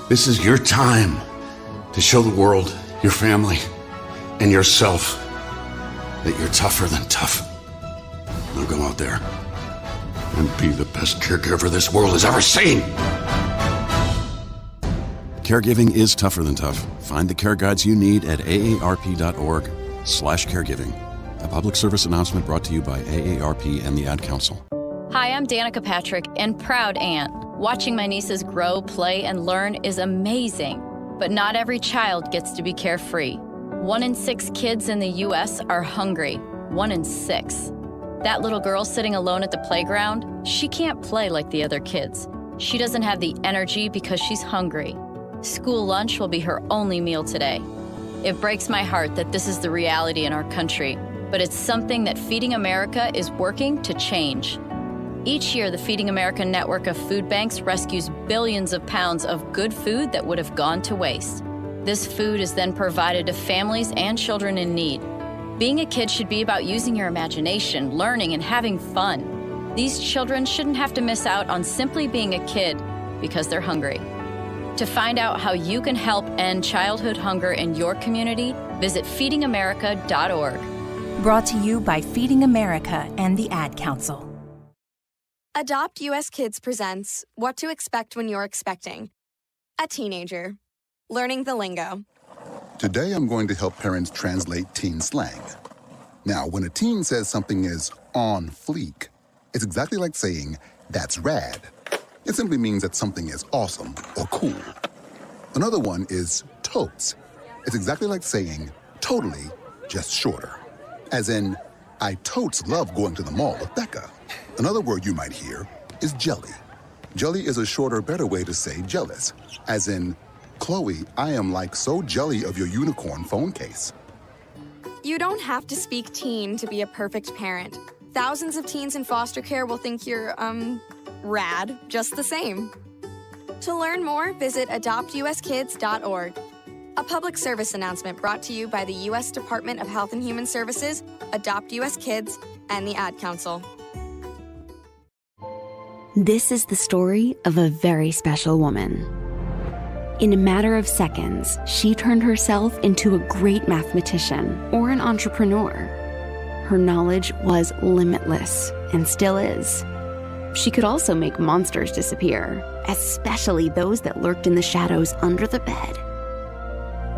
This is your time to show the world, your family, and yourself that you're tougher than tough. Now go out there and be the best caregiver this world has ever seen. Caregiving is tougher than tough. Find the care guides you need at aarp.org/caregiving. A public service announcement brought to you by AARP and the Ad Council. Hi, I'm Danica Patrick and proud aunt. Watching my nieces grow, play, and learn is amazing. But not every child gets to be carefree. 1 in 6 kids in the U.S. are hungry. 1 in 6. That little girl sitting alone at the playground, she can't play like the other kids. She doesn't have the energy because she's hungry. School lunch will be her only meal today. It breaks my heart that this is the reality in our country, but it's something that Feeding America is working to change. Each year, the Feeding America network of food banks rescues billions of pounds of good food that would have gone to waste. This food is then provided to families and children in need. Being a kid should be about using your imagination, learning, and having fun. These children shouldn't have to miss out on simply being a kid because they're hungry. To find out how you can help end childhood hunger in your community, visit feedingamerica.org. Brought to you by Feeding America and the Ad Council. Adopt US Kids presents What to Expect When You're Expecting. A teenager. Learning the lingo. Today I'm going to help parents translate teen slang. Now, when a teen says something is on fleek, it's exactly like saying, that's rad. It simply means that something is awesome or cool. Another one is totes. It's exactly like saying, totally, just shorter. As in, I totes love going to the mall with Becca. Another word you might hear is jelly. Jelly is a shorter, better way to say jealous. As in, Chloe, I am like so jelly of your unicorn phone case. You don't have to speak teen to be a perfect parent. Thousands of teens in foster care will think you're, rad just the same. To learn more, visit adoptuskids.org. A public service announcement brought to you by the U.S. Department of Health and Human Services, Adopt U.S. Kids, and the Ad Council. This is the story of a very special woman. In a matter of seconds, she turned herself into a great mathematician or an entrepreneur. Her knowledge was limitless and still is. She could also make monsters disappear, especially those that lurked in the shadows under the bed.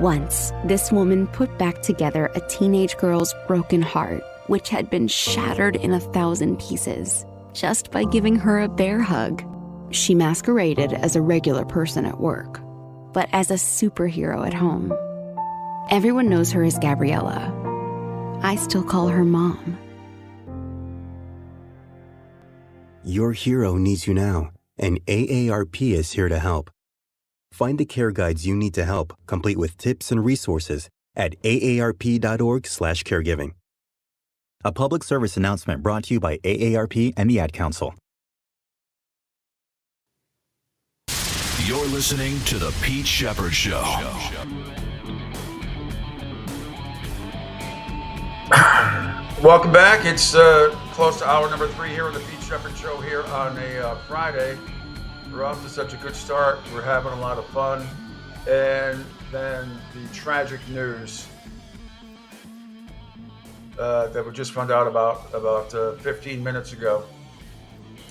Once, this woman put back together a teenage girl's broken heart, which had been shattered in 1,000 pieces, just by giving her a bear hug. She masqueraded as a regular person at work, but as a superhero at home. Everyone knows her as Gabriella. I still call her Mom. Your hero needs you now, and AARP is here to help. Find the care guides you need to help, complete with tips and resources at aarp.org/caregiving. A public service announcement brought to you by AARP and the Ad Council. You're listening to The Pete Shepard Show. Welcome back. It's close to hour number 3 here on the Pete Shepherd Show here on a Friday. We're off to such a good start. We're having a lot of fun. And then the tragic news that we just found out about 15 minutes ago.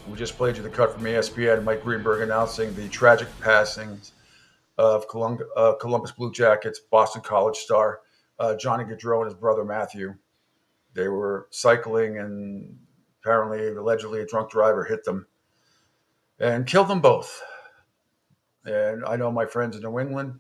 We just played you the cut from ESPN. Mike Greenberg announcing the tragic passing of Columbus Blue Jackets Boston College star Johnny Gaudreau and his brother Matthew. They were cycling and allegedly a drunk driver hit them and killed them both. And I know my friends in New England,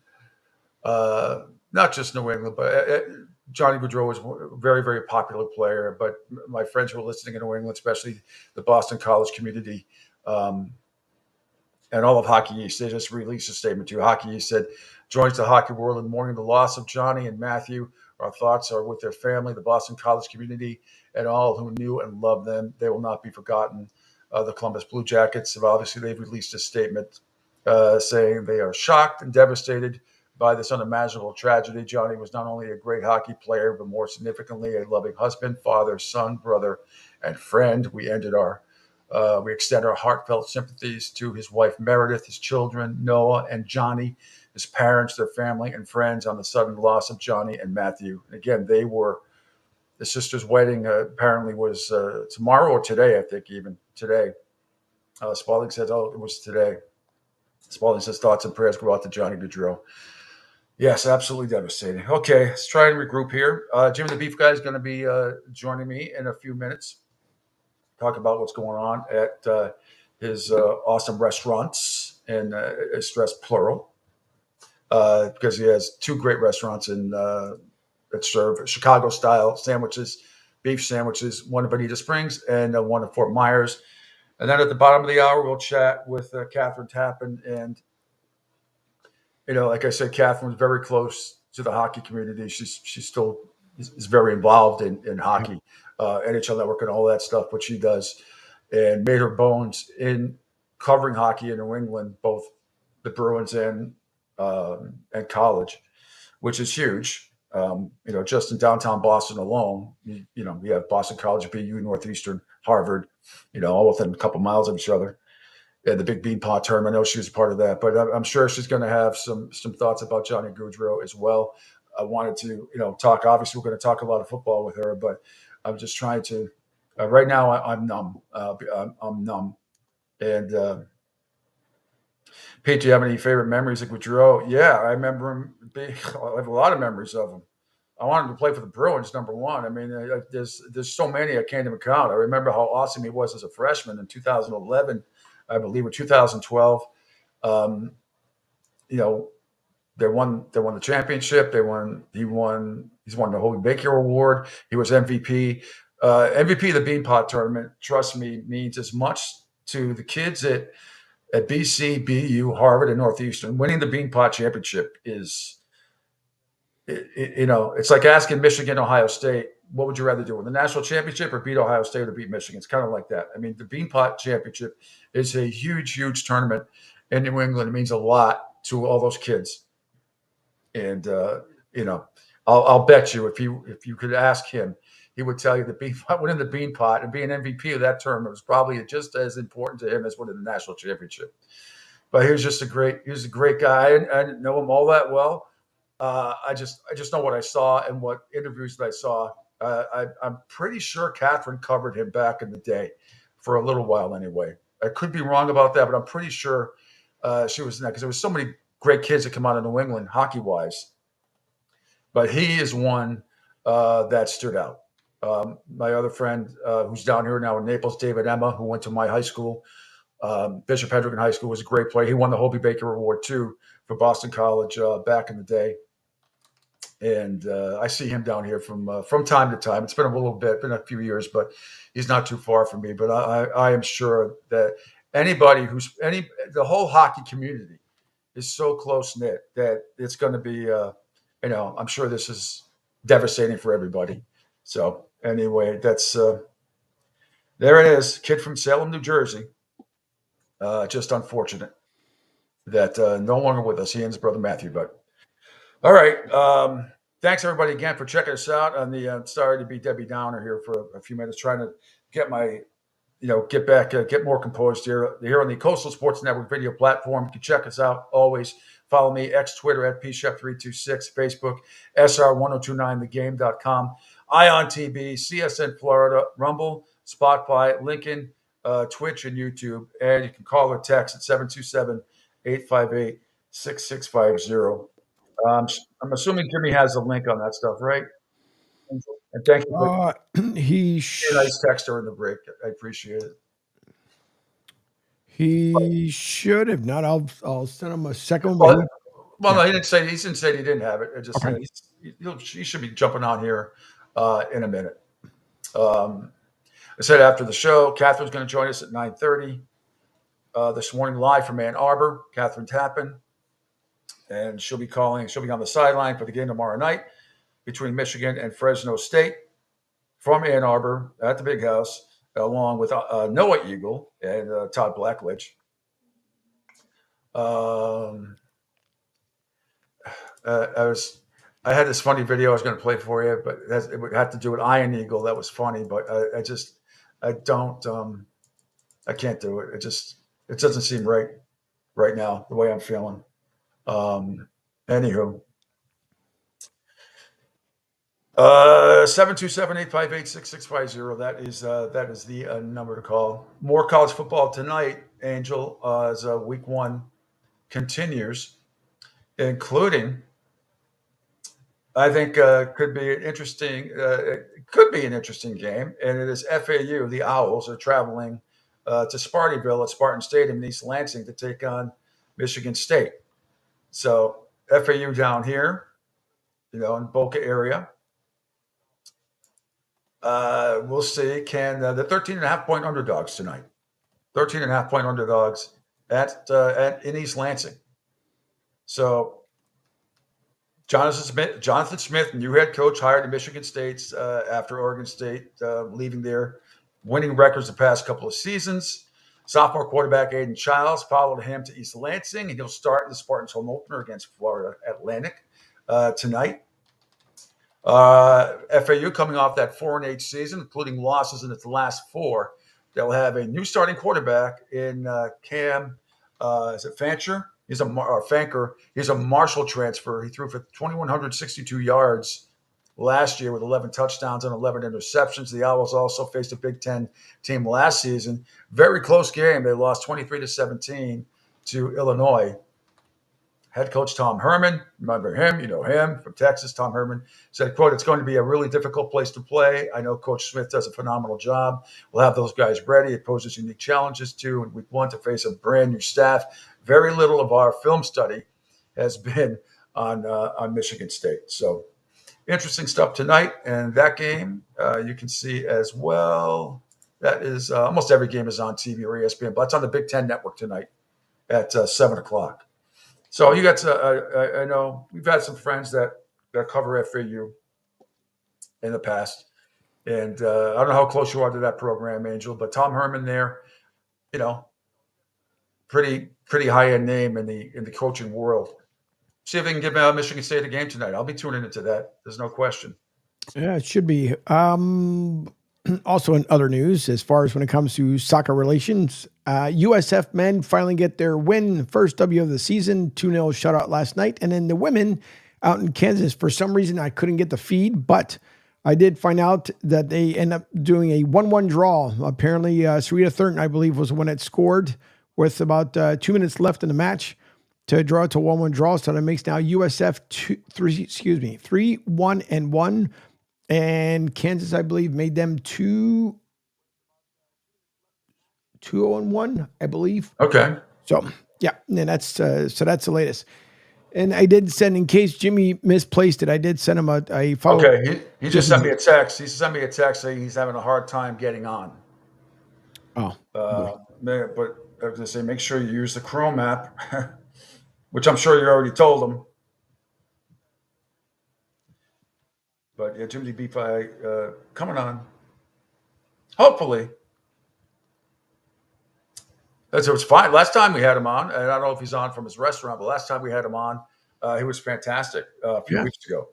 not just New England, but Johnny Gaudreau was a very, very popular player. But my friends who are listening in New England, especially the Boston College community, and all of Hockey East, they just released a statement to Hockey East said, joins the hockey world in mourning the loss of Johnny and Matthew. Our thoughts are with their family, the Boston College community, and all who knew and loved them. They will not be forgotten. The Columbus Blue Jackets they've released a statement saying they are shocked and devastated by this unimaginable tragedy. Johnny was not only a great hockey player, but more significantly, a loving husband, father, son, brother, and friend. We extend our heartfelt sympathies to his wife, Meredith, his children, Noah and Johnny, his parents, their family, and friends on the sudden loss of Johnny and Matthew. Again, the sister's wedding apparently was tomorrow or today, I think even today. Spalding says, it was today. Spalding says thoughts and prayers go out to Johnny Gaudreau. Yes, absolutely devastating. Okay, let's try and regroup here. Jimmy the Beef Guy is going to be joining me in a few minutes. Talk about what's going on at his awesome restaurants, and stress plural, because he has 2 great restaurants that serve Chicago-style sandwiches, beef sandwiches, one in Bonita Springs and one in Fort Myers. And then at the bottom of the hour, we'll chat with Catherine Tappan. And, like I said, Catherine was very close to the hockey community. She still is very involved in hockey, NHL Network and all that stuff, what she does, and made her bones in covering hockey in New England, both the Bruins and college, which is huge. Just in downtown Boston alone, we have Boston College, BU, Northeastern, Harvard, all within a couple miles of each other. And the Big Bean Pot tournament, I know she was a part of that, but I'm sure she's going to have some thoughts about Johnny Gaudreau as well. I wanted to, talk. Obviously, we're going to talk a lot of football with her, but I'm just trying to. Right now, I'm numb. I'm numb. And Pete, do you have any favorite memories of Gaudreau? Yeah, I remember him. I have a lot of memories of him. I wanted him to play for the Bruins, number one. I mean, there's so many I can't even count. I remember how awesome he was as a freshman in 2011, I believe, or 2012. They won the championship. He's won the Hobey Baker Award. He was MVP. MVP of the Beanpot tournament, trust me, means as much to the kids at BC, BU, Harvard, and Northeastern. Winning the Beanpot championship is, it's like asking Michigan, Ohio State, what would you rather do, win the national championship or beat Ohio State or beat Michigan? It's kind of like that. I mean, the Beanpot championship is a huge, huge tournament in New England. It means a lot to all those kids. And, I'll bet you if you could ask him, he would tell you that winning the Beanpot and being MVP of that tournament was probably just as important to him as winning the national championship. But he was a great guy. I didn't know him all that well. I just know what I saw and what interviews that I saw. I'm pretty sure Catherine covered him back in the day for a little while anyway. I could be wrong about that, but I'm pretty sure she was in that because there was so many great kids that come out of New England hockey-wise. But he is one that stood out. My other friend who's down here now in Naples, David Emma, who went to my high school, Bishop Hendricken High School, was a great player. He won the Hobey Baker Award, too, for Boston College back in the day. And I see him down here from time to time. It's been been a few years, but he's not too far from me. But I am sure that the whole hockey community is so close-knit that it's going to be, I'm sure this is devastating for everybody. So anyway, that's there it is. Kid from Salem, New Jersey. Just unfortunate that no longer with us. He and his brother Matthew. But all right, thanks everybody again for checking us out on the. Sorry to be Debbie Downer here for a few minutes, trying to get my, get back, get more composed here on the Coastal Sports Network video platform. You can check us out always. Follow me, Twitter at pshep326, Facebook, sr1029thegame.com, Ion TV, CSN Florida, Rumble, Spotify, Lincoln, Twitch, and YouTube. And you can call or text at 727-858-6650. I'm assuming Jimmy has a link on that stuff, right? And thank you for He a nice texter in the break. I appreciate it. He should. If not, I'll send him a second one. No, he didn't say he didn't have it. It just he should be jumping on here in a minute. I said after the show, Catherine's going to join us at 9:30 this morning live from Ann Arbor. Catherine Tappan, and she'll be on the sideline for the game tomorrow night between Michigan and Fresno State from Ann Arbor at the Big House, along with Noah Eagle and Todd Blackledge. I had this funny video I was going to play for you, but it would have to do with Iron Eagle. That was funny, but I can't do it. It doesn't seem right now, the way I'm feeling. Anywho, 727-858-6650. That is the number to call. More college football tonight, Angel, as week 1 continues, including, I think, could be an interesting game, and it is FAU. The Owls are traveling to Spartyville at Spartan Stadium in East Lansing to take on Michigan State. So FAU down here, in Boca area. We'll see. Can the 13.5-point underdogs tonight? 13.5-point underdogs in East Lansing. So Jonathan Smith, new head coach, hired at Michigan State after Oregon State leaving there, winning records the past couple of seasons. Sophomore quarterback Aiden Childs followed him to East Lansing, and he'll start in the Spartans' home opener against Florida Atlantic tonight. FAU coming off that 4-8 season, including losses in its last 4. They'll have a new starting quarterback in Cam. Is it Fancher? He's a Fanker. He's a Marshall transfer. He threw for 2,162 yards last year with 11 touchdowns and 11 interceptions. The Owls also faced a Big Ten team last season. Very close game. They lost 23-17 to Illinois. Head coach Tom Herman, remember him, you know him, from Texas. Tom Herman said, quote, "It's going to be a really difficult place to play. I know Coach Smith does a phenomenal job. We'll have those guys ready. It poses unique challenges, too, in week 1 to face a brand new staff. Very little of our film study has been on Michigan State." So interesting stuff tonight. And that game you can see as well. That is almost every game is on TV or ESPN, but it's on the Big Ten Network tonight at 7 o'clock. So you got I know we've had some friends that cover FAU in the past. And I don't know how close you are to that program, Angel, but Tom Herman there, pretty high-end name in the coaching world. See if they can give Michigan State a game tonight. I'll be tuning into that. There's no question. Yeah, it should be. Also in other news, as far as when it comes to soccer relations, USF men finally get their win, first W of the season, 2-0 shutout last night. And then the women out in Kansas, for some reason I couldn't get the feed, but I did find out that they end up doing a 1-1 draw. Apparently, Sarita Thurton, I believe, was the one that scored with about 2 minutes left in the match to draw it to 1-1 draw. So that makes now USF 3-1-1. And Kansas, I believe, made them 2-0-1, I believe. Okay. So yeah, and that's the latest. And I did send, in case Jimmy misplaced it, I did send him a follow. Okay, he just sent me a text. He sent me a text saying he's having a hard time getting on. Oh. But I was going to say, make sure you use the Chrome app, which I'm sure you already told him. But yeah, Jimmy B. Coming on. Hopefully. It was fine. Last time we had him on, and I don't know if he's on from his restaurant, but last time we had him on, he was fantastic a few weeks ago.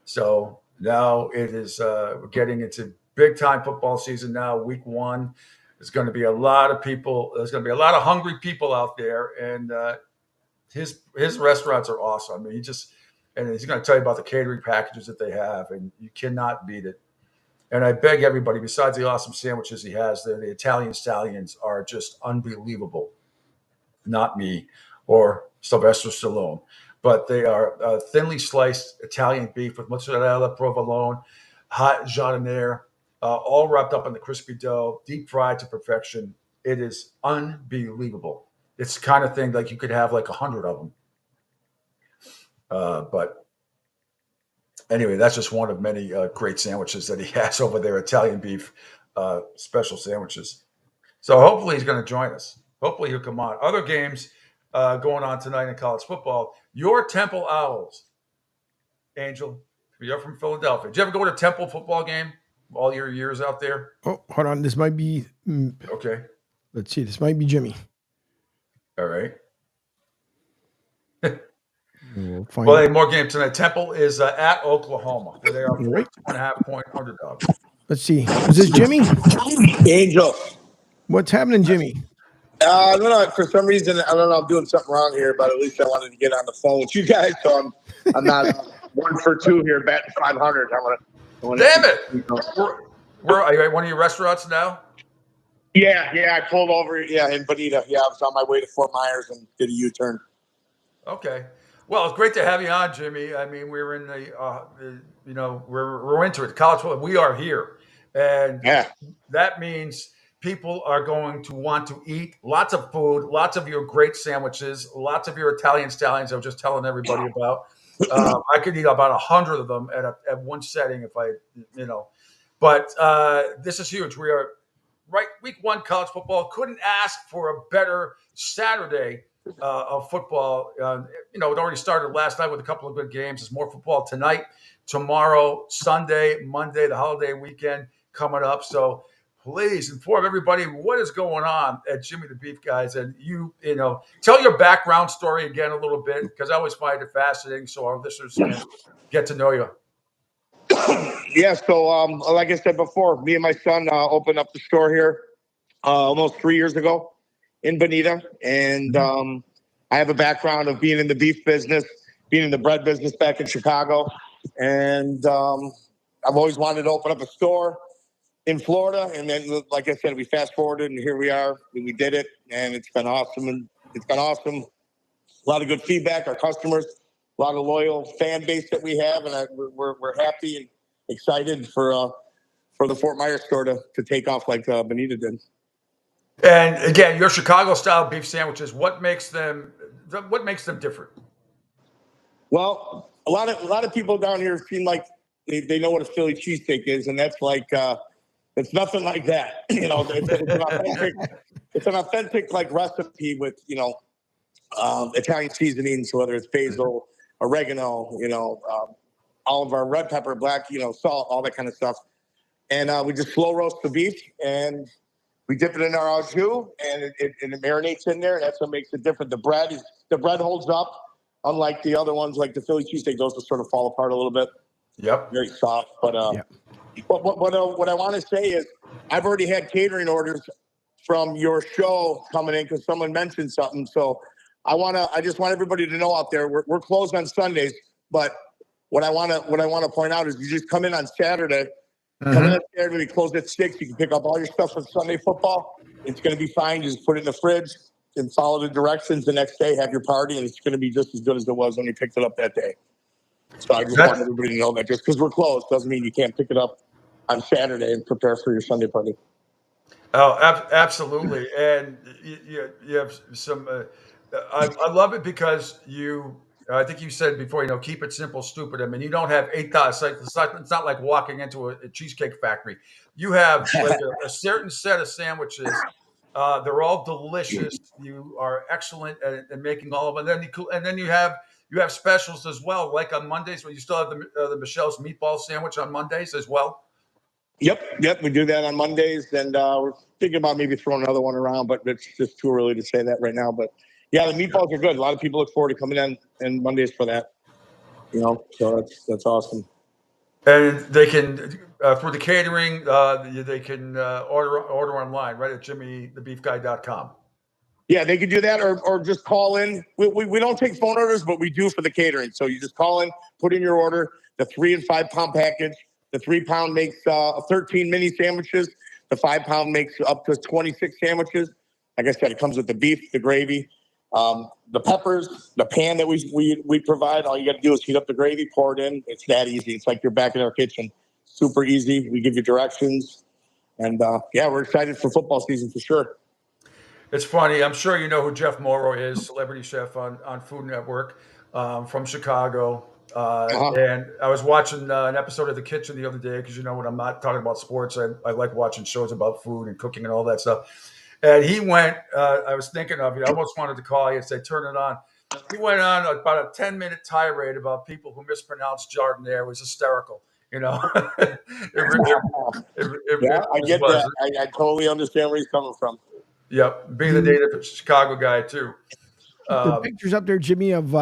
So now it is we're getting into big time football season now. Week 1, there's going to be a lot of people. There's going to be a lot of hungry people out there, and his restaurants are awesome. I mean, and he's going to tell you about the catering packages that they have, and you cannot beat it. And I beg everybody, besides the awesome sandwiches he has, the Italian Stallions are just unbelievable. Not me or Sylvester Stallone, but they are thinly sliced Italian beef with mozzarella, provolone, hot giardiniera, all wrapped up in the crispy dough, deep fried to perfection. It is unbelievable. It's the kind of thing like you could have like 100 of them. But anyway, that's just one of many great sandwiches that he has over there, Italian beef special sandwiches. So hopefully he's going to join us. Hopefully he'll come on. Other games going on tonight in college football. Your Temple Owls, Angel, you're from Philadelphia. Did you ever go to a Temple football game all your years out there? Oh, hold on. This might be. Okay. Let's see. This might be Jimmy. All right. We'll find Well, more games tonight. Temple is at Oklahoma. They are 2.5-point underdog. Let's see. Is this Jimmy? Angel. What's happening, Jimmy? I don't know. For some reason, I don't know. I'm doing something wrong here, but at least I wanted to get on the phone with you guys. So I'm not 1 for 2 here, betting 500. Damn it! Where are you at one of your restaurants now? Yeah. I pulled over. Yeah, in Bonita. Yeah, I was on my way to Fort Myers and did a U-turn. Okay. Well, it's great to have you on, Jimmy. I mean, we're in we're into it. College football. We are here, and that means people are going to want to eat lots of food, lots of your great sandwiches, lots of your Italian Stallions. I was just telling everybody about. I could eat about 100 of them at one setting if I. But this is huge. We are right. Week 1 college football. Couldn't ask for a better Saturday of football. It already started last night with a couple of good games. There's more football tonight, tomorrow, Sunday, Monday, the holiday weekend coming up. So please inform everybody what is going on at Jimmy the Beef Guys. And tell your background story again a little bit, because I always find it fascinating so our listeners can get to know you. Yeah, so like I said before, me and my son opened up the store here almost 3 years ago in Bonita. And I have a background of being in the beef business, being in the bread business back in Chicago. And I've always wanted to open up a store in Florida. And then, like I said, we fast forwarded and here we are. And we did it. And it's been awesome. A lot of good feedback. Our customers, a lot of loyal fan base that we have. And we're happy and excited for the Fort Myers store to take off like Bonita did. And again, your Chicago-style beef sandwiches. What makes them different? Well, a lot of people down here seem like they know what a Philly cheesesteak is, and that's like it's nothing like that. It's an authentic like recipe with Italian seasonings, whether it's basil, oregano, all of our red pepper, black, salt, all that kind of stuff, and we just slow roast the beef and we dip it in our au jus, and it marinates in there, and that's what makes it different. The bread holds up, unlike the other ones, like the Philly cheesesteak. Those will sort of fall apart a little bit. Yep. Very soft. But what I want to say is, I've already had catering orders from your show coming in because someone mentioned something. So I just want everybody to know out there, we're closed on Sundays, but what I want to point out is you just come in on Saturday. Come in Saturday, we close at 6. You can pick up all your stuff for Sunday football. It's going to be fine. You just put it in the fridge and follow the directions the next day, have your party, and it's going to be just as good as it was when you picked it up that day. So I just want everybody to know that just because we're closed doesn't mean you can't pick it up on Saturday and prepare for your Sunday party. Oh, absolutely. And you have some I love it because I think you said before, keep it simple, stupid. I mean, you don't have 8,000. It's not like walking into a cheesecake factory. You have like a certain set of sandwiches. They're all delicious. You are excellent at making all of them. And then you have specials as well, like on Mondays, where you still have the Michelle's meatball sandwich on Mondays as well. Yep, we do that on Mondays, and we're thinking about maybe throwing another one around, but it's just too early to say that right now. But yeah, the meatballs are good. A lot of people look forward to coming in on Mondays for that. So that's awesome. And they can for the catering, they can order online, right, at jimmythebeefguy.com. Yeah, they could do that or just call in. We don't take phone orders, but we do for the catering. So you just call in, put in your order, the 3 and 5 pound package. The 3 pound makes 13 mini sandwiches. The 5 pound makes up to 26 sandwiches. Like I said, it comes with the beef, the gravy, the peppers, the pan that we provide. All you got to do is heat up the gravy, pour it in. It's that easy. It's like you're back in our kitchen. Super easy. We give you directions. And, we're excited for football season for sure. It's funny. I'm sure you know who Jeff Morrow is, celebrity chef on Food Network from Chicago. And I was watching an episode of The Kitchen the other day because, when I'm not talking about sports, I like watching shows about food and cooking and all that stuff. And he went, I was thinking of you. I almost wanted to call you and say, turn it on. He went on about a 10-minute tirade about people who mispronounce Jardinere. It was hysterical. I get that. I totally understand where he's coming from. Yep, being the native Chicago guy too. The pictures up there, Jimmy, of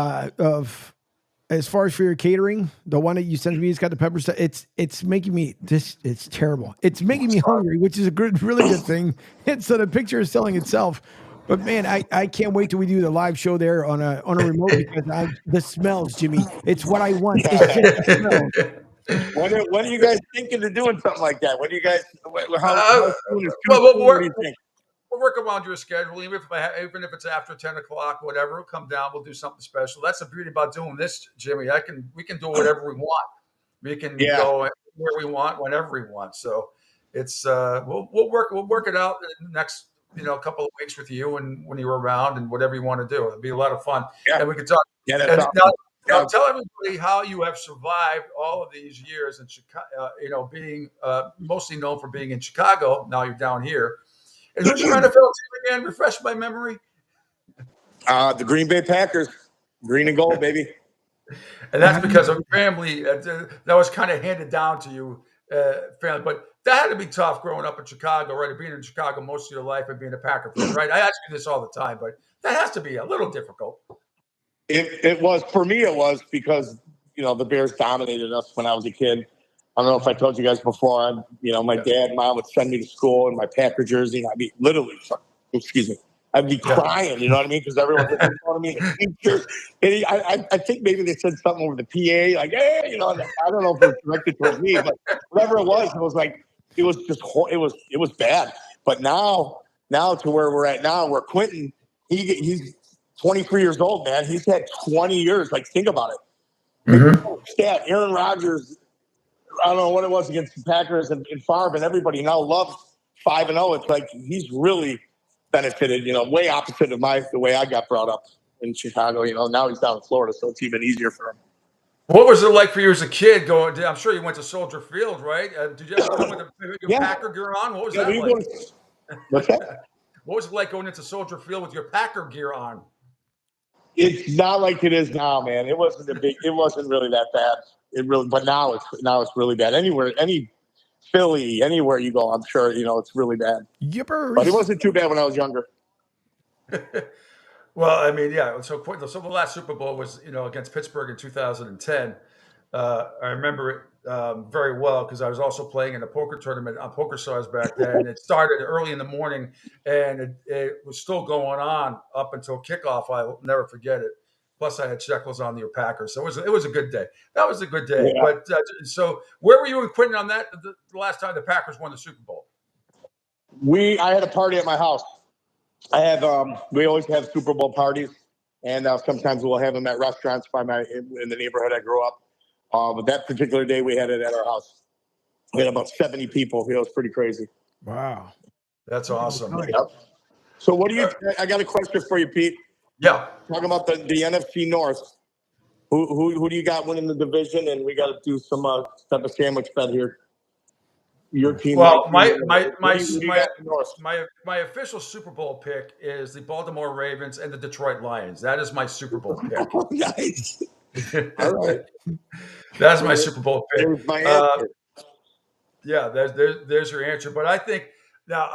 as far as for your catering, the one that you sent me, it's got the pepper stuff. It's making me it's terrible. It's making me hungry, which is a really good thing. And so the picture is selling itself. But man, I can't wait till we do the live show there on a remote because the smells, Jimmy. It's what I want. It's just the smells. When are you guys thinking of doing something like that? When do you guys? How soon is what do you think? We'll work around your schedule, even if it's after 10 o'clock, whatever. We'll come down. We'll do something special. That's the beauty about doing this, Jimmy. We can do whatever we want. We can go where we want, whenever we want. So it's we'll work it out in the next couple of weeks with you and when you're around and whatever you want to do. It'll be a lot of fun. Yeah. And we can talk. Yeah, now tell everybody how you have survived all of these years in Chicago. Being mostly known for being in Chicago. Now you're down here. And who's your NFL team again? Refresh my memory. The Green Bay Packers, green and gold, baby. And that's because of family. That was kind of handed down to you, family. But that had to be tough growing up in Chicago, right? Being in Chicago most of your life and being a Packer fan, right? I ask you this all the time, but that has to be a little difficult. It was for me. It was because the Bears dominated us when I was a kid. I don't know if I told you guys before. My dad and mom would send me to school in my Packer jersey. And I'd be literally, I'd be crying. You know what I mean? Because everyone was in front of me. And I think maybe they said something over the PA, like, hey, I don't know if it was directed towards me, but whatever it was like, it was just, it was bad. But now to where we're at now, where Quentin, he's 23 years old, man. He's had 20 years. Like, think about it. Mm-hmm. Stat, Aaron Rodgers, I don't know what it was against the Packers and Favre, and everybody now loves 5-0. It's like he's really benefited, way opposite of the way I got brought up in Chicago. Now he's down in Florida, so it's even easier for him. What was it like for you as a kid going? I'm sure you went to Soldier Field, right? Did you ever go with your Packer gear on? What was that like? What's that? What was it like going into Soldier Field with your Packer gear on? It's not like it is now, man. It wasn't really that bad. But now it's really bad. Any Philly, anywhere you go, I'm sure it's really bad. Yippers. But it wasn't too bad when I was younger. Well, I mean, yeah. So the last Super Bowl was against Pittsburgh in 2010. I remember it very well because I was also playing in a poker tournament on PokerStars back then. It started early in the morning, and it was still going on up until kickoff. I will never forget it. Plus, I had shekels on your Packers, so it was a good day. That was a good day. Yeah. But so, where were you and Quentin on that the last time the Packers won the Super Bowl? I had a party at my house. We always have Super Bowl parties, and sometimes we'll have them at restaurants in the neighborhood I grew up. But that particular day, we had it at our house. We had about 70 people. It was pretty crazy. Wow, that's awesome. Yep. So, I got a question for you, Pete. Yeah. Talking about the NFC North. Who do you got winning the division? And we got to do some type of sandwich bet here. Your team. Well, my official Super Bowl pick is the Baltimore Ravens and the Detroit Lions. That is my Super Bowl pick. Oh, nice. All right. That's my Super Bowl pick. There's my answer. Yeah, there's your answer. But I think now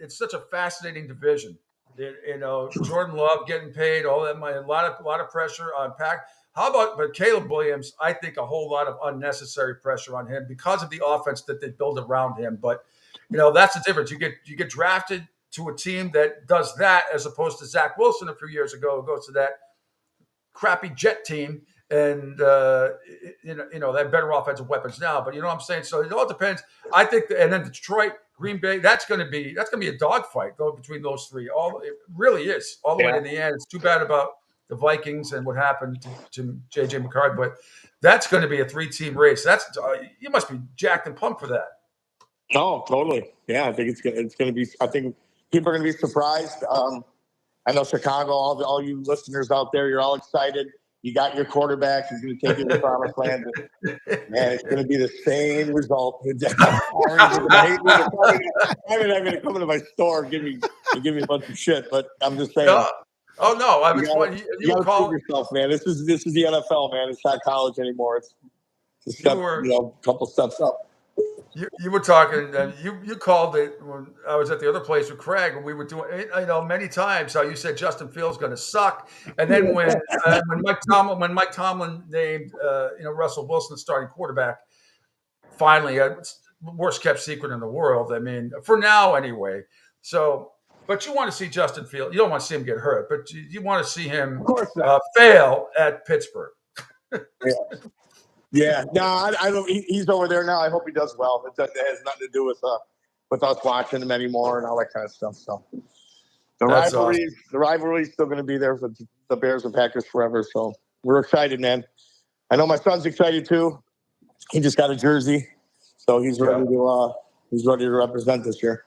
it's such a fascinating division. Jordan Love getting paid, all that money, a lot of pressure on Pack. How about, but Caleb Williams, I think a whole lot of unnecessary pressure on him because of the offense that they build around him. But, that's the difference. You get drafted to a team that does that as opposed to Zach Wilson a few years ago, who goes to that crappy Jet team and, they have better offensive weapons now. But you know what I'm saying? So it all depends. I think, and then Detroit, Green Bay, that's going to be a dogfight between those three. It really is all the way to the end. It's too bad about the Vikings and what happened to J.J. McCarthy, but that's going to be a 3-team race. That's you must be jacked and pumped for that. No, totally. Yeah, I think it's going to be. I think people are going to be surprised. I know Chicago, all you listeners out there, you're all excited. You got your quarterback. He's going to take you to the promised land. Man, it's going to be the same result. I'm going to come into my store and give me a bunch of shit, but I'm just saying. Oh no! You gotta prove yourself, man. This is the NFL, man. It's not college anymore. It's a step, a couple steps up. You were talking. You called it when I was at the other place with Craig, and we were doing. Many times how you said Justin Fields going to suck, and then when Mike Tomlin named Russell Wilson starting quarterback, finally, worst kept secret in the world. I mean, for now anyway. So. But you want to see Justin Fields. You don't want to see him get hurt, but you want to see him fail at Pittsburgh. Yeah. No, I don't. He's over there now. I hope he does well. It has nothing to do with us watching him anymore and all that kind of stuff. So the rivalry is still going to be there for the Bears and Packers forever. So we're excited, man. I know my son's excited too. He just got a jersey, so he's ready to represent this year.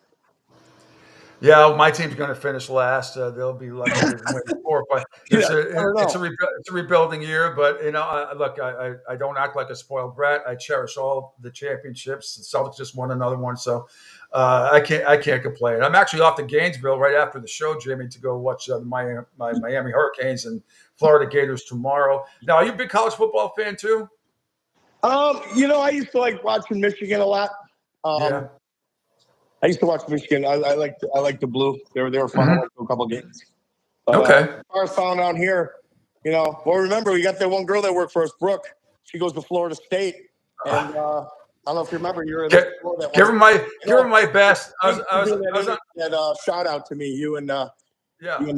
Yeah, my team's going to finish last. They'll be lucky to win 4 or 5. It's a rebuilding year, but I don't act like a spoiled brat. I cherish all the championships. The Celtics just won another one, so I can't complain. I'm actually off to Gainesville right after the show, Jimmy, to go watch my Miami Hurricanes and Florida Gators tomorrow. Now, are you a big college football fan too? I used to like watching Michigan a lot. I used to watch Michigan. I like the blue. They were fun. I went to a couple games. Okay. As far as found out here, remember we got that one girl that worked for us, Brooke. She goes to Florida State, and I don't know if you remember. Give her my best. I was shout out to me, you and the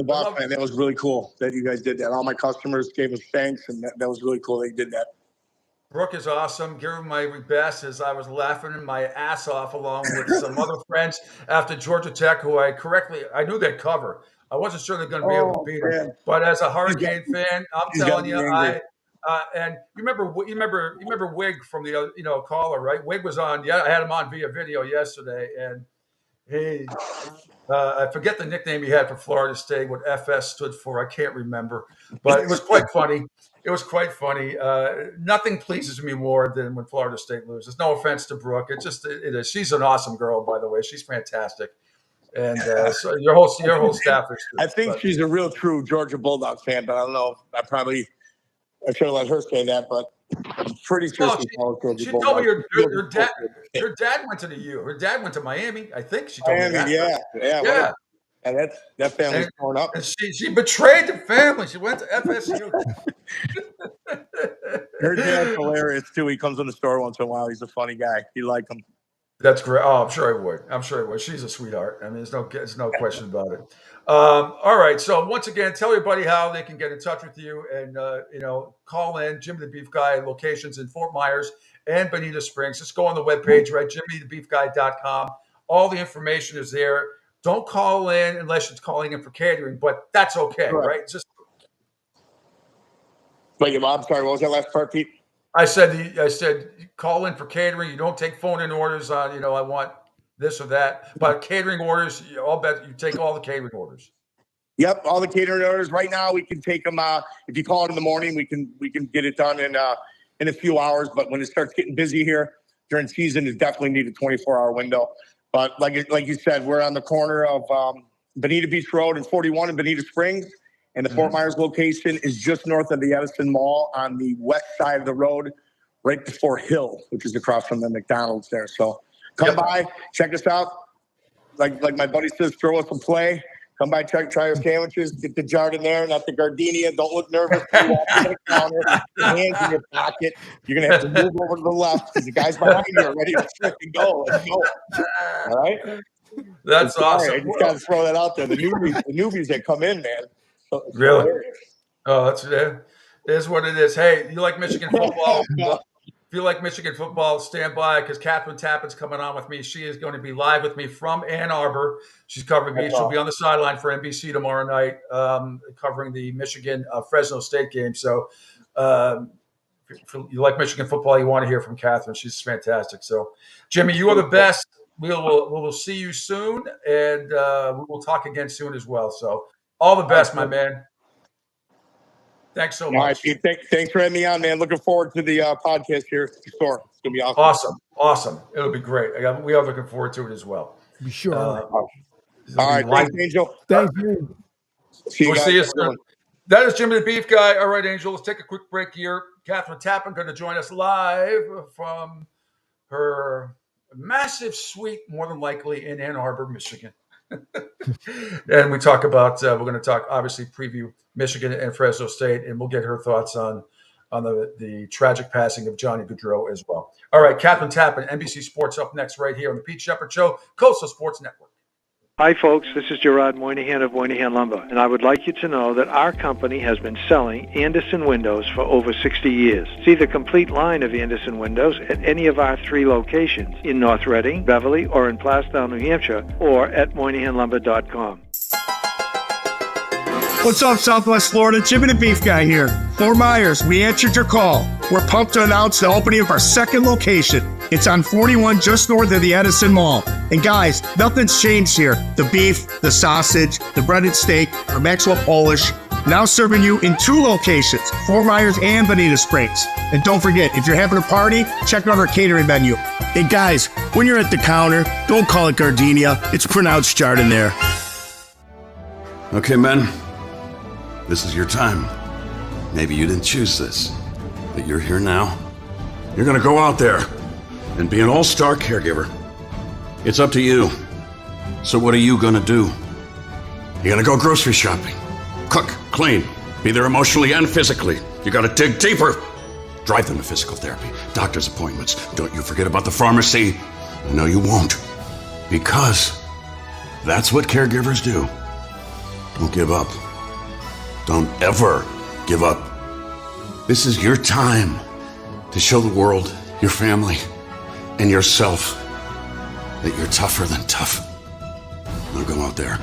boss man. That was really cool that you guys did that. All my customers gave us thanks, and that was really cool that you did that. Brooke is awesome. Give her my best as I was laughing my ass off along with some other friends after Georgia Tech, who I knew they'd cover. I wasn't sure they're going to be able to beat them. But as a Hurricane fan, I'm telling you, and you remember Wig from the other, caller, right? Wig was on. Yeah, I had him on via video yesterday, and he I forget the nickname he had for Florida State, what FS stood for. I can't remember, but it was quite funny. It was quite funny. Nothing pleases me more than when Florida State loses. No offense to Brooke. It is. She's an awesome girl, by the way. She's fantastic. And so your whole staff is too. I think she's a real true Georgia Bulldogs fan, but I don't know. I should have let her say that, but I'm pretty sure she's Georgia She told me your dad went to the U. Her dad went to Miami. I think she told me that. Yeah. And that family's torn up. And she betrayed the family. She went to FSU. Her dad's hilarious too. He comes in the store once in a while. He's a funny guy. You like him. That's great. Oh, I'm sure I would. She's a sweetheart. I mean, there's no question about it. All right. So once again, tell everybody how they can get in touch with you and call in. Jimmy the Beef Guy locations in Fort Myers and Bonita Springs. Just go on the webpage, right? JimmyTheBeefGuy.com. All the information is there. Don't call in unless you're calling in for catering, but that's okay, right? Just. Wait, I'm sorry. What was that last part, Pete? I said, call in for catering. You don't take phone-in orders on, I want this or that. But catering orders, I'll bet you take all the catering orders. Yep, all the catering orders. Right now, we can take them. If you call it in the morning, we can get it done in a few hours. But when it starts getting busy here during season, it definitely need a 24-hour window. But like you said, we're on the corner of Bonita Beach Road and 41 in Bonita Springs. And the Fort Myers location is just north of the Edison Mall on the west side of the road, right before Hill, which is across from the McDonald's there. So come by, check us out. Like my buddy says, throw us a play. Come by, try our sandwiches. Get the Jardin there, not the Gardenia. Don't look nervous. You walk to the counter, your hands in your pocket. You're going to have to move over to the left because the guys behind you are ready to freaking go. Let's go. All right? That's awesome. I just got to throw that out there. The newbies that come in, man. So, Really? Oh, it is what it is. Hey, you like Michigan football? If you like Michigan football, stand by because Catherine Tappan's coming on with me. She is going to be live with me from Ann Arbor. She's covering me. She'll be on the sideline for NBC tomorrow night, covering the Michigan Fresno State game. So if you like Michigan football, you want to hear from Catherine. She's fantastic. So, Jimmy, you are the best. We will see you soon, and we will talk again soon as well. So all the best, my man. Thanks so much. All right, Pete, thanks for having me on, man. Looking forward to the podcast here at the store. It's going to be awesome. Awesome. It'll be great. We are looking forward to it as well. Be sure. All right, thanks, Angel. Thank you. We'll see you soon. That is Jimmy the Beef Guy. All right, Angel, let's take a quick break here. Catherine Tappan going to join us live from her massive suite, more than likely in Ann Arbor, Michigan. And we talk about, we're going to talk, obviously, preview Michigan and Fresno State, and we'll get her thoughts on the tragic passing of Johnny Gaudreau as well. All right, Catherine Tappan, NBC Sports, up next right here on the Pete Shepherd Show, Coastal Sports Network. Hi, folks. This is Gerard Moynihan of Moynihan Lumber, and I would like you to know that our company has been selling Andersen windows for over 60 years. See the complete line of Andersen windows at any of our 3 locations in North Reading, Beverly, or in Plastown, New Hampshire, or at MoynihanLumber.com. What's up, Southwest Florida? Jimmy the Beef Guy here. Fort Myers, we answered your call. We're pumped to announce the opening of our 2nd location. It's on 41 just north of the Edison Mall. And guys, nothing's changed here. The beef, the sausage, the breaded steak, our Maxwell Polish. Now serving you in 2 locations, Fort Myers and Bonita Springs. And don't forget, if you're having a party, check out our catering menu. And guys, when you're at the counter, don't call it Gardenia. It's pronounced Jardin there. Okay, men. This is your time. Maybe you didn't choose this, but you're here now. You're gonna go out there and be an all-star caregiver. It's up to you. So what are you gonna do? You're gonna go grocery shopping, cook, clean, be there emotionally and physically. You gotta dig deeper. Drive them to physical therapy, doctor's appointments. Don't you forget about the pharmacy. No, you won't. Because that's what caregivers do. Don't give up. Don't ever give up. This is your time to show the world, your family, and yourself that you're tougher than tough. Now go out there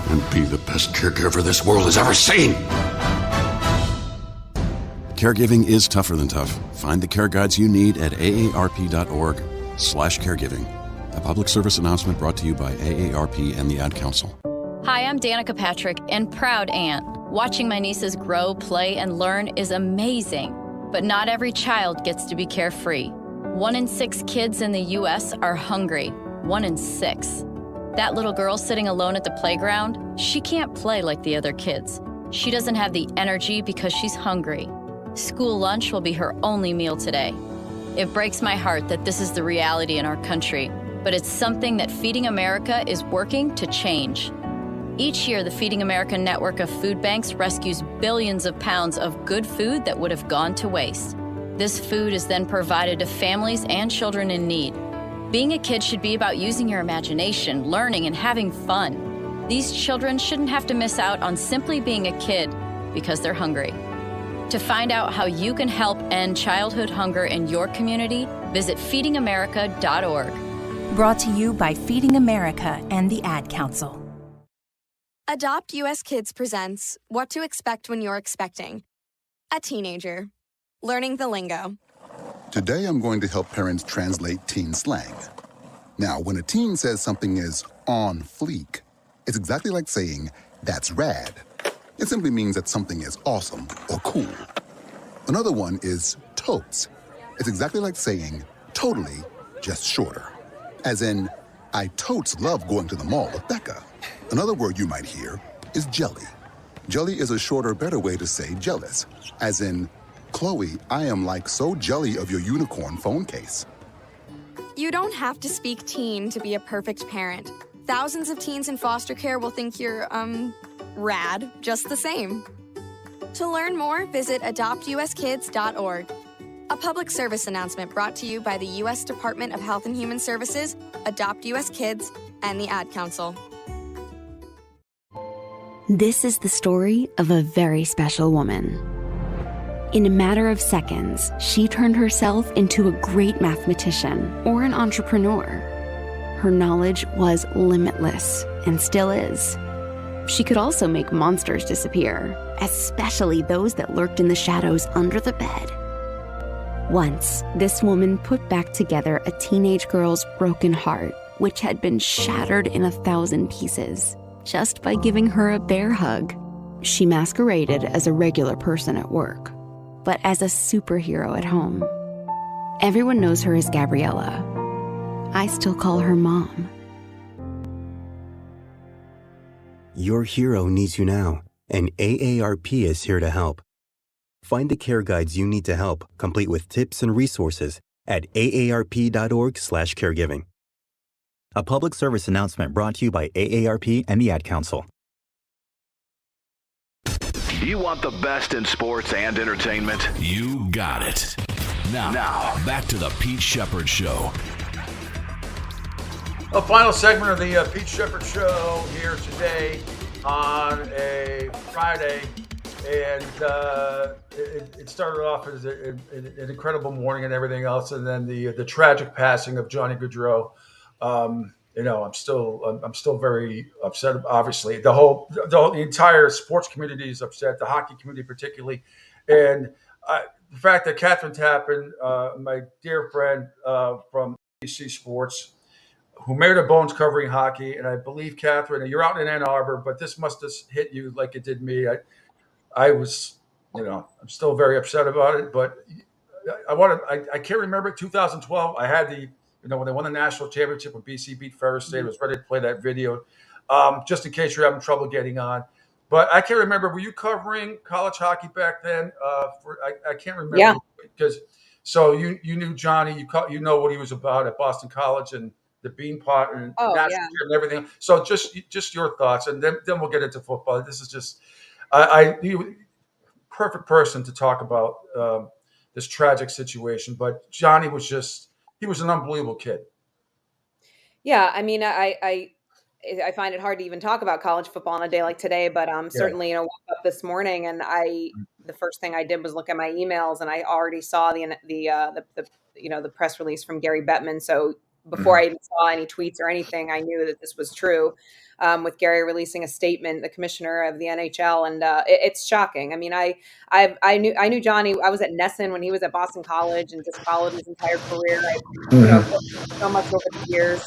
and be the best caregiver this world has ever seen. Caregiving is tougher than tough. Find the care guides you need at aarp.org/caregiving. A public service announcement brought to you by AARP and the Ad Council. Hi, I'm Danica Patrick and proud aunt. Watching my nieces grow, play, and learn is amazing, but not every child gets to be carefree. 1 in 6 kids in the U.S. are hungry. 1 in 6. That little girl sitting alone at the playground, she can't play like the other kids. She doesn't have the energy because she's hungry. School lunch will be her only meal today. It breaks my heart that this is the reality in our country, but it's something that Feeding America is working to change. Each year, the Feeding America network of food banks rescues billions of pounds of good food that would have gone to waste. This food is then provided to families and children in need. Being a kid should be about using your imagination, learning, and having fun. These children shouldn't have to miss out on simply being a kid because they're hungry. To find out how you can help end childhood hunger in your community, visit feedingamerica.org. Brought to you by Feeding America and the Ad Council. Adopt US Kids presents What to Expect When You're Expecting. A teenager. Learning the lingo. Today I'm going to help parents translate teen slang. Now, when a teen says something is on fleek, it's exactly like saying, that's rad. It simply means that something is awesome or cool. Another one is totes. It's exactly like saying, totally, just shorter. As in, I totes love going to the mall with Becca. Another word you might hear is jelly. Jelly is a shorter, better way to say jealous. As in, Chloe, I am like so jelly of your unicorn phone case. You don't have to speak teen to be a perfect parent. Thousands of teens in foster care will think you're, rad just the same. To learn more, visit adoptuskids.org. A public service announcement brought to you by the U.S. Department of Health and Human Services, Adopt U.S. Kids, and the Ad Council. This is the story of a very special woman. In a matter of seconds, she turned herself into a great mathematician or an entrepreneur. Her knowledge was limitless and still is. She could also make monsters disappear, especially those that lurked in the shadows under the bed. Once, this woman put back together a teenage girl's broken heart, which had been shattered in 1,000 pieces, just by giving her a bear hug. She masqueraded as a regular person at work, but as a superhero at home. Everyone knows her as Gabriella. I still call her Mom. Your hero needs you now, and AARP is here to help. Find the care guides you need to help, complete with tips and resources at aarp.org/caregiving. A public service announcement brought to you by AARP and the Ad Council. You want the best in sports and entertainment? You got it. Now back to the Pete Shepherd Show. A final segment of the Pete Shepherd Show here today on a Friday, and it started off as an incredible morning and everything else, and then the tragic passing of Johnny Gaudreau. I'm still very upset. Obviously, the entire sports community is upset. The hockey community particularly, and the fact that Catherine Tappan, my dear friend from ABC Sports, who made her bones covering hockey, and I believe, Catherine, you're out in Ann Arbor, but this must have hit you like it did me. I was, I'm still very upset about it, but I can't remember 2012. I had when they won the national championship when BC beat Ferris State. I was ready to play that video, just in case you're having trouble getting on. But I can't remember. Were you covering college hockey back then? I can't remember. Yeah. Because so you knew Johnny. You know what he was about at Boston College and the Beanpot and national team and everything. So just your thoughts, and then we'll get into football. This is just you perfect person to talk about this tragic situation. But Johnny was he was an unbelievable kid. Yeah, I mean, I find it hard to even talk about college football on a day like today, but certainly, woke up this morning and the first thing I did was look at my emails, and I already saw the press release from Gary Bettman. So before I even saw any tweets or anything, I knew that this was true. With Gary releasing a statement, the commissioner of the NHL, and it's shocking. I mean, I knew Johnny. I was at Nesson when he was at Boston College, and just followed his entire career. So much over the years.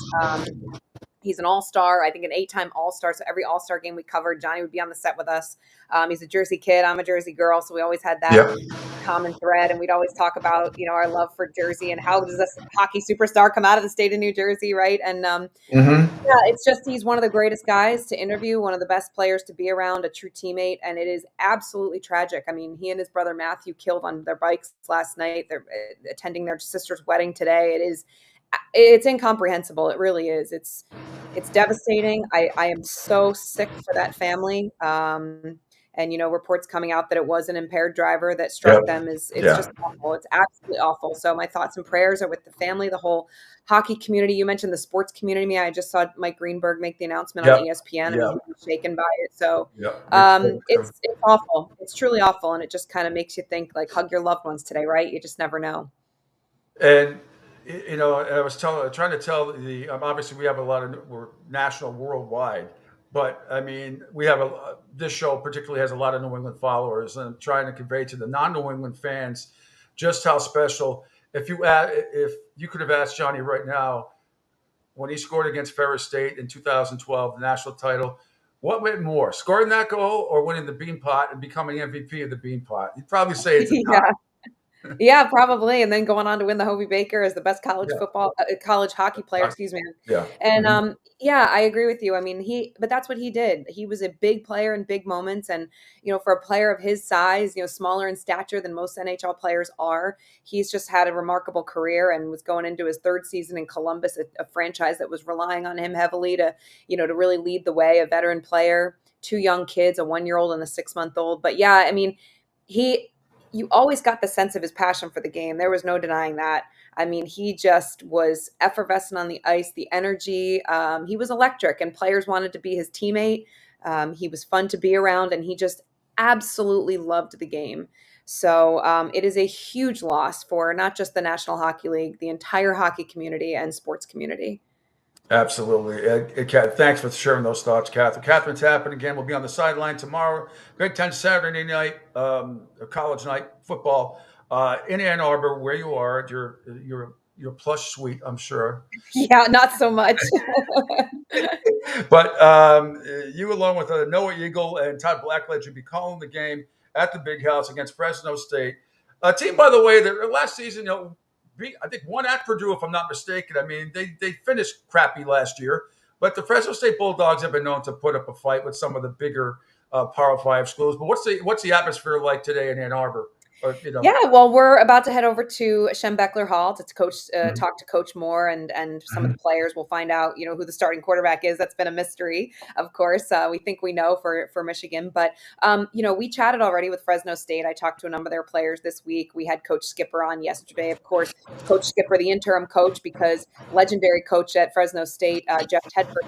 He's an all-star, I think an 8-time all-star. So every all-star game we covered, Johnny would be on the set with us. He's a Jersey kid. I'm a Jersey girl. So we always had that common thread. And we'd always talk about, our love for Jersey and how does this hockey superstar come out of the state of New Jersey, right? And it's just he's one of the greatest guys to interview, one of the best players to be around, a true teammate. And it is absolutely tragic. I mean, he and his brother Matthew killed on their bikes last night. They're attending their sister's wedding today. It's incomprehensible. It really is. It's devastating. I am so sick for that family. And reports coming out that it was an impaired driver that struck them it's just awful. It's absolutely awful. So my thoughts and prayers are with the family, the whole hockey community. You mentioned the sports community. I just saw Mike Greenberg make the announcement on ESPN, and he was shaken by it. So it's awful. It's truly awful. And it just kind of makes you think, like, hug your loved ones today, right? You just never know. And I was trying to tell obviously we have a lot we're national, worldwide, but I mean, we have this show particularly has a lot of New England followers, and I'm trying to convey to the non-New England fans just how special. If you could have asked Johnny right now when he scored against Ferris State in 2012, the national title, what went more, scoring that goal or winning the Beanpot and becoming MVP of the Beanpot? You'd probably say it's a tie. Yeah, probably, and then going on to win the Hobie Baker as the best college Yeah. college hockey player, excuse me. Yeah. And Mhm. yeah, I agree with you. I mean, but that's what he did. He was a big player in big moments, and for a player of his size, smaller in stature than most NHL players are, he's just had a remarkable career and was going into his third season in Columbus, a franchise that was relying on him heavily to really lead the way. A veteran player, two young kids, a 1-year-old and a 6-month-old. But yeah, I mean, he you always got the sense of his passion for the game. There was no denying that. I mean, he just was effervescent on the ice, the energy. He was electric, and players wanted to be his teammate. He was fun to be around, and he just absolutely loved the game. So it is a huge loss for not just the National Hockey League, the entire hockey community and sports community. Absolutely. Thanks for sharing those thoughts, Catherine. Catherine Tappan, again, will be on the sideline tomorrow. Big Ten Saturday night, college night football in Ann Arbor, where you are at your plush suite, I'm sure. Yeah, not so much. But you, along with Noah Eagle and Todd Blackledge, will be calling the game at the Big House against Fresno State. A team, by the way, that last season, I think won at Purdue, if I'm not mistaken. I mean, they finished crappy last year, but the Fresno State Bulldogs have been known to put up a fight with some of the bigger Power 5 schools. But what's the atmosphere like today in Ann Arbor? Yeah, well, we're about to head over to Schembechler Hall to talk to Coach Moore and some of the players. We'll find out, who the starting quarterback is. That's been a mystery, of course. We think we know for Michigan, but we chatted already with Fresno State. I talked to a number of their players this week. We had Coach Skipper on yesterday, of course. Coach Skipper, the interim coach, because legendary coach at Fresno State, Jeff Tedford,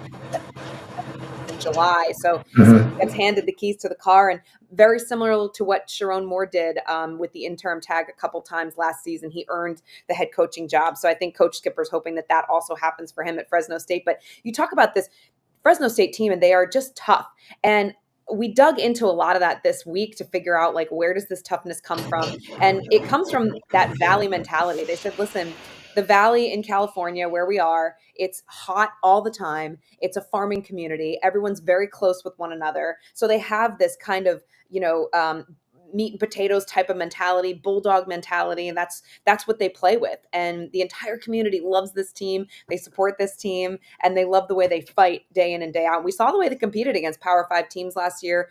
in July. So he gets handed the keys to the car, and very similar to what Sharon Moore did with the interim tag a couple times last season. He earned the head coaching job. So I think Coach Skipper's hoping that also happens for him at Fresno State. But you talk about this Fresno State team, and they are just tough. And we dug into a lot of that this week to figure out, where does this toughness come from? And it comes from that Valley mentality. They said, listen, the Valley in California, where we are, it's hot all the time. It's a farming community. Everyone's very close with one another. So they have this kind of, meat and potatoes type of mentality, bulldog mentality, and that's what they play with. And the entire community loves this team. They support this team, and they love the way they fight day in and day out. We saw the way they competed against Power 5 teams last year.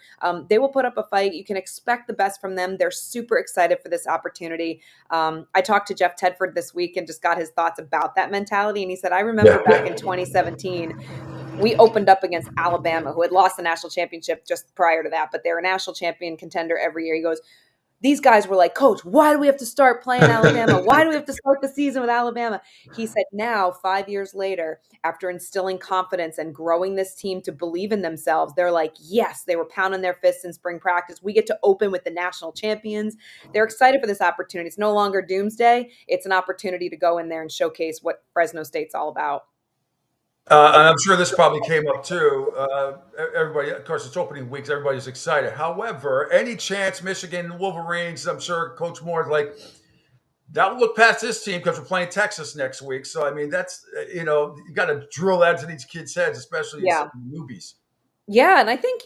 They will put up a fight. You can expect the best from them. They're super excited for this opportunity. I talked to Jeff Tedford this week and just got his thoughts about that mentality. And he said, I remember back in 2017, we opened up against Alabama, who had lost the national championship just prior to that, but they're a national champion contender every year. He goes, these guys were like, Coach, why do we have to start playing Alabama? Why do we have to start the season with Alabama? He said, now, 5 years later, after instilling confidence and growing this team to believe in themselves, they're like, yes, they were pounding their fists in spring practice. We get to open with the national champions. They're excited for this opportunity. It's no longer doomsday. It's an opportunity to go in there and showcase what Fresno State's all about. And I'm sure this probably came up too. Everybody, of course, it's opening weeks. Everybody's excited. However, any chance Michigan Wolverines, I'm sure Coach Moore is like, that will look past this team because we're playing Texas next week. So, I mean, that's, you got to drill that into these kids' heads, especially some newbies. Yeah. And I think,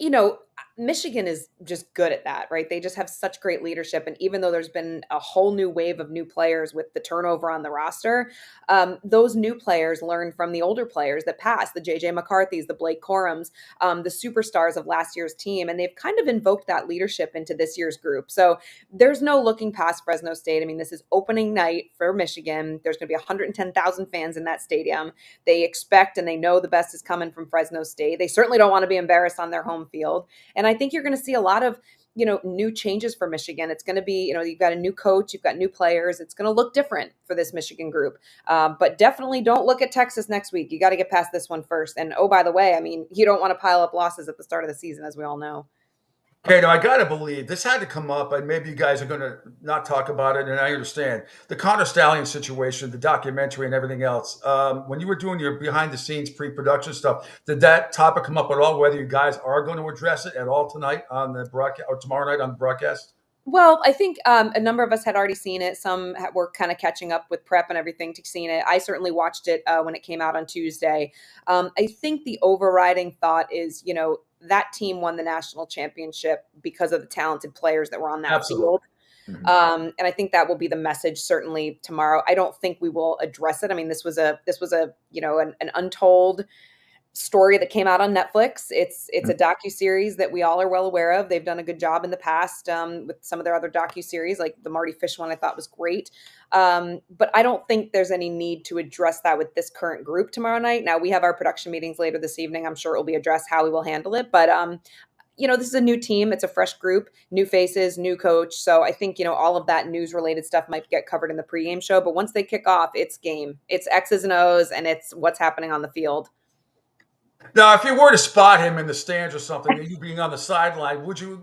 Michigan is just good at that, right? They just have such great leadership. And even though there's been a whole new wave of new players with the turnover on the roster, those new players learn from the older players that passed, the JJ McCarthy's, the Blake Corums, the superstars of last year's team. And they've kind of invoked that leadership into this year's group. So there's no looking past Fresno State. I mean, this is opening night for Michigan. There's going to be 110,000 fans in that stadium. They expect and they know the best is coming from Fresno State. They certainly don't want to be embarrassed on their home field. And I think you're going to see a lot of, new changes for Michigan. It's going to be, you've got a new coach, you've got new players. It's going to look different for this Michigan group. But definitely don't look at Texas next week. You got to get past this one first. And oh, by the way, I mean, you don't want to pile up losses at the start of the season, as we all know. Okay, now I got to believe this had to come up, and maybe you guys are going to not talk about it, and I understand. The Connor Stallion situation, the documentary and everything else, when you were doing your behind-the-scenes pre-production stuff, did that topic come up at all, whether you guys are going to address it at all tonight on the broadcast, or tomorrow night on the broadcast? Well, I think a number of us had already seen it. Some were kind of catching up with prep and everything to see it. I certainly watched it when it came out on Tuesday. I think the overriding thought is, that team won the national championship because of the talented players that were on that field. And I think that will be the message certainly tomorrow. I don't think we will address it. I mean, this was a an untold story that came out on Netflix. It's a docuseries that we all are well aware of. They've done a good job in the past with some of their other docuseries, like the Marty Fish one I thought was great. But I don't think there's any need to address that with this current group tomorrow night. Now we have our production meetings later this evening. I'm sure it will be addressed how we will handle it. But this is a new team. It's a fresh group, new faces, new coach. So I think, all of that news related stuff might get covered in the pregame show. But once they kick off, it's game. It's X's and O's, and it's what's happening on the field. Now, if you were to spot him in the stands or something, and you being on the sideline, would you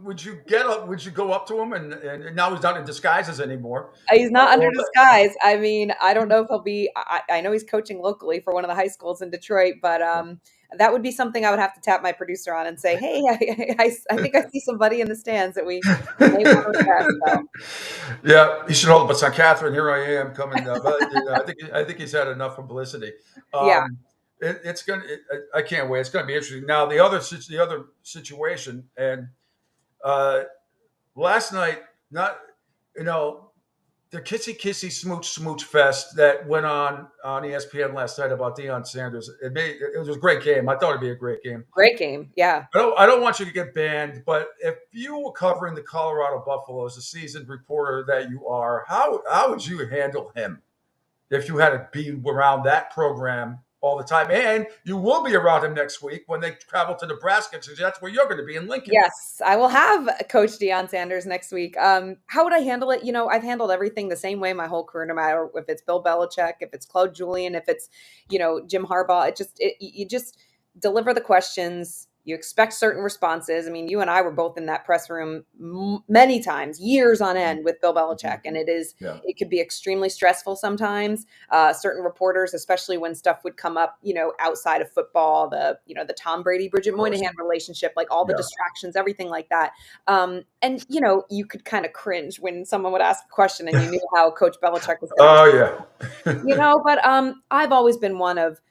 go up to him? And now he's not in disguises anymore. He's not under disguise. I mean, I don't know if he'll be. I know he's coaching locally for one of the high schools in Detroit, but that would be something I would have to tap my producer on and say, "Hey, I think I see somebody in the stands that we may want to address." So. Yeah, he should hold up a sign. Catherine, here I am coming. But I think he's had enough publicity. Yeah. I can't wait. It's going to be interesting. Now, the other situation, and last night, the kissy smooch fest that went on ESPN last night about Deion Sanders. It was a great game. I thought it'd be a great game. Great game, yeah. I don't want you to get banned, but if you were covering the Colorado Buffaloes, a seasoned reporter that you are, how would you handle him if you had to be around that program all the time? And you will be around him next week when they travel to Nebraska, because that's where you're going to be in Lincoln. Yes, I will have Coach Deion Sanders next week. How would I handle it? I've handled everything the same way my whole career, no matter if it's Bill Belichick, if it's Claude Julien, if it's, Jim Harbaugh. You just deliver the questions. You expect certain responses. I mean, you and I were both in that press room many times, years on end with Bill Belichick. And it could be extremely stressful sometimes. Certain reporters, especially when stuff would come up, outside of football, the Tom Brady, Bridget Moynihan relationship, like all the distractions, everything like that. And you could kind of cringe when someone would ask a question and you knew how Coach Belichick was going to but I've always been one of,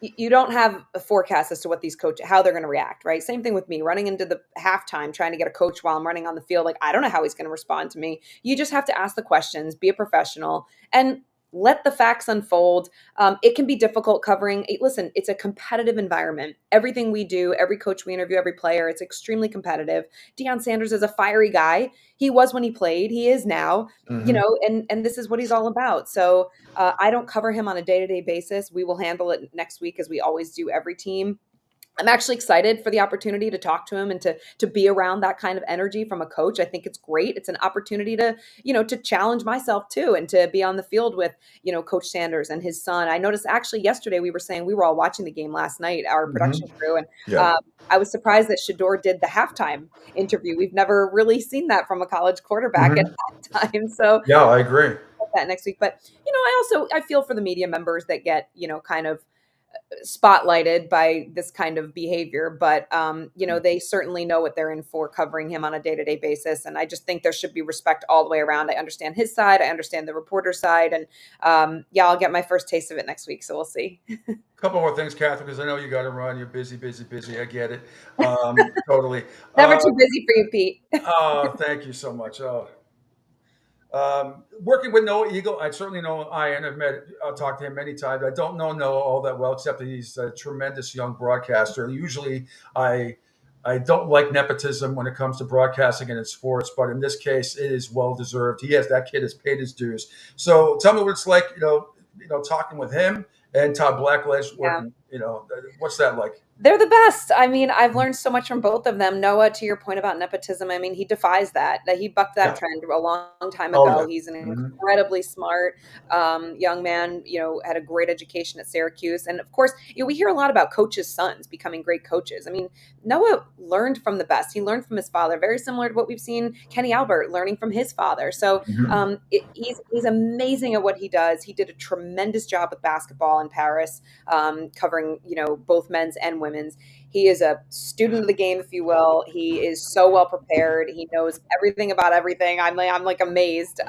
you don't have a forecast as to what these coaches, how they're going to react, right? Same thing with me running into the halftime, trying to get a coach while I'm running on the field. Like, I don't know how he's going to respond to me. You just have to ask the questions, be a professional, and let the facts unfold. It can be difficult covering. Listen, it's a competitive environment. Everything we do, every coach we interview, every player, it's extremely competitive. Deion Sanders is a fiery guy. He was when he played. He is now, and this is what he's all about. So I don't cover him on a day-to-day basis. We will handle it next week as we always do every team. I'm actually excited for the opportunity to talk to him and to be around that kind of energy from a coach. I think it's great. It's an opportunity to, to challenge myself too, and to be on the field with, Coach Sanders and his son. I noticed actually yesterday we were all watching the game last night, our production crew. And I was surprised that Shedeur did the halftime interview. We've never really seen that from a college quarterback at halftime. So yeah, I agree. That next week. But, I feel for the media members that get, kind of spotlighted by this kind of behavior, but they certainly know what they're in for covering him on a day-to-day basis. And I just think there should be respect all the way around. I understand his side. I understand the reporter side. And I'll get my first taste of it next week. So we'll see. A couple more things, Catherine, because I know you got to run. You're busy. I get it. Totally. Never too busy for you, Pete. Oh, thank you so much. Working with Noah Eagle, I certainly know Ian. I've talked to him many times. I don't know Noah all that well, except that he's a tremendous young broadcaster. Usually, I don't like nepotism when it comes to broadcasting and in sports, but in this case, it is well deserved. That kid has paid his dues. So tell me what it's like, talking with him and Todd Blackledge. What's that like? They're the best. I mean, I've learned so much from both of them. Noah, to your point about nepotism, I mean, he defies that he bucked that trend a long time ago. He's an incredibly smart young man, had a great education at Syracuse. And of course, we hear a lot about coaches' sons becoming great coaches. I mean, Noah learned from the best. He learned from his father, very similar to what we've seen Kenny Albert learning from his father. So he's amazing at what he does. He did a tremendous job with basketball in Paris, covering, both men's and women's. He is a student of the game, if you will. He is so well prepared. He knows everything about everything. I'm like amazed.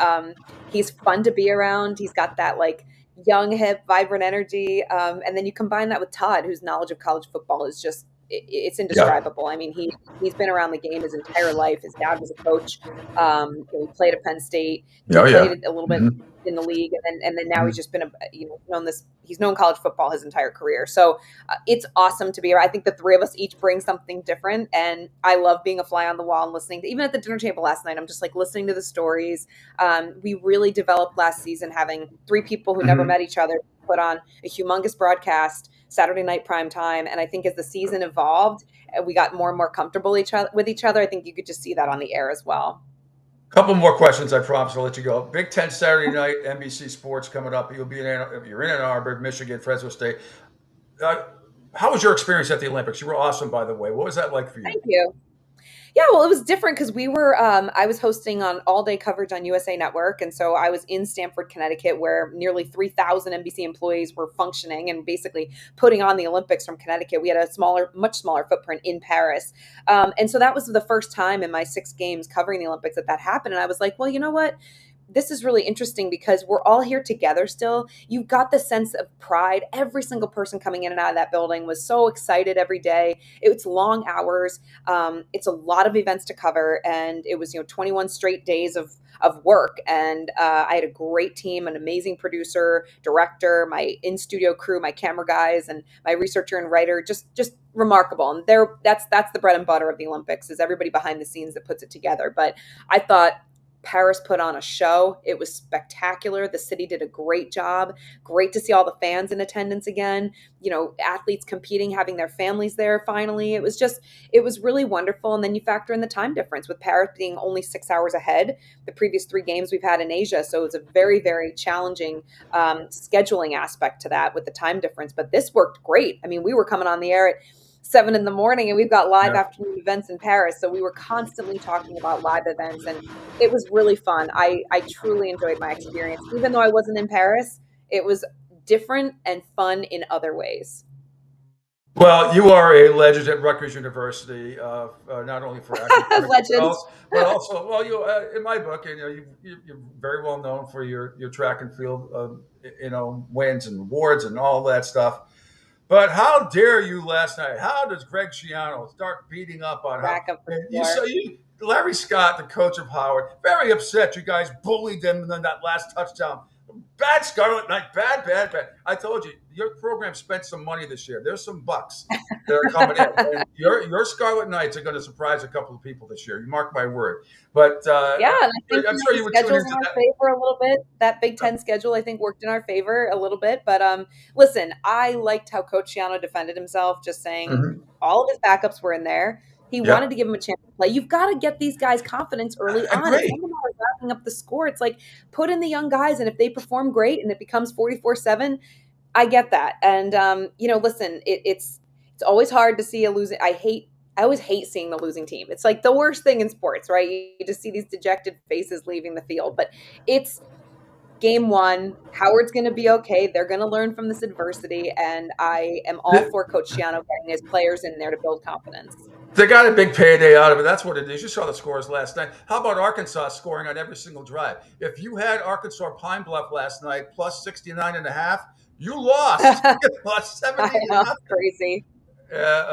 He's fun to be around. He's got that like young, hip, vibrant energy. And then you combine that with Todd, whose knowledge of college football is just it's indescribable. I mean, he's been around the game his entire life. His dad was a coach. He played at Penn State. He played a little bit in the league, and then now he's just been he's known college football his entire career. So it's awesome to be here. I think the three of us each bring something different, and I love being a fly on the wall and listening. Even at the dinner table last night, I'm just like listening to the stories. We really developed last season having three people who never met each other put on a humongous broadcast Saturday night prime time. And I think as the season evolved, we got more and more comfortable with each other. I think you could just see that on the air as well. Couple more questions, I promise. I'll let you go. Big Ten Saturday night, NBC Sports coming up. You're in Ann Arbor, Michigan, Fresno State. How was your experience at the Olympics? You were awesome, by the way. What was that like for you? Thank you. Yeah, well, it was different because we were, I was hosting on all-day coverage on USA Network. And so I was in Stamford, Connecticut, where nearly 3,000 NBC employees were functioning and basically putting on the Olympics from Connecticut. We had a much smaller footprint in Paris. And so that was the first time in my 6 games covering the Olympics that happened. And I was like, well, you know what? This is really interesting because we're all here together still. You've got the sense of pride. Every single person coming in and out of that building was so excited every day. It's long hours. It's a lot of events to cover. And it was, 21 straight days of work. And I had a great team, an amazing producer, director, my in-studio crew, my camera guys, and my researcher and writer, just remarkable. And that's the bread and butter of the Olympics, is everybody behind the scenes that puts it together. But I thought Paris put on a show. It was spectacular. The city did a great job. Great to see all the fans in attendance again. Athletes competing, having their families there finally. It was really wonderful. And then you factor in the time difference with Paris being only 6 hours ahead. The previous 3 games we've had in Asia. So it's a very, very challenging scheduling aspect to that with the time difference. But this worked great. I mean, we were coming on the air at 7 a.m. and we've got live afternoon events in Paris. So we were constantly talking about live events, and it was really fun. I truly enjoyed my experience. Even though I wasn't in Paris, it was different and fun in other ways. Well, you are a legend at Rutgers University, not only for legend, but also, well, in my book, you're very well known for your track and field, wins and awards and all that stuff. But how dare you last night? How does Greg Schiano start beating up on Larry Scott, the coach of Howard, very upset you guys bullied them in that last touchdown. Bad Scarlet Knight, bad. I told you, your program spent some money this year. There's some bucks that are coming in. And your Scarlet Knights are going to surprise a couple of people this year. You mark my word. But and I think I'm sure you would tune into that. Favor a little bit. That Big Ten schedule, I think, worked in our favor a little bit. But listen, I liked how Coach Schiano defended himself, just saying all of his backups were in there. He wanted to give him a chance to play. You've got to get these guys confidence early on. It's not about wrapping up the score. It's like, put in the young guys, and if they perform great and it becomes 44-7, I get that. And listen, it's always hard to see a losing. I always hate seeing the losing team. It's like the worst thing in sports, right? You just see these dejected faces leaving the field. But it's game 1. Howard's going to be okay. They're going to learn from this adversity, and I am all for Coach Schiano getting his players in there to build confidence. They got a big payday out of it. That's what it is. You saw the scores last night. How about Arkansas scoring on every single drive? If you had Arkansas Pine Bluff last night plus 69.5, you lost. You lost 70.5. Crazy.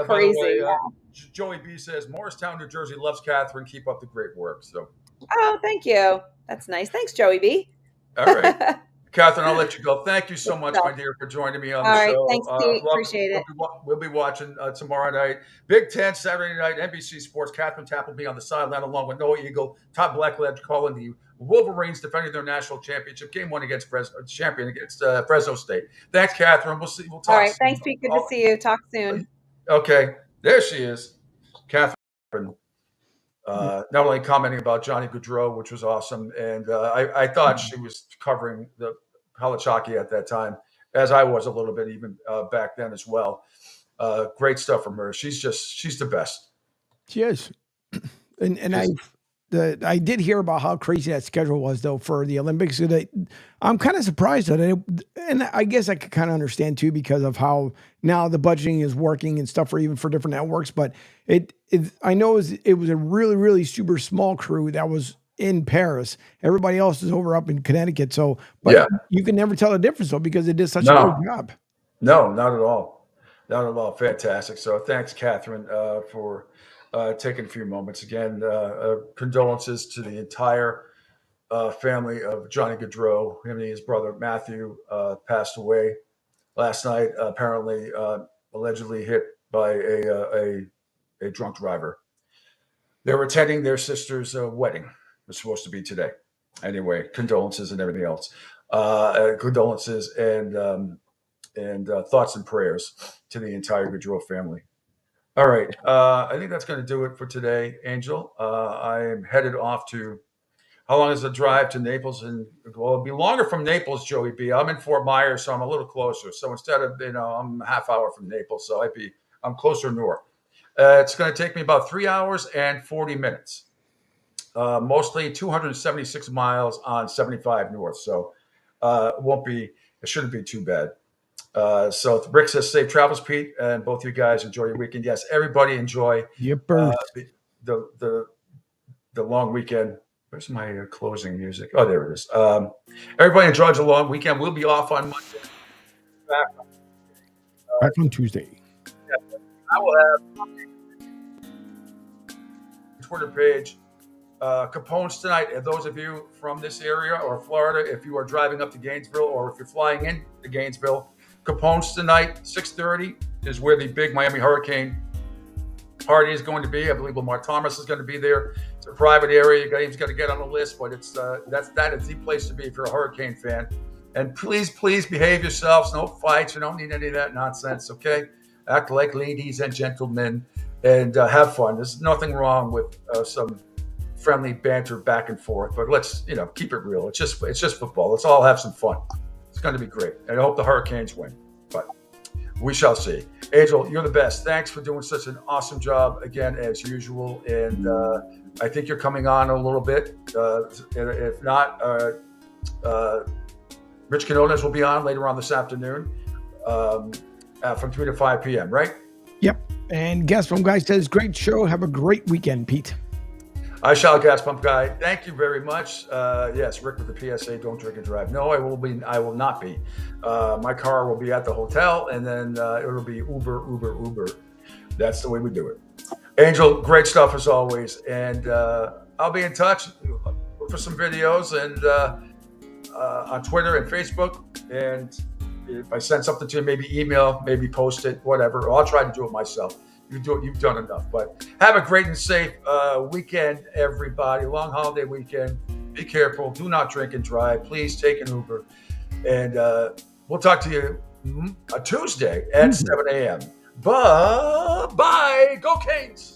Crazy. Way, Joey B says, Morristown, New Jersey loves Catherine. Keep up the great work. So. Oh, thank you. That's nice. Thanks, Joey B. All right. Catherine, I'll let you go. Thank you so much, my dear, for joining me on the show. All right, thanks, Pete. Appreciate it. We'll be watching tomorrow night. Big Ten, Saturday night, NBC Sports. Catherine Tapp will be on the sideline along with Noah Eagle. Todd Blackledge calling the Wolverines defending their national championship. Game 1 against Fresno State. Thanks, Catherine. We'll talk All right, soon. Thanks, Pete. Good to see you. Talk soon. Okay, there she is. Catherine. Not only commenting about Johnny Gaudreau, which was awesome, and I thought she was covering the college hockey at that time, as I was a little bit even back then as well. Great stuff from her. She's the best. She is. And I did hear about how crazy that schedule was, though, for the Olympics. I'm kind of surprised at it. And I guess I could kind of understand, too, because of how now the budgeting is working and stuff for different networks. But I know it was a really, really super small crew that was in Paris. Everybody else is up in Connecticut. So, but you can never tell the difference, though, because it did such a good job. No, not at all. Not at all. Fantastic. So thanks, Catherine, for taking a few moments. Again, condolences to the entire family of Johnny Gaudreau. Him and his brother Matthew passed away last night, apparently allegedly hit by a drunk driver. They were attending their sister's wedding. It was supposed to be today. Anyway, condolences and everything else. Condolences and thoughts and prayers to the entire Gaudreau family. All right. I think that's going to do it for today, Angel. I am headed off to, how long is the drive to Naples? And well, it'll be longer from Naples, Joey B. I'm in Fort Myers, so I'm a little closer. So instead of, I'm a half hour from Naples, so I'm closer north. It's going to take me about 3 hours and 40 minutes. Mostly 276 miles on 75 north. So it shouldn't be too bad. So Rick says, safe travels, Pete, and both you guys enjoy your weekend. Yes, everybody enjoy the long weekend. Where's my closing music? Oh, there it is. Everybody enjoys the long weekend. We'll be off on Monday. Back on Tuesday. Yeah, I will have Twitter page. Capone's tonight. And those of you from this area or Florida, if you are driving up to Gainesville or if you're flying into Gainesville, Capone's tonight, 6:30 is where the big Miami Hurricane party is going to be. I believe Lamar Thomas is going to be there. It's a private area. He's got to get on the list, but that is the place to be if you're a Hurricane fan. And please behave yourselves. No fights. You don't need any of that nonsense, okay? Act like ladies and gentlemen and have fun. There's nothing wrong with some friendly banter back and forth, but let's keep it real. It's just football. Let's all have some fun. It's going to be great. And I hope the Hurricanes win, but we shall see. Angel, you're the best. Thanks for doing such an awesome job again, as usual. And I think you're coming on a little bit. If not, Rich Quinones will be on later on this afternoon from 3 to 5 p.m., right? Yep. And Gas Pump Guy says, great show. Have a great weekend, Pete. I shall, Gas Pump Guy. Thank you very much. Yes, Rick with the PSA, don't drink and drive. No, I will not be. My car will be at the hotel, and then it'll be Uber. That's the way we do it. Angel, great stuff as always. And I'll be in touch for some videos and on Twitter and Facebook. And if I send something to you, maybe email, maybe post it, whatever. Or I'll try to do it myself. You've done enough. But have a great and safe weekend, everybody. Long holiday weekend. Be careful. Do not drink and drive. Please take an Uber. And we'll talk to you Tuesday at 7 a.m. Bye. Go Canes.